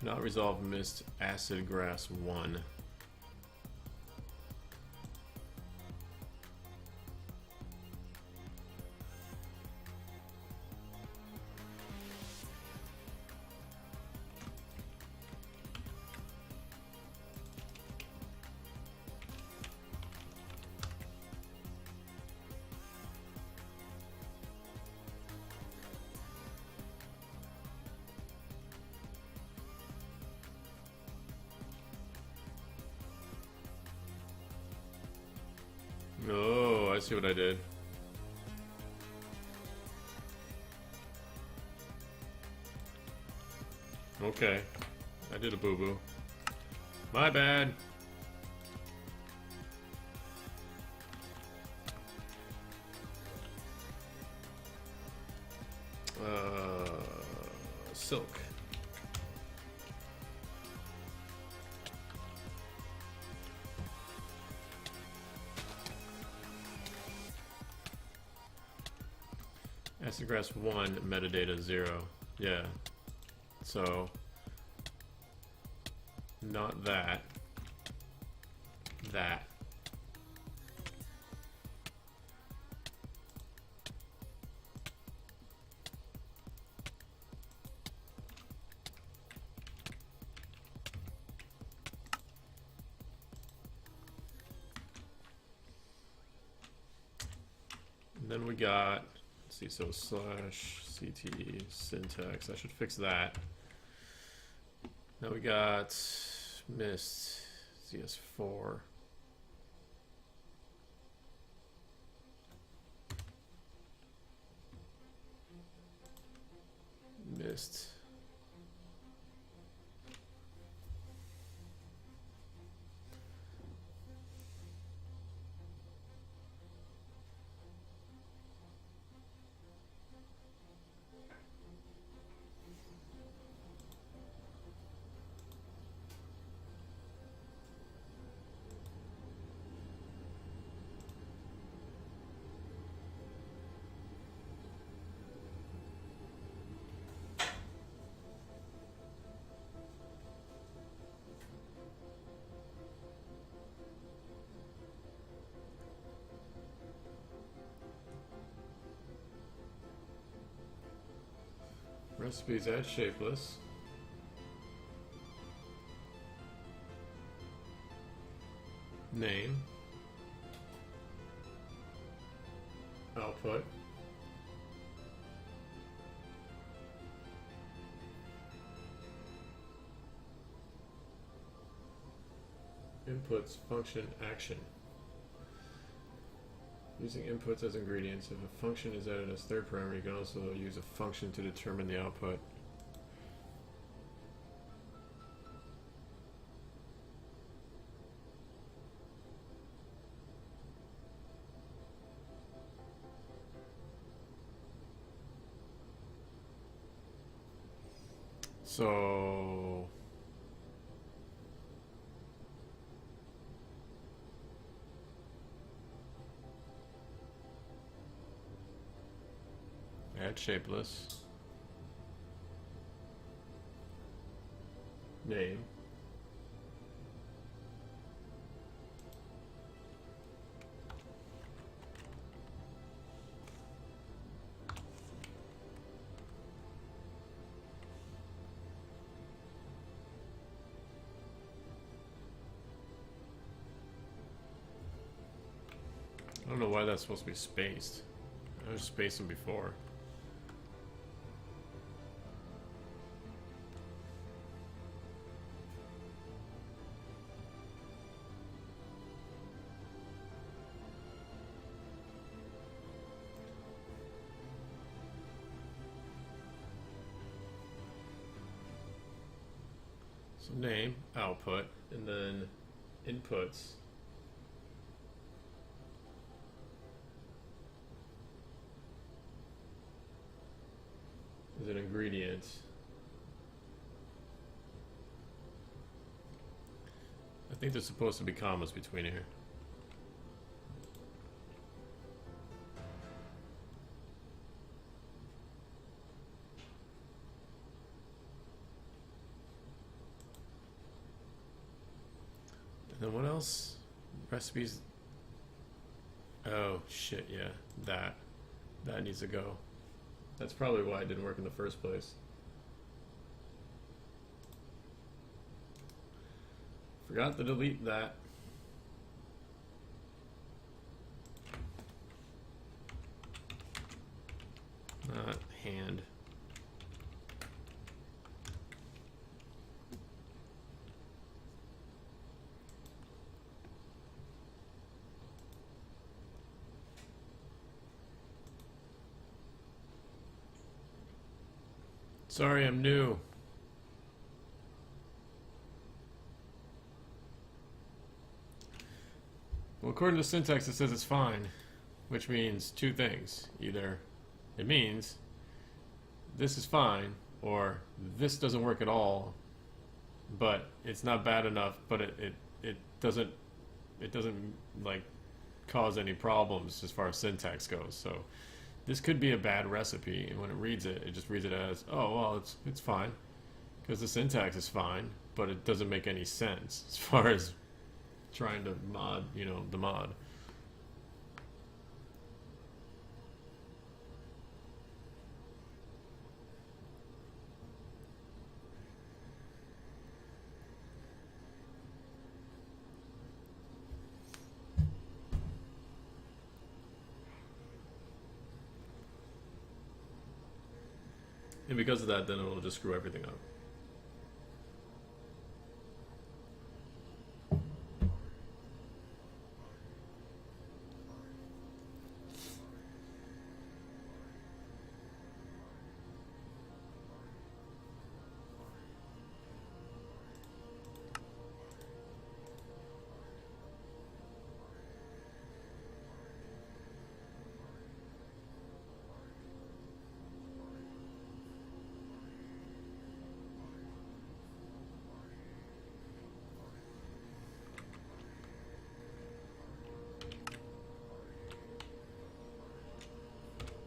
[SPEAKER 2] Cannot resolve missed acid grass 1. Oh, I see what I did. Okay. I did a boo-boo. My bad. Silk. Acid grass 1, metadata 0. Yeah. So, not that. That. And then we got, let's see, so slash CT syntax. I should fix that. Now we got mist CS4. Mist. Recipes add shapeless. Name. Output. Inputs, function, action. Using inputs as ingredients. If a function is added as third parameter, you can also use a function to determine the output. So add shapeless. Name. I don't know why that's supposed to be spaced. I was spacing before. So name, output, and then inputs. Is an ingredient. I think there's supposed to be commas between here. And then what else? Recipes. Oh shit, yeah. That needs to go. That's probably why it didn't work in the first place. Forgot to delete that. Not hand.
[SPEAKER 1] Sorry, I'm new. Well, according to syntax, it says it's fine, which means two things. Either it means this is fine, or this doesn't work at all, but it's not bad enough, but it doesn't like cause any problems as far as syntax goes. So this could be a bad recipe, and when it reads it, it just reads it as, oh well, it's fine, because the syntax is fine, but it doesn't make any sense as far as trying to mod, the mod. And because of that, then it'll just screw everything up.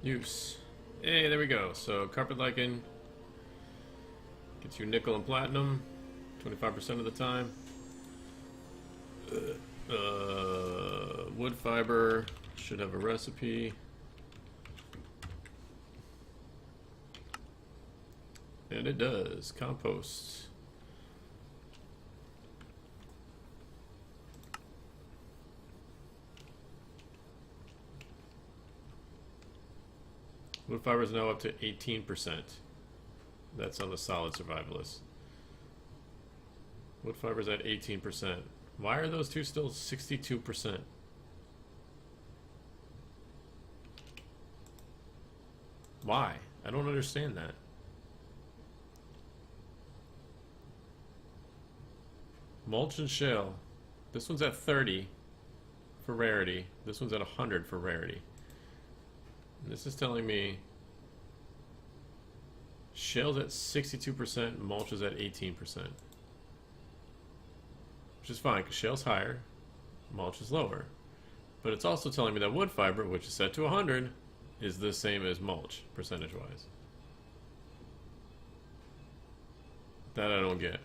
[SPEAKER 1] Use. Hey, there we go. So carpet lichen gets you nickel and platinum 25% of the time. Wood fiber should have a recipe. And it does. Compost. Wood fiber is now up to 18%. That's on the solid survivalist. Wood fiber is at 18%. Why are those two still 62%? Why? I don't understand that. Mulch and shale. This one's at 30 for rarity. This one's at 100 for rarity. And this is telling me shale's at 62%, mulch is at 18%. Which is fine, because shale's higher, mulch is lower. But it's also telling me that wood fiber, which is set to 100, is the same as mulch, percentage-wise. That I don't get.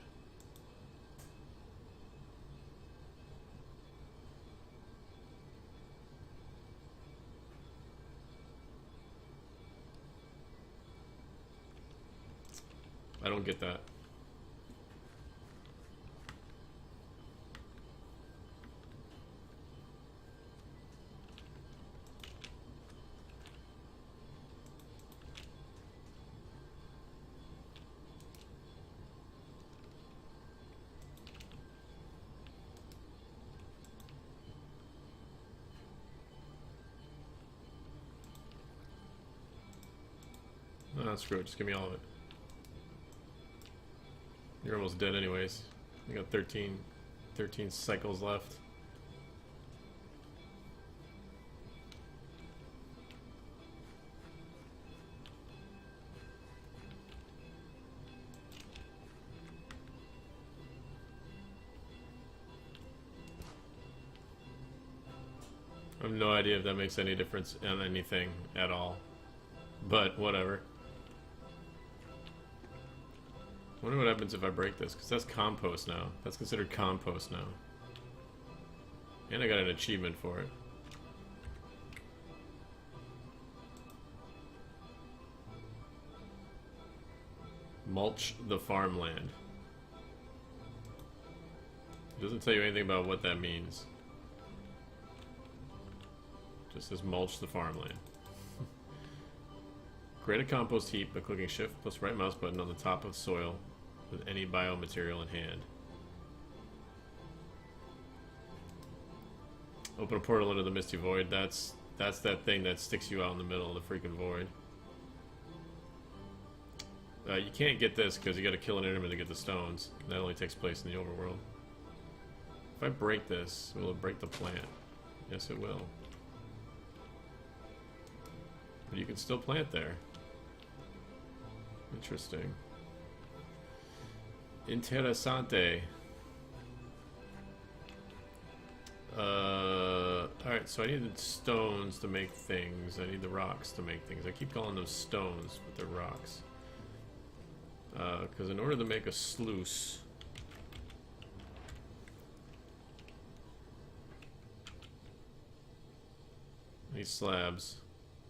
[SPEAKER 1] I don't get that. No, screw it. Just give me all of it. You're almost dead anyways. You got 13 cycles left. I have no idea if that makes any difference on anything at all. But whatever. I wonder what happens if I break this, because that's compost now. That's considered compost now. And I got an achievement for it. Mulch the farmland. It doesn't tell you anything about what that means. It just says mulch the farmland. Create a compost heap by clicking shift plus right mouse button on the top of soil with any biomaterial in hand. Open a portal into the misty void. That's that thing that sticks you out in the middle of the freaking void.
[SPEAKER 2] You can't get this because you got to kill an enemy to get the stones. That only takes place in the overworld. If I break this, will it break the plant? Yes, it will. But you can still plant there. Interesting. Interessante. Alright, so I need the stones to make things. I need the rocks to make things. I keep calling them stones, but they're rocks. Because in order to make a sluice... I need slabs.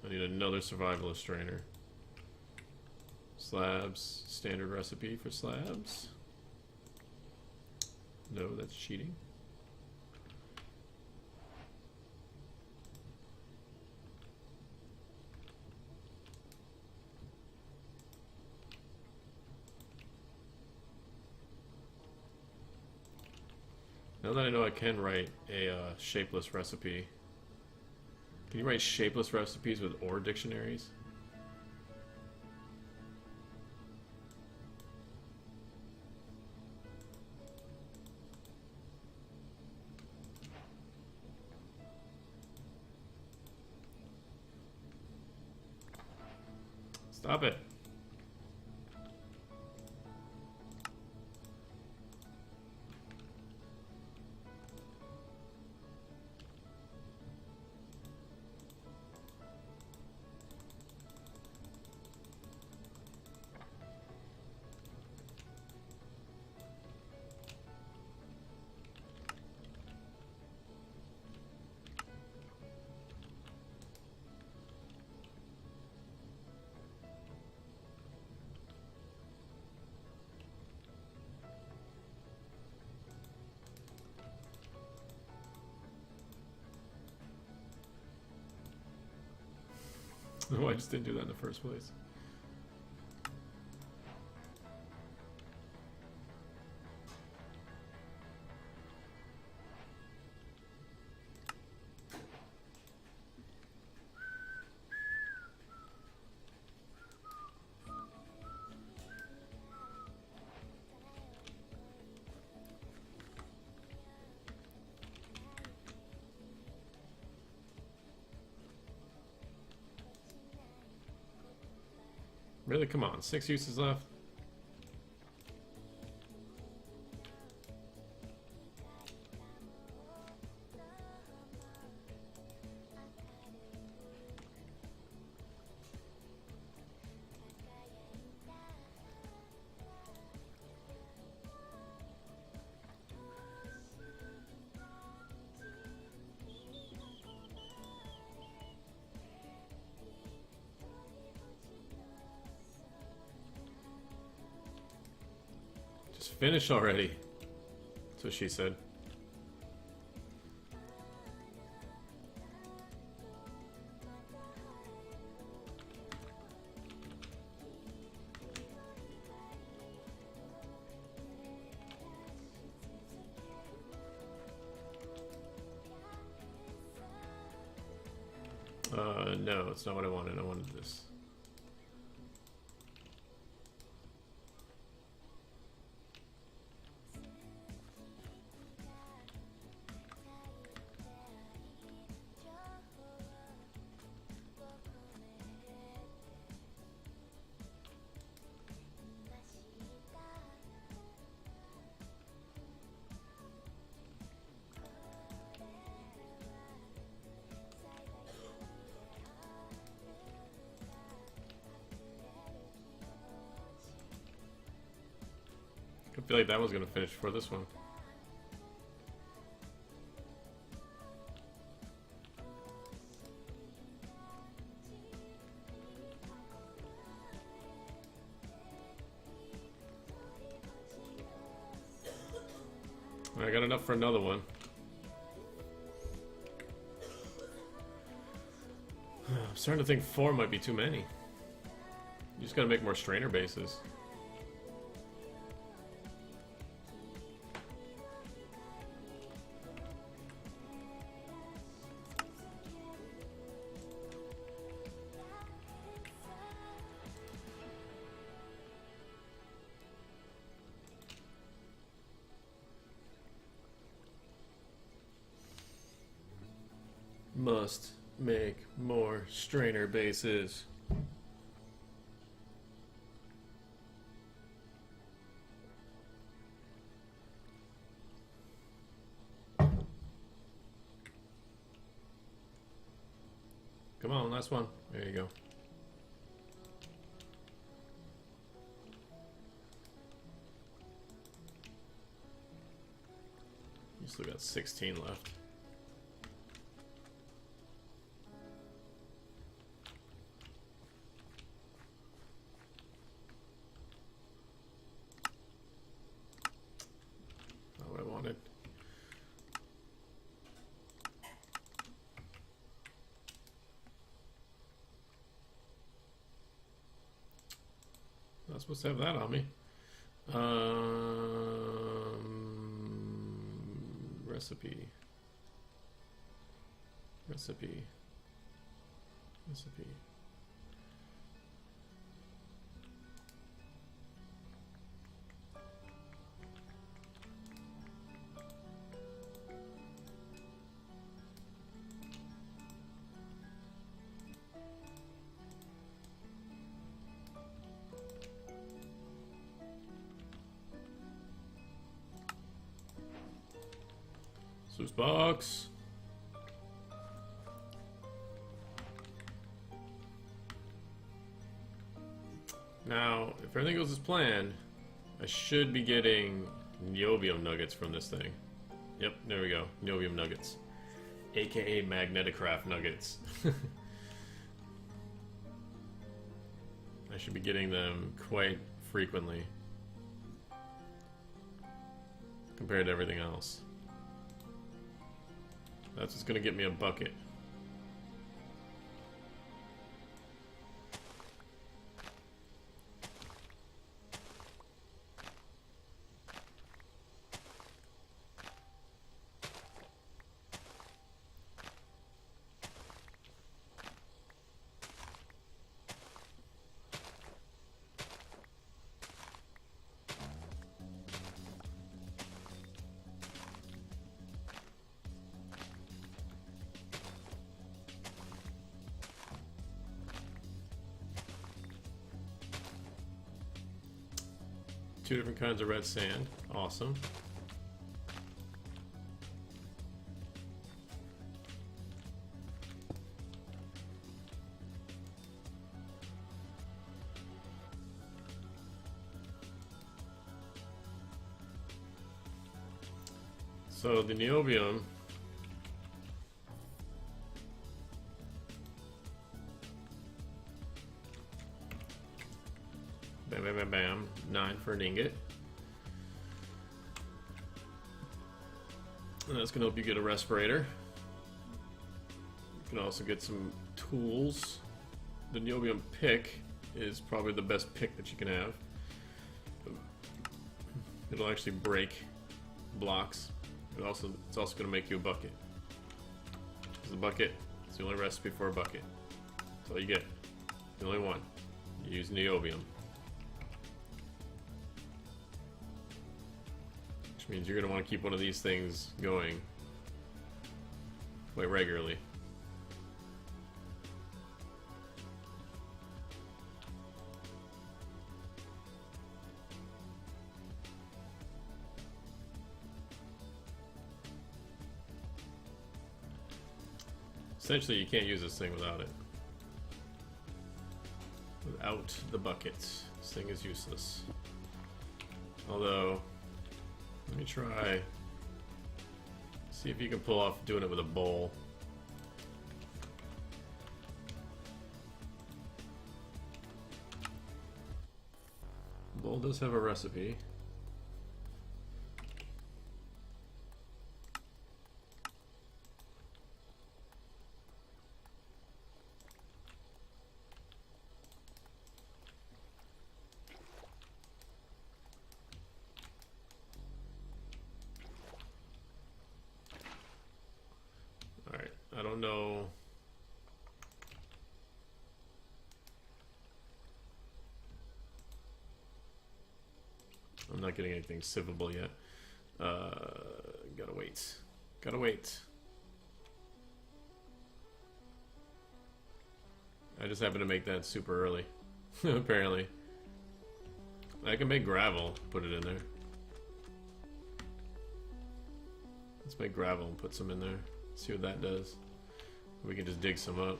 [SPEAKER 2] I need another survivalist strainer. Slabs. Standard recipe for slabs. No, that's cheating. Now that I know I can write a shapeless recipe. Can you write shapeless recipes with ore dictionaries? Stop it. No, I just didn't do that in the first place. Really? Come on. 6 uses left? Finish already. That's what she said. No, it's not what I wanted. I wanted this. I feel like that was gonna finish for this one. I got enough for another one. I'm starting to think 4 might be too many. You just gotta make more strainer bases. must make more strainer bases. Come on, last one. There you go. You still got 16 left. Not what I wanted. Not supposed to have that on me. Recipe. Zeus box. Now, if everything goes as planned, I should be getting niobium nuggets from this thing. Yep, there we go. Niobium nuggets. AKA Magneticraft nuggets. I should be getting them quite frequently compared to everything else. That's what's gonna get me a bucket. Two different kinds of red sand. Awesome. So the niobium bam, bam, bam, bam. 9 for an ingot. And that's going to help you get a respirator. You can also get some tools. The niobium pick is probably the best pick that you can have. It'll actually break blocks. It's also going to make you a bucket. It's a bucket. It's the only recipe for a bucket. That's all you get. The only one. You use niobium. Which means you're going to want to keep one of these things going quite regularly. Essentially, you can't use this thing without it. Without the bucket. This thing is useless. Although, let me try. See if you can pull off doing it with a bowl. Bowl does have a recipe. I don't know. I'm not getting anything sievable yet. Gotta wait. Gotta wait.
[SPEAKER 1] I just happened to make that super early. Apparently. I can make gravel, put it in there. Let's make gravel and put some in there. See what that does. We can just dig some up.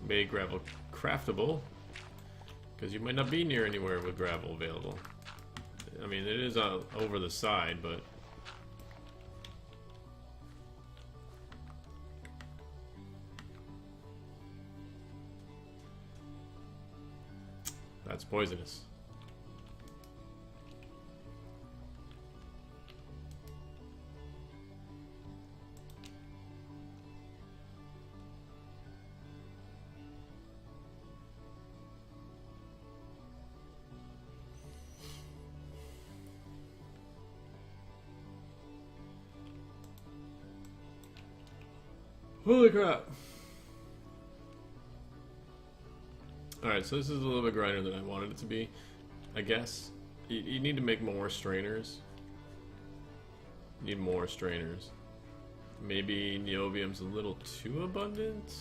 [SPEAKER 1] Made gravel craftable, because you might not be near anywhere with gravel available. I mean, it is over the side, but that's poisonous. Holy crap. Alright, so this is a little bit grinder than I wanted it to be, I guess. You need to make more strainers. Need more strainers. Maybe niobium's a little too abundant?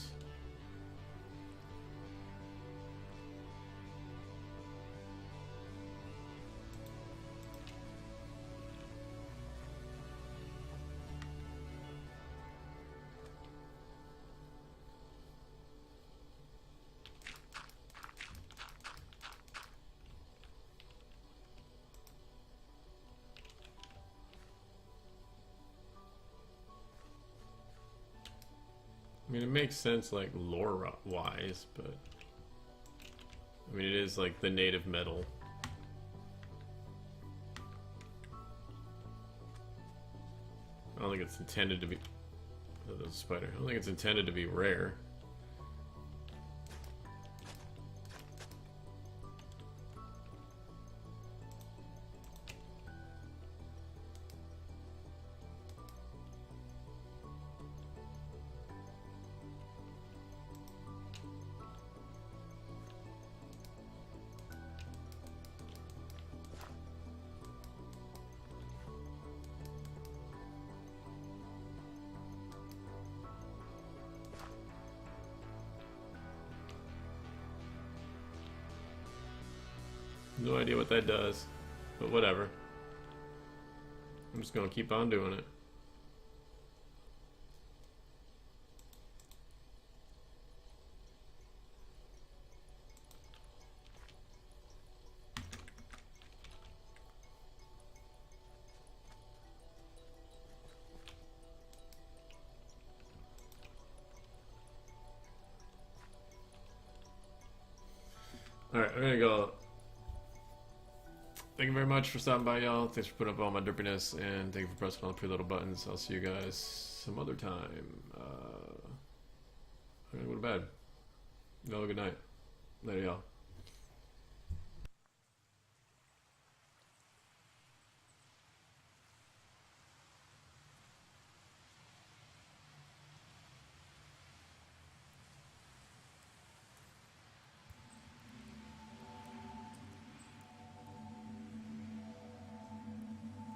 [SPEAKER 1] I mean, it makes sense, like, lore-wise, but... I mean, it is, like, the native metal. I don't think it's intended to be... Oh, there's a spider. I don't think it's intended to be rare. No idea what that does, but whatever. I'm just gonna keep on doing it. Alright, I'm gonna go. Thank you very much for stopping by, y'all. Thanks for putting up all my derpiness, and thank you for pressing all the 3 little buttons. I'll see you guys some other time. I'm gonna go to bed. Y'all have a good night. Later, y'all.